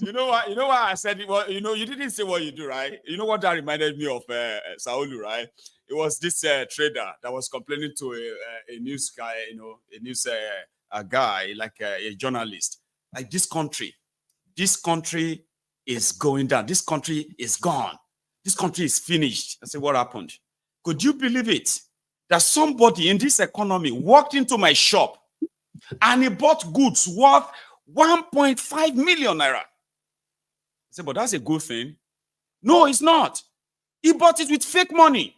You know why I said it? Well, you didn't say what you do, right? You know what that reminded me of, Saulu, right? It was this trader that was complaining to a news guy, a guy, like a journalist. Like this country is going down. This country is gone. This country is finished. I said, what happened? Could you believe it? That somebody in this economy walked into my shop and he bought goods worth 1.5 million naira. I said, but that's a good thing. No, it's not. He bought it with fake money.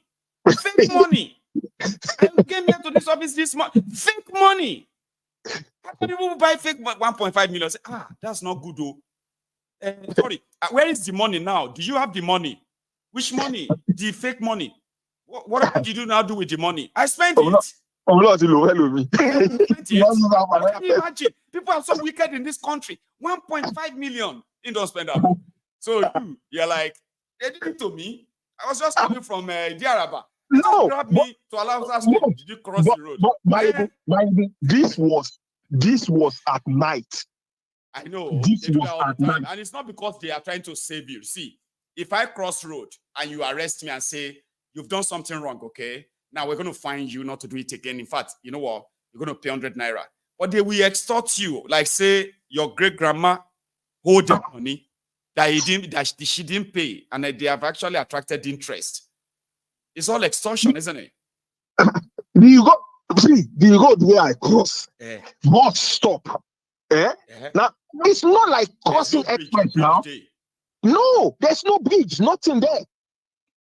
Fake money. I came here to this office this month. Fake money. How can people buy fake 1.5 million? I said, that's not good, though. Sorry, where is the money now? Do you have the money? Which money? The fake money. What did you now do with the money? I spent it. Can you imagine? People are so wicked in this country. 1.5 million in don't spend that. So you're like, they did it to me. I was just coming from Diaraba. No, grab me to allow us to did you cross the road? This was at night. I know. This was at night. And it's not because they are trying to save you. See, if I cross road and you arrest me and say, you've done something wrong, okay? Now we're going to fine you not to do it again. In fact, you know what? You're going to pay 100 naira. But they will extort you. Like say your great-grandma hold the money that she didn't pay. And they have actually attracted interest. It's all extortion, isn't it? The road where I cross must stop. Now, it's not like crossing express now. No, there's no bridge. Nothing there.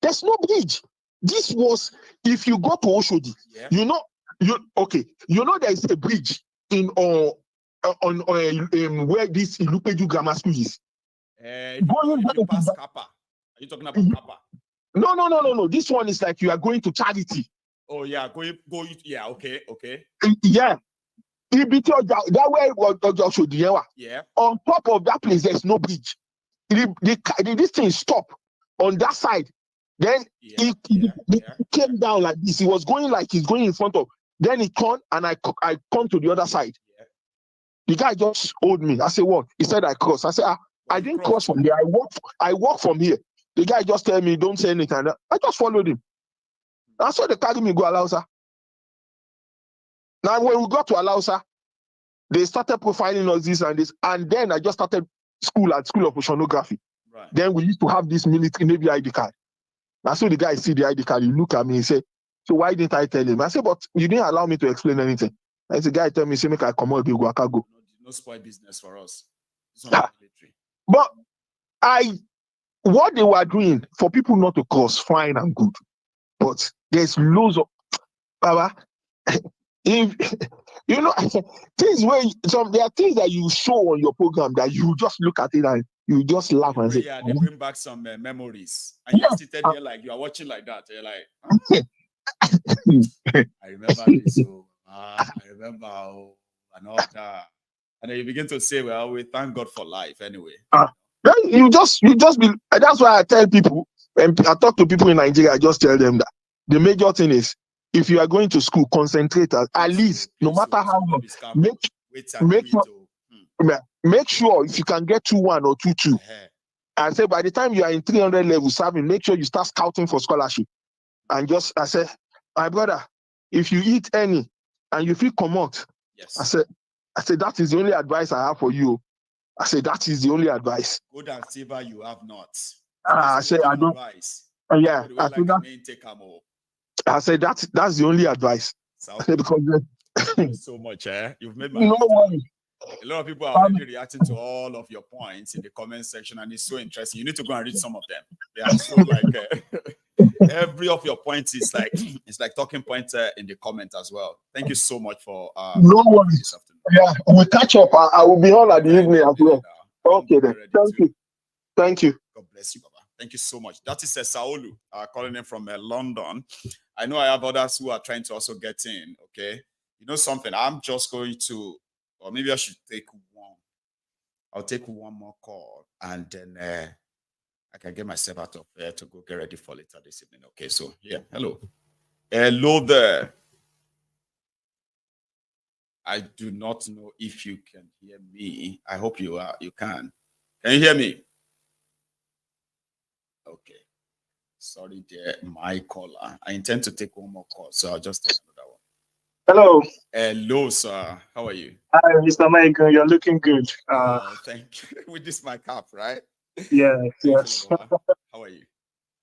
There's no bridge. This was, if you go to Oshodi, you know there is a bridge in where this Ilupeju Grammar School is. Going past Kappa. Are you talking about Kappa? No. This one is like you are going to Charity. Oh yeah, go. Yeah, okay. Yeah. That way was should Yeah. On top of that place, there's no bridge. This thing stopped on that side. Then he came down like this. He was going like he's going in front of. Then he turned and I come to the other side. Yeah. The guy just owed me. I said, what? He said I crossed. I said, I didn't cross from there. I walk from here. The guy just tell me, don't say anything. I just followed him. That's why they carry me go Alausa. Now when we got to Alausa, they started profiling us this and this. And then I just started school of oceanography. Right. Then we used to have this military Navy ID card. That's so the guy see the ID card, he look at me and say, so why didn't I tell him? I said, but you didn't allow me to explain anything. And the guy tell me, say, make I come out, go. No spoil business for us. But what they were doing for people not to cross, fine and good. But there's loads of Baba. If you know things where there are things that you show on your program that you just look at it and you just laugh and say, yeah, they bring back some memories. And you're sitting there like you are watching like that. You're like, I remember this. I remember and all that. And then you begin to say, well, we thank God for life anyway. You just be. That's why I tell people when I talk to people in Nigeria, I just tell them that the major thing is if you are going to school, concentrate at least, no matter how long. Make sure if you can get 2-1 or 2-2. I say by the time you are in 300 level serving, make sure you start scouting for scholarship. And I say, my brother, if you eat any and you feel come out, I said that is the only advice I have for you. I said that is the only advice. Good and silver you have not. I said I don't. Yeah, I said that's the only advice. Because thank you so much, You've made my a lot of people are already reacting to all of your points in the comment section, and it's so interesting. You need to go and read some of them. They are so like every of your points is like it's like talking points in the comment as well. Thank you so much for no worries. This afternoon. Yeah, we'll catch up. I will be on at the evening as well. Okay then. Thank you. God bless you, Baba. Thank you so much. That is Saolu calling in from London. I know I have others who are trying to also get in. Okay, you know something? I'm just going to, or maybe I should take one. I'll take one more call, and then I can get myself out of there to go get ready for later this evening. Okay, so yeah, hello there. I do not know if you can hear me. I hope you can. Can you hear me? Okay. Sorry, dear, my caller. I intend to take one more call, so I'll just take another one. Hello. Hello, sir. How are you? Hi, Mr. Maiyegun. You're looking good. Thank you. With this my cap, right? Yeah, yes. How are you?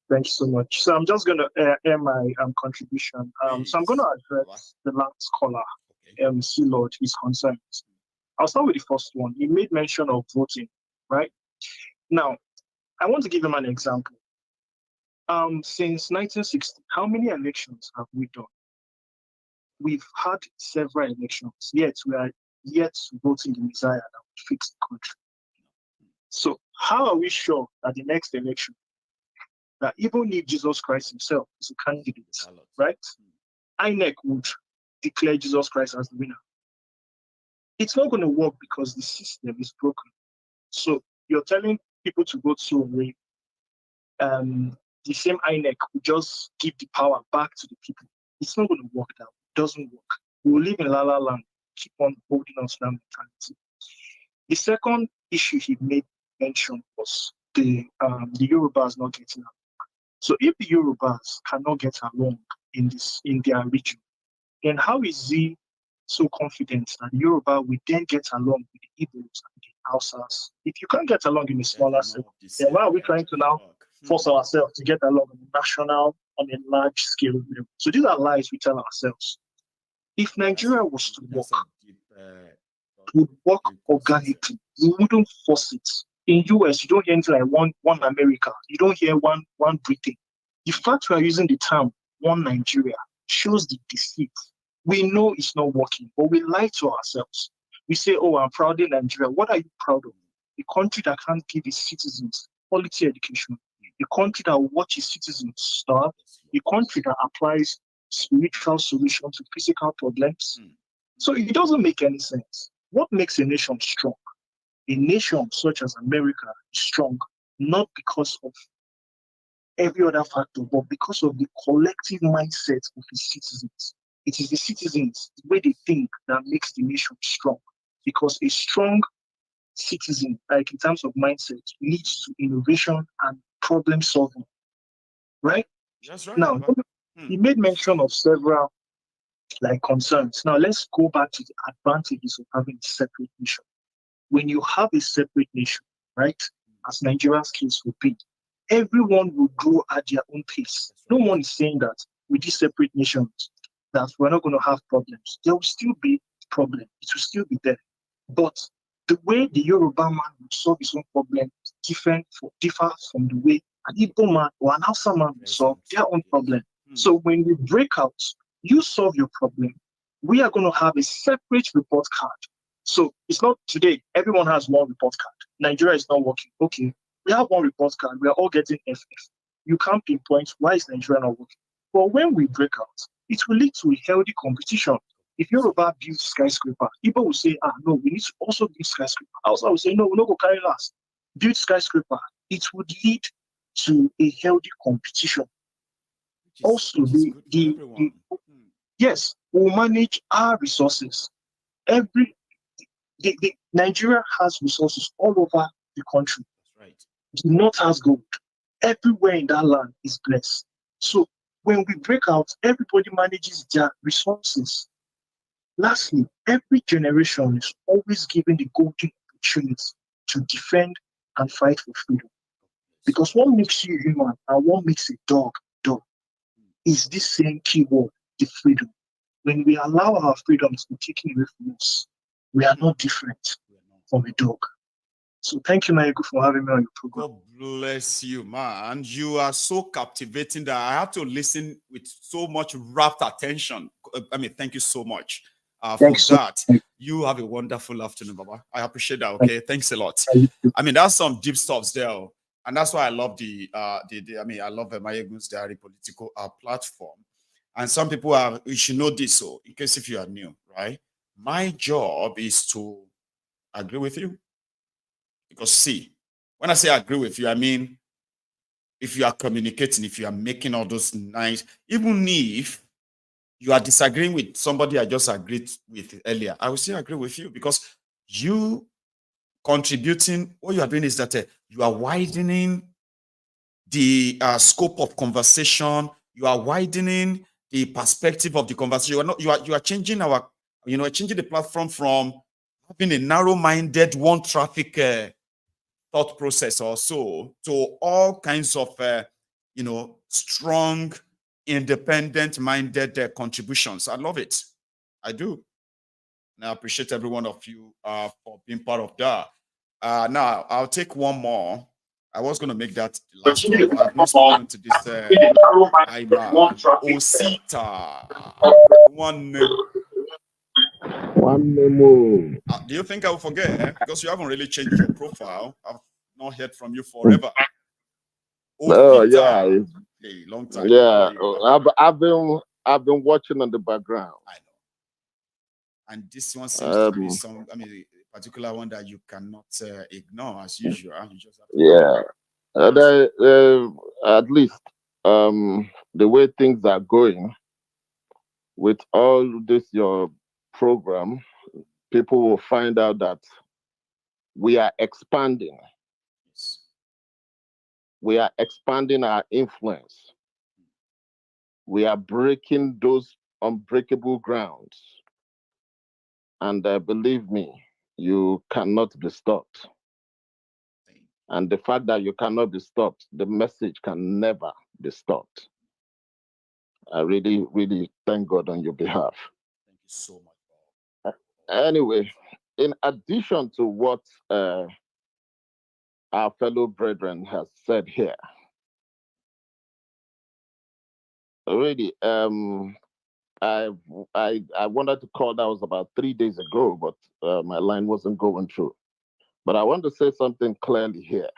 Thank you so much. So I'm just going to air my contribution. So I'm going to address the last caller, C. Lord, his concerns. I'll start with the first one. He made mention of voting, right? Now, I want to give him an example. Since 1960, how many elections have we done? We've had several elections, yet we are yet voting the Messiah that will fix the country. So how are we sure that the next election, that even if Jesus Christ himself is a candidate, right? INEC would declare Jesus Christ as the winner. It's not going to work because the system is broken. So you're telling people to vote so way. The same INEC will just give the power back to the people. It's not going to work that way. It doesn't work. We will live in La La Land, keep on holding on to that mentality. The second issue he made mention was the Yorubas not getting along. So if the Yorubas cannot get along in their region, then how is he so confident that Yoruba will then get along with the Igbos and the Hausas? If you can't get along in a smaller cell, then why are we trying to now force ourselves to get along on a national, on a large scale level? So these are lies we tell ourselves. If Nigeria was to work, it would work organically. We wouldn't force it. In US, you don't hear anything like one America. You don't hear one Britain. The fact we are using the term one Nigeria shows the deceit. We know it's not working, but we lie to ourselves. We say, oh, I'm proud of Nigeria. What are you proud of? A country that can't give its citizens quality education. A country that watches citizens starve. A country that applies spiritual solutions to physical problems. So it doesn't make any sense. What makes a nation strong? A nation such as America is strong not because of every other factor, but because of the collective mindset of the citizens. It is the citizens, the way they think, that makes the nation strong. Because a strong citizen, like in terms of mindset, leads to innovation and problem solving. Right? That's right. Now, he made mention of several concerns. Now, let's go back to the advantages of having a separate nation. When you have a separate nation, right, as Nigeria's case would be, everyone will grow at their own pace. No one is saying that with these separate nations that we're not going to have problems. There will still be problems. It will still be there. But the way the Yoruba man will solve his own problem differ from the way an Igbo man or an Hausa man will solve their own problem. So when we break out, you solve your problem. We are going to have a separate report card. So it's not today, everyone has one report card. Nigeria is not working. Okay, we have one report card. We are all getting FF. You can't pinpoint why is Nigeria not working. But when we break out, it will lead to a healthy competition. If Yoruba builds skyscraper, people will say, no, we need to also build skyscraper. Also, will say, no, we're not going to carry last. Build skyscraper. It would lead to a healthy competition. Also, yes, we'll manage our resources. Nigeria has resources all over the country. Right. The north has gold. Everywhere in that land is blessed. So when we break out, everybody manages their resources. Lastly, every generation is always given the golden opportunity to defend and fight for freedom. Because what makes you human and what makes a dog is this same keyword, the freedom. When we allow our freedoms to be taken away from us, we are not different from a dog. So thank you, Maiyegun, for having me on your program. God bless you, man. You are so captivating that I have to listen with so much rapt attention. I mean, thank you so much for that. You have a wonderful afternoon, Baba. I appreciate that. Okay, thanks a lot. I mean, that's some deep stuffs there, and that's why I love I love the Maiyegun's Diary political platform. And some people you should know this, so in case if you are new, right? My job is to agree with you. Because see, when I say agree with you, I mean, if you are communicating, if you are making all those nice, even if you are disagreeing with somebody I just agreed with earlier, I will still agree with you because you contributing, what you are doing is that you are widening the scope of conversation. You are widening the perspective of the conversation. You are changing changing the platform from having a narrow-minded, one traffic thought process or so to all kinds of strong, independent-minded contributions. I love it. I do. And I appreciate every one of you for being part of that. Now, I'll take one more. I was going to make that the last one. I've not spoken to this Osita. One memo. Do you think I will forget? Because you haven't really changed your profile. I've not heard from you forever. Oh yeah, hey, long time. Yeah, I've been watching in the background. I know. And this one seems to be a particular one that you cannot ignore as usual. You just have to at least the way things are going with all this your program, people will find out that we are expanding. Yes. We are expanding our influence. We are breaking those unbreakable grounds. And believe me, you cannot be stopped. And the fact that you cannot be stopped, the message can never be stopped. I really, really thank God on your behalf. Thank you so much. Anyway, in addition to what our fellow brethren has said here, already, I wanted to call, that was about 3 days ago, but my line wasn't going through. But I want to say something clearly here.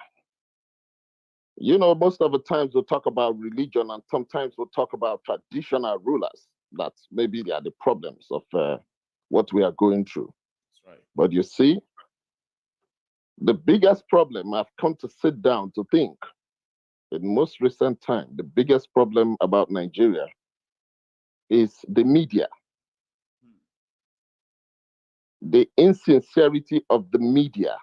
You know, most of the times we'll talk about religion and sometimes we'll talk about traditional rulers. That's maybe they are the problems of what we are going through. That's right. But you see, the biggest problem, I've come to sit down to think, in most recent time, the biggest problem about Nigeria is the media. The insincerity of the media,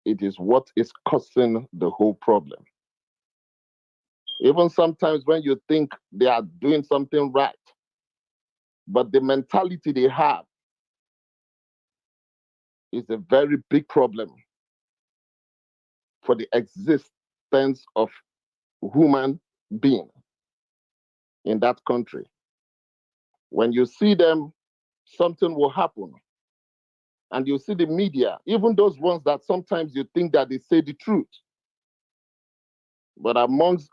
it is what is causing the whole problem. Even sometimes when you think they are doing something right, but the mentality they have is a very big problem for the existence of human being in that country. When you see them, something will happen. And you see the media, even those ones that sometimes you think that they say the truth. But amongst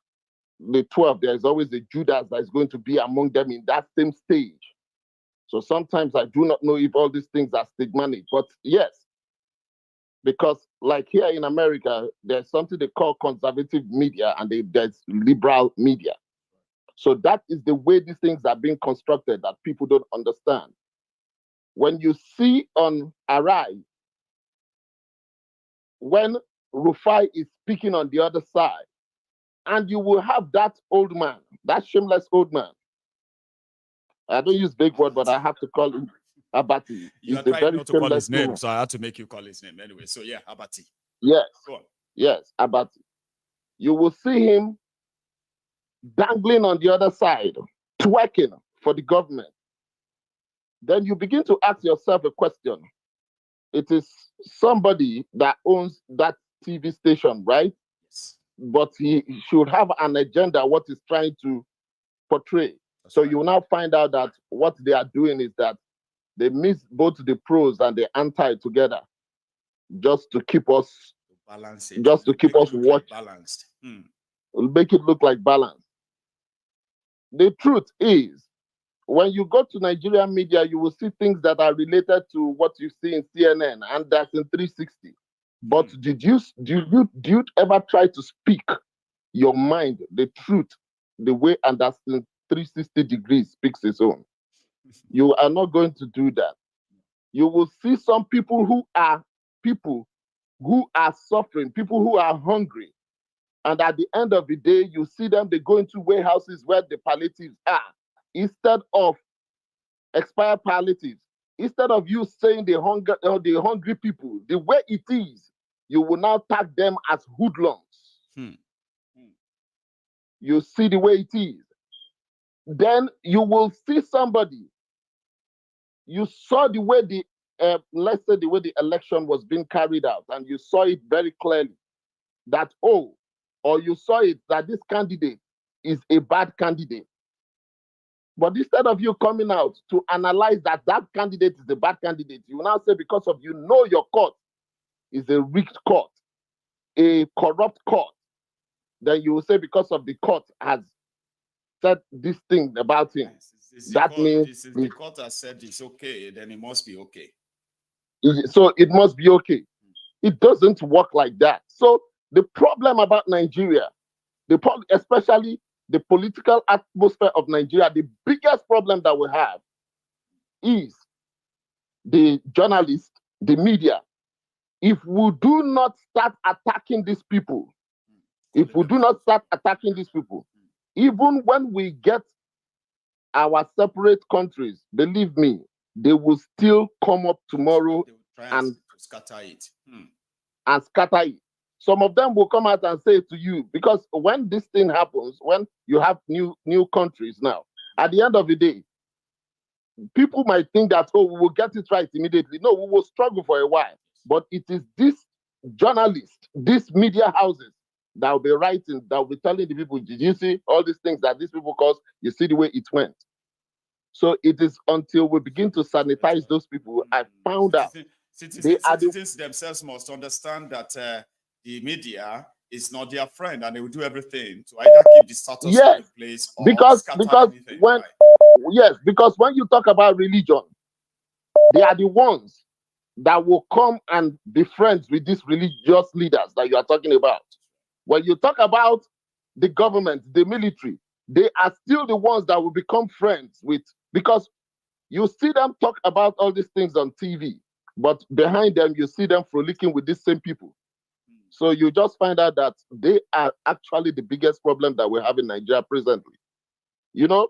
the 12, there is always a Judas that is going to be among them in that same stage. So sometimes I do not know if all these things are stigmatic, but yes, because like here in America, there's something they call conservative media and there's liberal media. So that is the way these things are being constructed that people don't understand. When you see on Arise, when Rufai is speaking on the other side, and you will have that old man, that shameless old man. I don't use big word, but I have to call him Abati. You He's are a trying very not to call his shameless name, man. so I had to make you call his name anyway. So yeah, Abati. Yes. Go on. Yes, Abati. You will see him dangling on the other side, twerking for the government. Then you begin to ask yourself a question. It is somebody that owns that TV station, right? Yes. But he should have an agenda, what he's trying to portray. That's so right. you will now find out that what they are doing is that they mix both the pros and the anti together just to keep us balance it. Just to keep us like balanced. Make it look like balance. The truth is, when you go to Nigerian media, you will see things that are related to what you see in CNN, and that's in 360. But did you ever try to speak your mind, the truth, the way, and that's in 360 degrees speaks its own? You are not going to do that. You will see some people who are suffering, people who are hungry. And at the end of the day, you see them, they go into warehouses where the palliatives are. Instead of expired palliatives, instead of you saying the hungry people, the way it is, you will now tag them as hoodlums. You see the way it is. Then you will see somebody. You saw the way let's say the way the election was being carried out, and you saw it very clearly that, or you saw it that this candidate is a bad candidate. But instead of you coming out to analyze that candidate is a bad candidate, you now say because of your court is a rigged court, a corrupt court, then you will say because of the court has said this thing about him. Means the court has said it's okay, then it must be okay. So it must be okay. It doesn't work like that. So the problem about Nigeria, especially the political atmosphere of Nigeria, the biggest problem that we have is the journalists, the media. If we do not start attacking these people, even when we get our separate countries, believe me, they will still come up tomorrow and scatter it. And scatter it. Some of them will come out and say to you, because when this thing happens, when you have new countries now, at the end of the day, people might think that, we will get it right immediately. No, we will struggle for a while. But it is this journalists, these media houses that will be writing, that will be telling the people, did you see all these things that these people cause? You see the way it went. So it is until we begin to sanitize those people, I found out. Citizens themselves must understand that the media is not their friend, and they will do everything to either keep the status quo in place or scatter anything. Because when you talk about religion, they are the ones that will come and be friends with these religious leaders that you are talking about. When you talk about the government, the military, they are still the ones that will become friends with, because You see them talk about all these things on TV, but behind them, you see them frolicking with these same people. So you just find out that they are actually the biggest problem that we have in Nigeria presently. You know,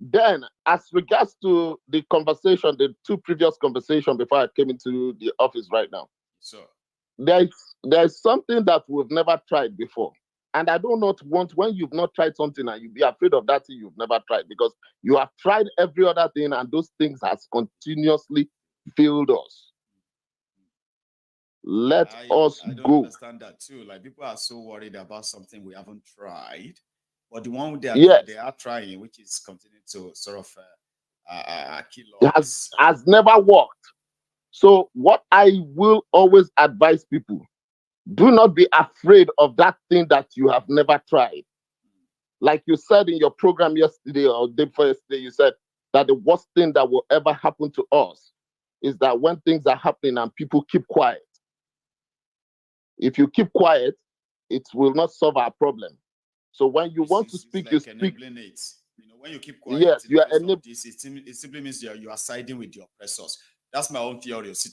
then as regards to the conversation, the two previous conversations before I came into the office right now, so there's something that we've never tried before. And I do not want, when you've not tried something and you be afraid of that thing you've never tried, because you have tried every other thing and those things has continuously failed us. Let us I don't go. understand that too. Like, people are so worried about something we haven't tried, but the one they are trying, which is continuing to sort of kill us, has never worked. So what I will always advise people, do not be afraid of that thing that you have never tried. Like you said in your program yesterday or day before yesterday, you said that the worst thing that will ever happen to us is that when things are happening and people keep quiet. If you keep quiet, it will not solve our problem. So when you want to speak, you speak. It. You know, when you keep quiet, yes, you are this, it simply means you are siding with your oppressors. That's my own theory. See,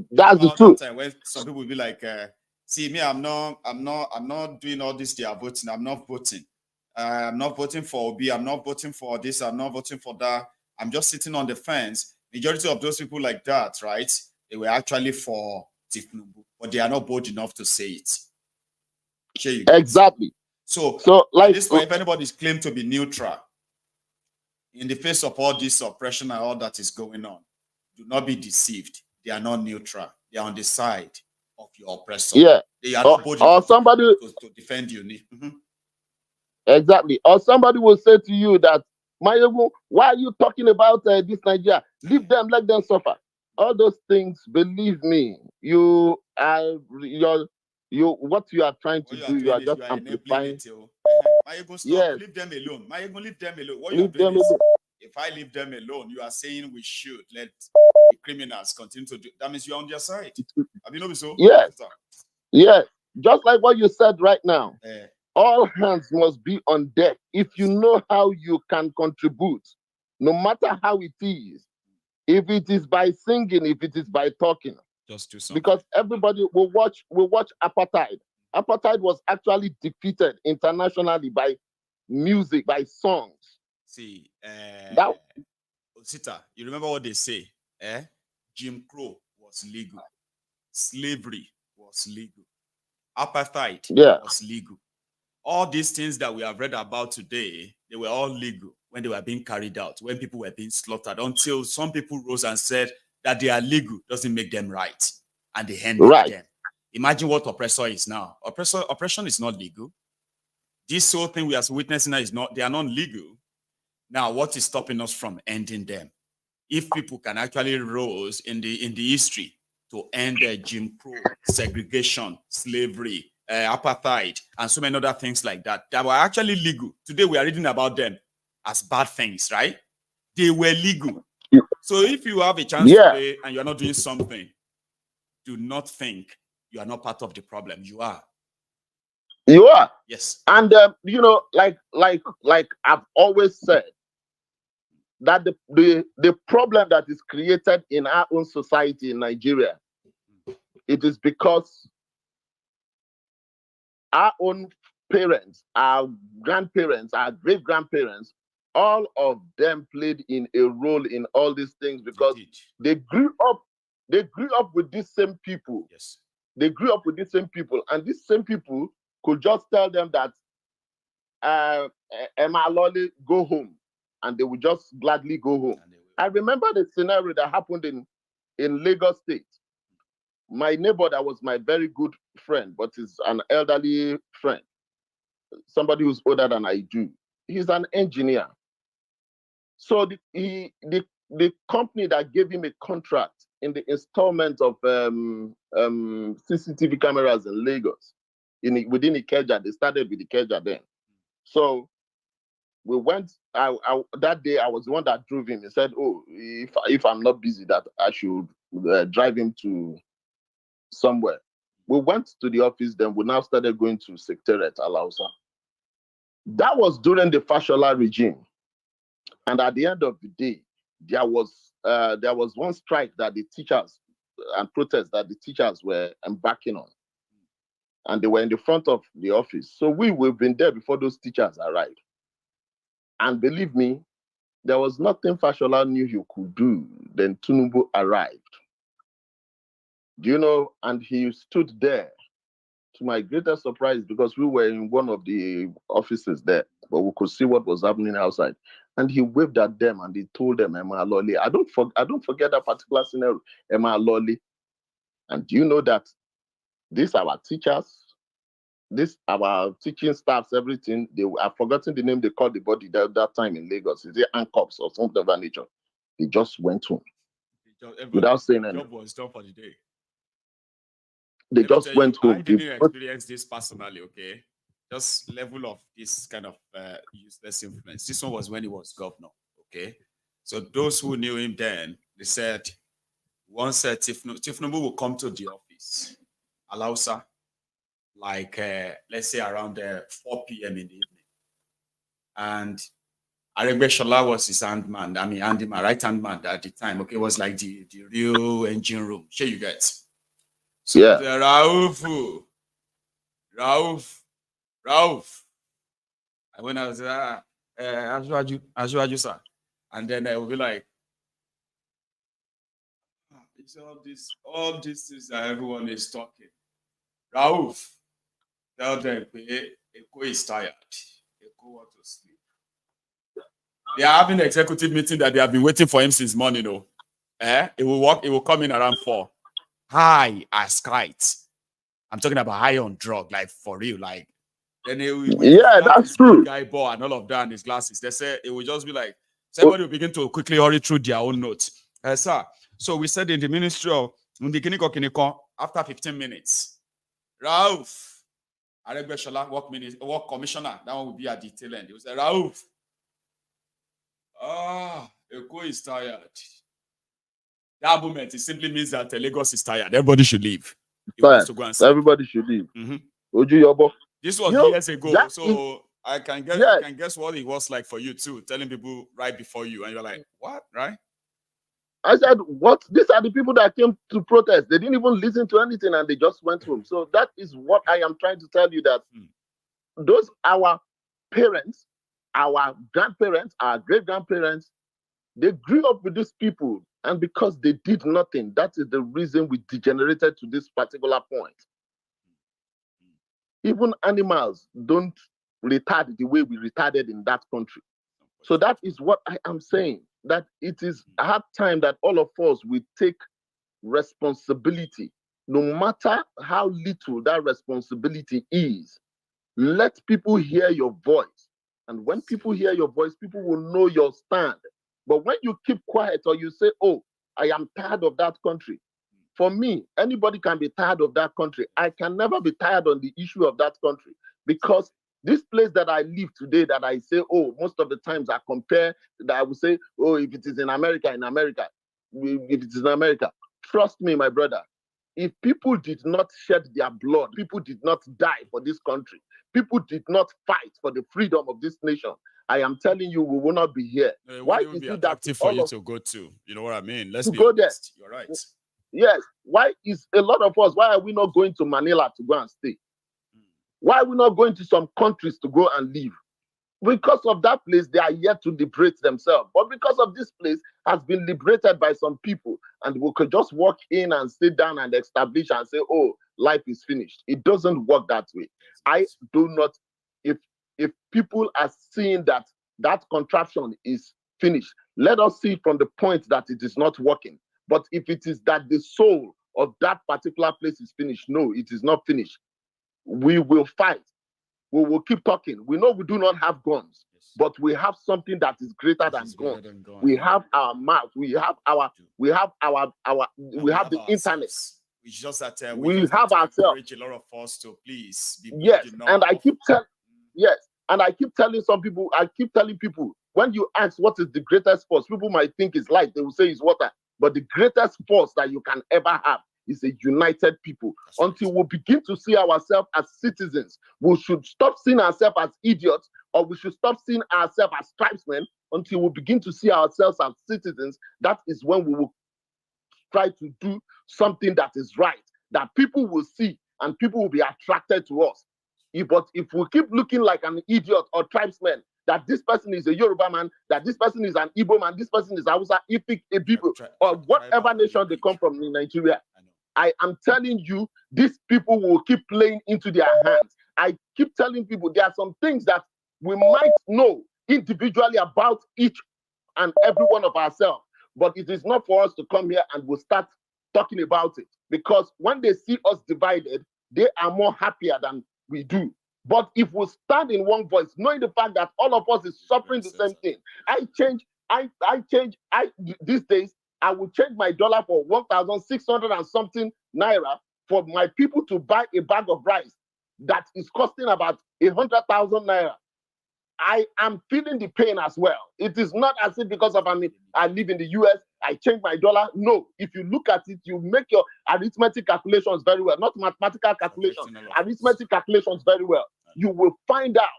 that's the truth. That time when some people will be like, see me, I'm not doing all this. They are voting. I'm not voting. I'm not voting for Obi. I'm not voting for this. I'm not voting for that. I'm just sitting on the fence. Majority of those people like that, right? They were actually for Tinubu, but they are not bold enough to say it. Exactly. So like this, if anybody's claimed to be neutral in the face of all this oppression and all that is going on, do not be deceived. They are not neutral. They are on the side of your oppressor. Yeah. They are not bold enough to defend you. Exactly. Or somebody will say to you that, Maiyegun, why are you talking about this Nigeria? Leave them, let them suffer. All those things, believe me, what you are trying to do, you are just amplifying. Maiyegun, stop. Yes. Leave them alone. Maiyegun, leave them alone. What leave you are doing is, if I leave them alone, you are saying we should let the criminals continue to do. That means you are on their side. Have you noticed so? Yes. Yes. Just like what you said right now. All hands must be on deck. If you know how you can contribute, no matter how it is, if it is by singing, if it is by talking, just do something. Because everybody will watch apartheid. Apartheid was actually defeated internationally by music, by songs. See, Sita, you remember what they say? Jim Crow was legal. Slavery was legal. Apartheid was legal. All these things that we have read about today, they were all legal when they were being carried out, when people were being slaughtered, until some people rose and said that they are legal doesn't make them right. And they ended them. Imagine what oppressor is now. Oppression is not legal. This whole thing we are witnessing now they are not legal. Now, what is stopping us from ending them? If people can actually rose in the history to end Jim Crow, segregation, slavery, apartheid, and so many other things like that were actually legal. Today we are reading about them as bad things, right? They were legal. So if you have a chance today and you're not doing something, do not think you are not part of the problem. You are. You are. Yes. And like I've always said, that the problem that is created in our own society in Nigeria, it is because our own parents, our grandparents, our great-grandparents, all of them played in a role in all these things because they grew up with these same people. Yes. They grew up with these same people, and these same people could just tell them that Emma Lolly, go home. And they would just gladly go home. I remember the scenario that happened in Lagos State. My neighbor that was my very good friend, but is an elderly friend, somebody who's older than I do. He's an engineer. So the company that gave him a contract in the installment of CCTV cameras in Lagos, within Ikeja, they started with Ikeja then. So we went. That day I was the one that drove him. He said, "Oh, if I'm not busy, that I should drive him to somewhere." We went to the office. Then we now started going to Secretariat Alausa. That was during the Fashola regime, and at the end of the day, there was one strike that the teachers and protest that the teachers were embarking on, and they were in the front of the office. So we've been there before those teachers arrived, and believe me, there was nothing Fashola knew he could do. Then Tinubu arrived. Do you know? And he stood there. To my greatest surprise, because we were in one of the offices there, but we could see what was happening outside. And he waved at them and he told them, Emma Lolly. I don't forget that particular scenario, Emma Lolly. And do you know that these our teachers, this our teaching staffs, everything, I've forgotten the name they called the body that time in Lagos. Is it ANCOPS or something of that nature? They just went home without saying anything. The job was done for the day. They just went home. I didn't experience this personally, okay? Just level of this kind of useless influence. This one was when he was governor, okay? So those who knew him then, they said, once Tifnubu will come to the office, Alausa, like, let's say around 4 p.m. in the evening. And Aregbeshola was his hand-man, my right-hand man at the time, okay? It was like the real engine room. Sure you get. So yeah. Rauf. And when I was Ajuaju, sir. And then I will be like, it's all this is that everyone is talking. Rauf, tell them Eko is tired. Eko want to sleep. They are having an executive meeting that they have been waiting for him since morning. It will come in around 4. High as kites. I'm talking about high on drug, like for real, like. Then that's true. Guy ball and all of that and his glasses. They say it will just be like somebody will begin to quickly hurry through their own notes. Sir. So we said in the ministry of after 15 minutes, Rauf, Aregbeshola, work commissioner, that one will be at the tail end. He will say, Rauf, Eko is tired. That moment, it simply means that Lagos is tired. Everybody should leave. Everybody should leave. Oju This was years ago, so I can guess what it was like for you too, telling people right before you, and you're like, what, right? I said, what? These are the people that came to protest. They didn't even listen to anything, and they just went home. So that is what I am trying to tell you, that those our parents, our grandparents, our great-grandparents, they grew up with these people. And because they did nothing, that is the reason we degenerated to this particular point. Even animals don't retard the way we retarded in that country. So that is what I am saying, that it is hard time that all of us will take responsibility, no matter how little that responsibility is. Let people hear your voice. And when people hear your voice, people will know your stand. But when you keep quiet or you say, oh, I am tired of that country. For me, anybody can be tired of that country. I can never be tired on the issue of that country, because this place that I live today, that I say, oh, most of the times I compare, that I would say, oh, if it is in America, if it is in America, trust me, my brother, if people did not shed their blood, people did not die for this country, people did not fight for the freedom of this nation, I am telling you, we will not be here. Why is it that for you to go to? You know what I mean? Let's be honest. You're right. Yes. Why is a lot of us? Why are we not going to Manila to go and stay? Why are we not going to some countries to go and live? Because of that place, they are yet to liberate themselves. But because of this place has been liberated by some people, and we could just walk in and sit down and establish and say, oh, life is finished. It doesn't work that way. I do not. If people are seeing that contraption is finished, let us see from the point that it is not working. But if it is that the soul of that particular place is finished, no, it is not finished. We will fight. We will keep talking. We know we do not have guns, but we have something that is greater than guns. We have our mouth. We have the internet. It's just that we have ourselves. A lot of us to please be and I keep telling some people, when you ask what is the greatest force, people might think it's light. They will say it's water. But the greatest force that you can ever have is a united people. Until we begin to see ourselves as citizens, we should stop seeing ourselves as idiots or we should stop seeing ourselves as tribesmen until we begin to see ourselves as citizens. That is when we will try to do something that is right, that people will see and people will be attracted to us. But if we keep looking like an idiot or tribesman, that this person is a Yoruba man, that this person is an Igbo man, this person is Hausa, Ifik, Ebibo, or whatever nation they come from in Nigeria, I am telling you, these people will keep playing into their hands. I keep telling people there are some things that we might know individually about each and every one of ourselves, but it is not for us to come here and we'll start talking about it, because when they see us divided, they are more happier than we do. But if we stand in one voice, knowing the fact that all of us is suffering the same thing, these days, I will change my dollar for 1,600 and something naira for my people to buy a bag of rice that is costing about 100,000 naira. I am feeling the pain as well. It is not as if because of I live in the US, I change my dollar. No, if you look at it, you make your arithmetic calculations very well, not mathematical calculations, arithmetic calculations very well. You will find out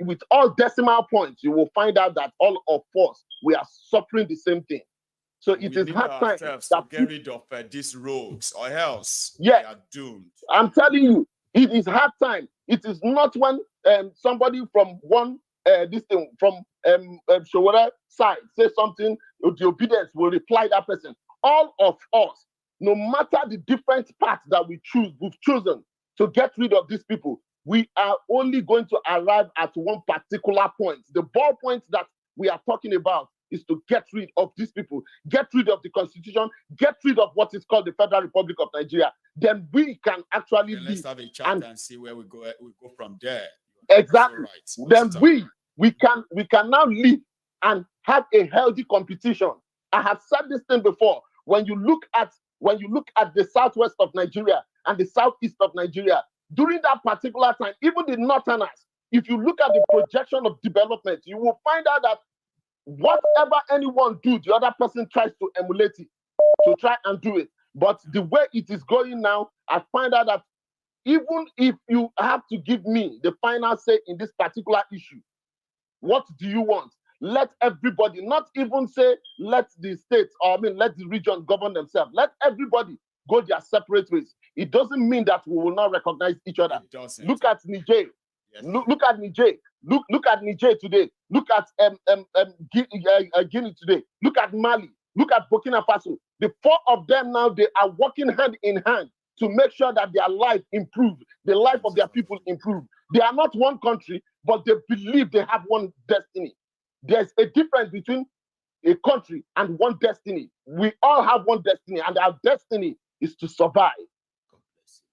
with all decimal points, you will find out that all of us, we are suffering the same thing. So it is hard time to get rid of these rogues, or else we are doomed. I'm telling you, it is hard time. It is not when somebody from one from Showara side say something, the obedience will reply that person. All of us, no matter the different paths that we've chosen to get rid of these people, we are only going to arrive at one particular point. The ball point that we are talking about is to get rid of these people, get rid of the constitution, get rid of what is called the Federal Republic of Nigeria. Then we can actually live. Let's have a chat and see where we go from there. Exactly. Right. Then we can now live and have a healthy competition. I have said this thing before. When you look at the southwest of Nigeria and the southeast of Nigeria, during that particular time, even the northerners, if you look at the projection of development, you will find out that whatever anyone do, the other person tries to emulate it, to try and do it. But the way it is going now, I find out that even if you have to give me the final say in this particular issue, what do you want? Let everybody, not even say let the states, or let the region govern themselves. Let everybody go their separate ways. It doesn't mean that we will not recognize each other. Look at Niger. Yes. Look at Niger. Look at Niger today. Look at Guinea today. Look at Mali. Look at Burkina Faso. The four of them now, they are working hand in hand to make sure that their life improves, the life of their people improve. They are not one country, but they believe they have one destiny. There's a difference between a country and one destiny. We all have one destiny, and our destiny is to survive.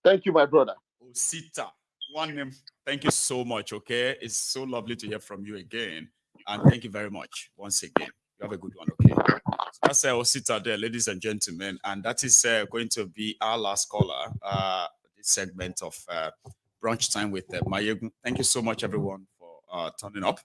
Thank you, my brother. Osita, one name. Thank you so much, okay? It's so lovely to hear from you again. And thank you very much once again. You have a good one, okay? So that's Osita there, ladies and gentlemen. And that is going to be our last caller, this segment of Brunch Time with Maiyegun. Thank you so much, everyone, for turning up.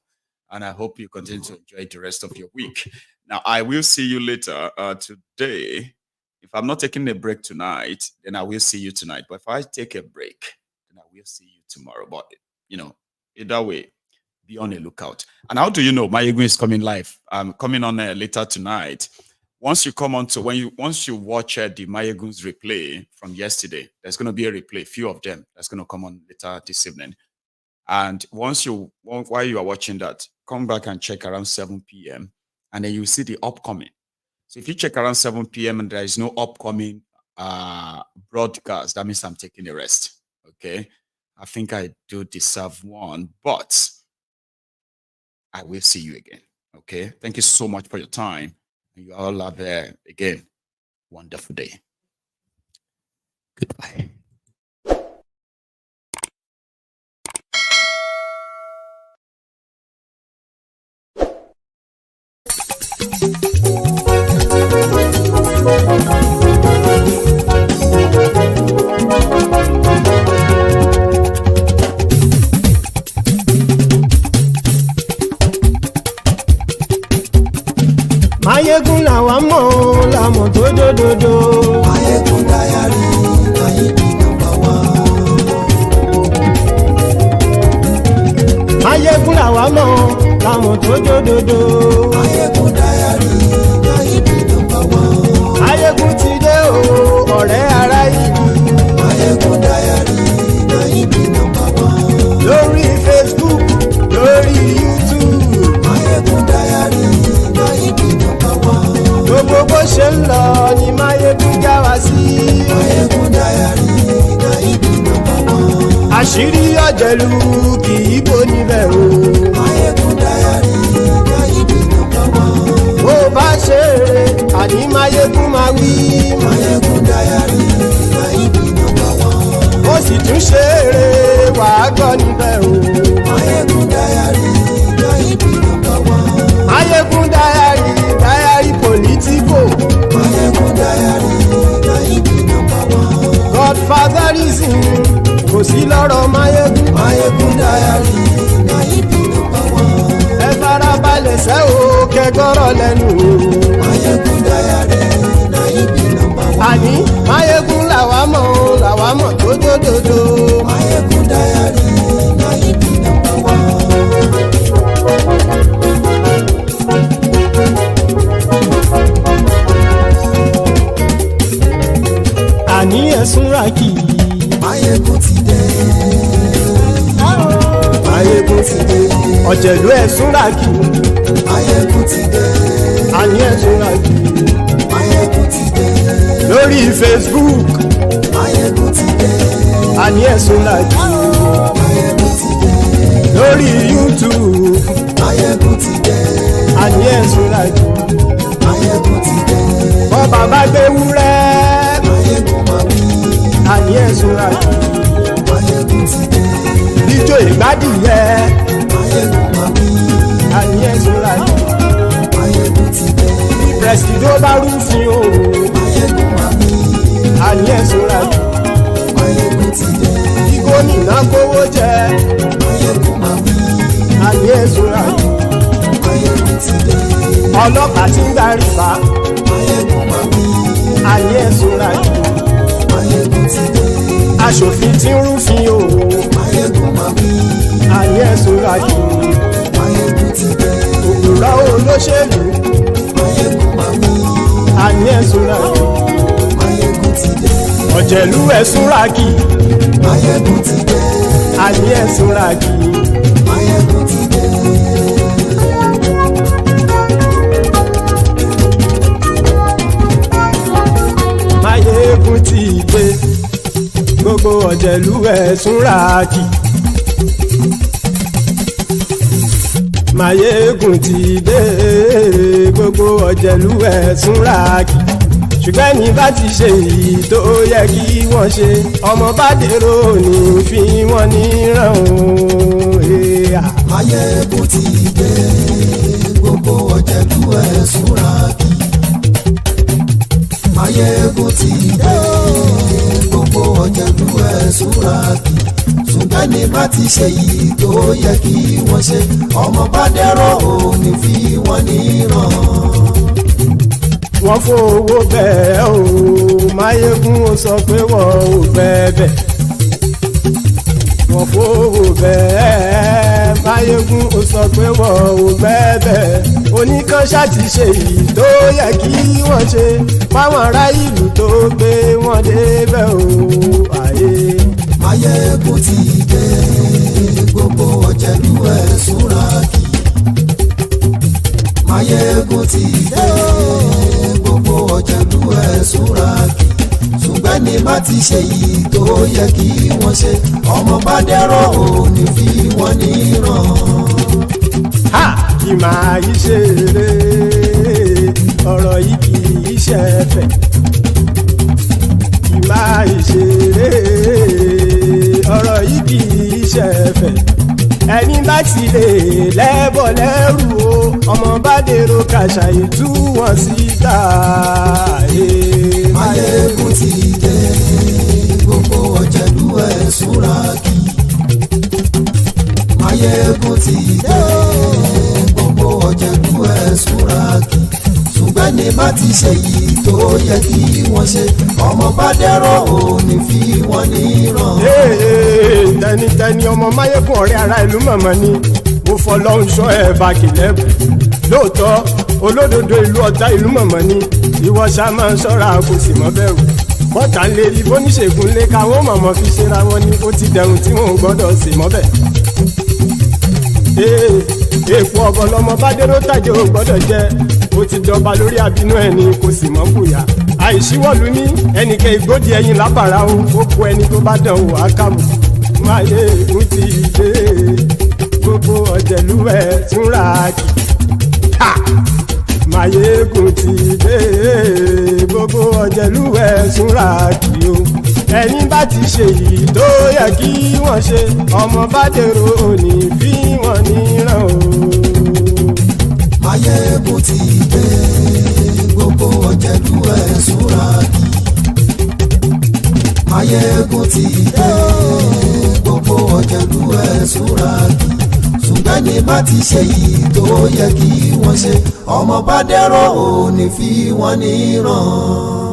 And I hope you continue to enjoy the rest of your week. Now, I will see you later today. If I'm not taking a break tonight, then I will see you tonight. But if I take a break, then I will see you tomorrow. But, either way, be on the lookout. And how do you know Maiyegun is coming live? I'm coming on later tonight. Once you come on to, once you watch the Maiyegun's replay from yesterday, there's going to be a replay, few of them, that's going to come on later this evening. And while you are watching that, come back and check around 7 p.m. and then you see the upcoming. So if you check around 7 p.m. and there is no upcoming broadcast, that means I'm taking a rest. Okay. I think I do deserve one, but I will see you again. Okay. Thank you so much for your time. And you all have again, wonderful day. Goodbye. Maiyegun làwa mọ̀ la mọ̀ tó dòdòdò. Maiyegun Diary, Maiyegun number one. Máyégún làwa mọ̀ làwọn tó jódodo. Maiyegun diary na ibi number one. Máyégún ti dé o ọ̀rẹ́ ara ìlú. Maiyegun diary na ibi number one. Lórí Facebook lórí YouTube. Maiyegun diary na ibi number one. Gbogbo bó ṣe ń lọ ni Máyégún já wa sí. Maiyegun diary na ibi number one. Àṣírí ọ̀jẹ̀lú kì í bò níbẹ̀ o. Maiyegun diary na ibi number one. Bó bá ṣe eré àní Máyégún máa wí. Maiyegun diary na ibi number one. Ó sì tún ṣe eré wàá gbọ́ níbẹ̀ o. Maiyegun diary na ibi number one. Máyégún diary politico. Maiyegun diary na ibi number one. Godfatherism kò sí lọ́rọ̀ Máyégún. Maiyegun diary na ibi number one. Ẹ farabalẹ̀ sẹ́ o kẹgọ́rọ̀ lẹ́nu o. Maiyegun diary na ibi number one. Àní Máyégún làwa mọ̀ tó dódòdó. Maiyegun diary na ibi number one. Àní ẹ̀sùn ràkì. Maiyegun ti dé. Maiyegun ti dé. Ọ̀jẹ̀lú ẹ̀sùn ràkì. Maiyegun ti dé. Àní ẹ̀sùn ràkì. Maiyegun ti dé. Lórí Facebook. Maiyegun ti dé. Àní ẹ̀sùn ràkì. Maiyegun ti dé. Lórí YouTube. Maiyegun ti dé. Àní ẹ̀sùn ràkì. Maiyegun ti dé. Bọ́ bàbá gbé wúrẹ́. Maiyegun máa wí. Àní ẹ̀sùn ràkì. Maiyegun ti dé. Ijó ìgbádìyẹ. Maiyegun máa wí. Àní ẹ̀sùn ràkì. Maiyegun ti dé. Pẹ̀sìdó bá rúfin o. Maiyegun máa wí. Àní ẹ̀sùn ràkì. Maiyegun ti dé. Kí gómìnà kówó jẹ. Maiyegun máa wí. Àní ẹ̀sùn ràkì. Maiyegun ti dé. Ọlọ́pàá tí ń gba rìbá. Maiyegun máa wí. Àní ẹ̀sùn ràkì. Maiyegun ti dé. Aṣòfin tí ń rúfin o. Maiyegun máa wí. Àní ẹ̀sùn ràkì. Maiyegun ti dé. Òpùrọ́ olóṣèlú. Maiyegun máa wí. Àní ẹ̀sùn ràkì. Maiyegun ti dé. Ọ̀jẹ̀lú ẹ̀sùn ràkì. Maiyegun ti dé. Àní ẹ̀sùn ràkì. Maiyegun ti dé. Máyégún ti dé. Gbogbo ọ̀jẹ̀lú ẹ̀sùn ràkì. Máyégún ti dé. Gbogbo ọ̀jẹ̀lú ẹ̀sùn ràkì. Ṣùgbọ́n ní bá ti ṣe èyí tó yẹ kí wọ́n ṣe, ọmọ bá dèrò ní fi wọ́n níran o. Maiyegun ti dé. Gbogbo ọ̀jẹ̀lú ẹ̀sùn ràkì. Maiyegun ti dé. Gbogbo ọ̀jẹ̀lú ẹ̀sùn ràkì. Ṣùgbọ́n ní bá ti ṣe èyí tó yẹ kí wọ́n ṣe, ọmọ bá dèrò ní fi wọ́n níran. Wọ́n fowó bẹ́ẹ̀ o. Máyégún ó sọ pé wọ́n ò bẹ́ẹ̀. Wọ́n fowó bẹ́ẹ̀. Máyégún ó sọ pé wọ́n ò bẹ́ẹ̀. Oníkanṣá ti ṣe èyí tó yẹ kí wọ́n ṣe fáwọn ará ìlú tó gbé wọn débẹ̀ o. Àyè. Maiyegun ti dé. Gbogbo ọ̀jẹ̀lú ẹ̀sùn ràkì. Maiyegun ti dé. Gbogbo ọ̀jẹ̀lú ẹ̀sùn ràkì. Ṣùgbọ́n ní bá ti ṣe yìí tó yẹ kí wọ́n ṣe, ọmọ bá dẹ́rọ̀ ò ní fi wọ́n níran. Ha! Kì máa yí ṣe eré, ọ̀rọ̀ yìí kì í ṣe ẹ̀fẹ̀. Kì máa yí ṣe eré, ọ̀rọ̀ yìí kì í ṣe ẹ̀fẹ̀. Ẹni bá ti lè lẹ́bọ̀ lẹ́rù o, ọmọ bá dèrò kàṣàyè tú wọn síta. Maiyegun ti dé. Gbogbo ọ̀jẹ̀lú ẹ̀sùn ràkì. Maiyegun ti dé. Gbogbo ọ̀jẹ̀lú ẹ̀sùn ràkì. Ṣùgbọ́n ní bá ti ṣe yìí tó yẹ kí wọ́n ṣe, ọmọ bá dẹ́rọ̀ ò ní fi wọ́n níran. Tẹnitẹni ọmọ Maiyegun ọ̀rẹ́ ara ìlú mọ̀mọ́ ni mo mo fọlọ́run ṣọ́ ẹ̀ bákìlẹ́bù lóòótọ́ olódodo ìlú ọ̀tá ìlú mọ̀mọ́ ni ìwọ ṣá máa ń ṣọ́ra kò sì mọ́ bẹ̀rù bọ́tà ń lè rí bóníṣègùn lé káwọn mọ̀mọ́ fi ṣera wọn ni ó ti dẹrùn tí wọn ò gbọ́dọ̀ sè mọ́bẹ̀. èèpo ọ̀bọ̀ lọmọ bá dérò tàjẹ́ ò gbọ́dọ̀ jẹ́ ó ti jọba lórí àbínú ẹni kò sì mọ́ bùyà àìsíwọ́lu ní ẹnìkẹ́ ìgbódì ẹyin lábàrá o ó kó ẹni tó bá dán o àkàmù Maiyegun ti dé gbogbo ọ̀jẹ̀lú ẹ̀ túnra kì Maiyegun ti dé gbogbo ọ̀jẹ̀lú ẹ̀ túnra kì o ẹni bá ti ṣe yìí tó yẹ kí wọ́n ṣe ọmọ bá dèrò òní fi wọ́n níran o. Maiyegun ti dé gbogbo ọ̀jẹ̀lú ẹ̀ túnra kì Maiyegun ti dé gbogbo ọ̀jẹ̀lú ẹ̀ túnra kì ṣùgbọ́n ní bá ti ṣe yìí tó yẹ kí wọ́n ṣe ọmọ bá dẹ́rọ̀ òní fi wọ́n níran.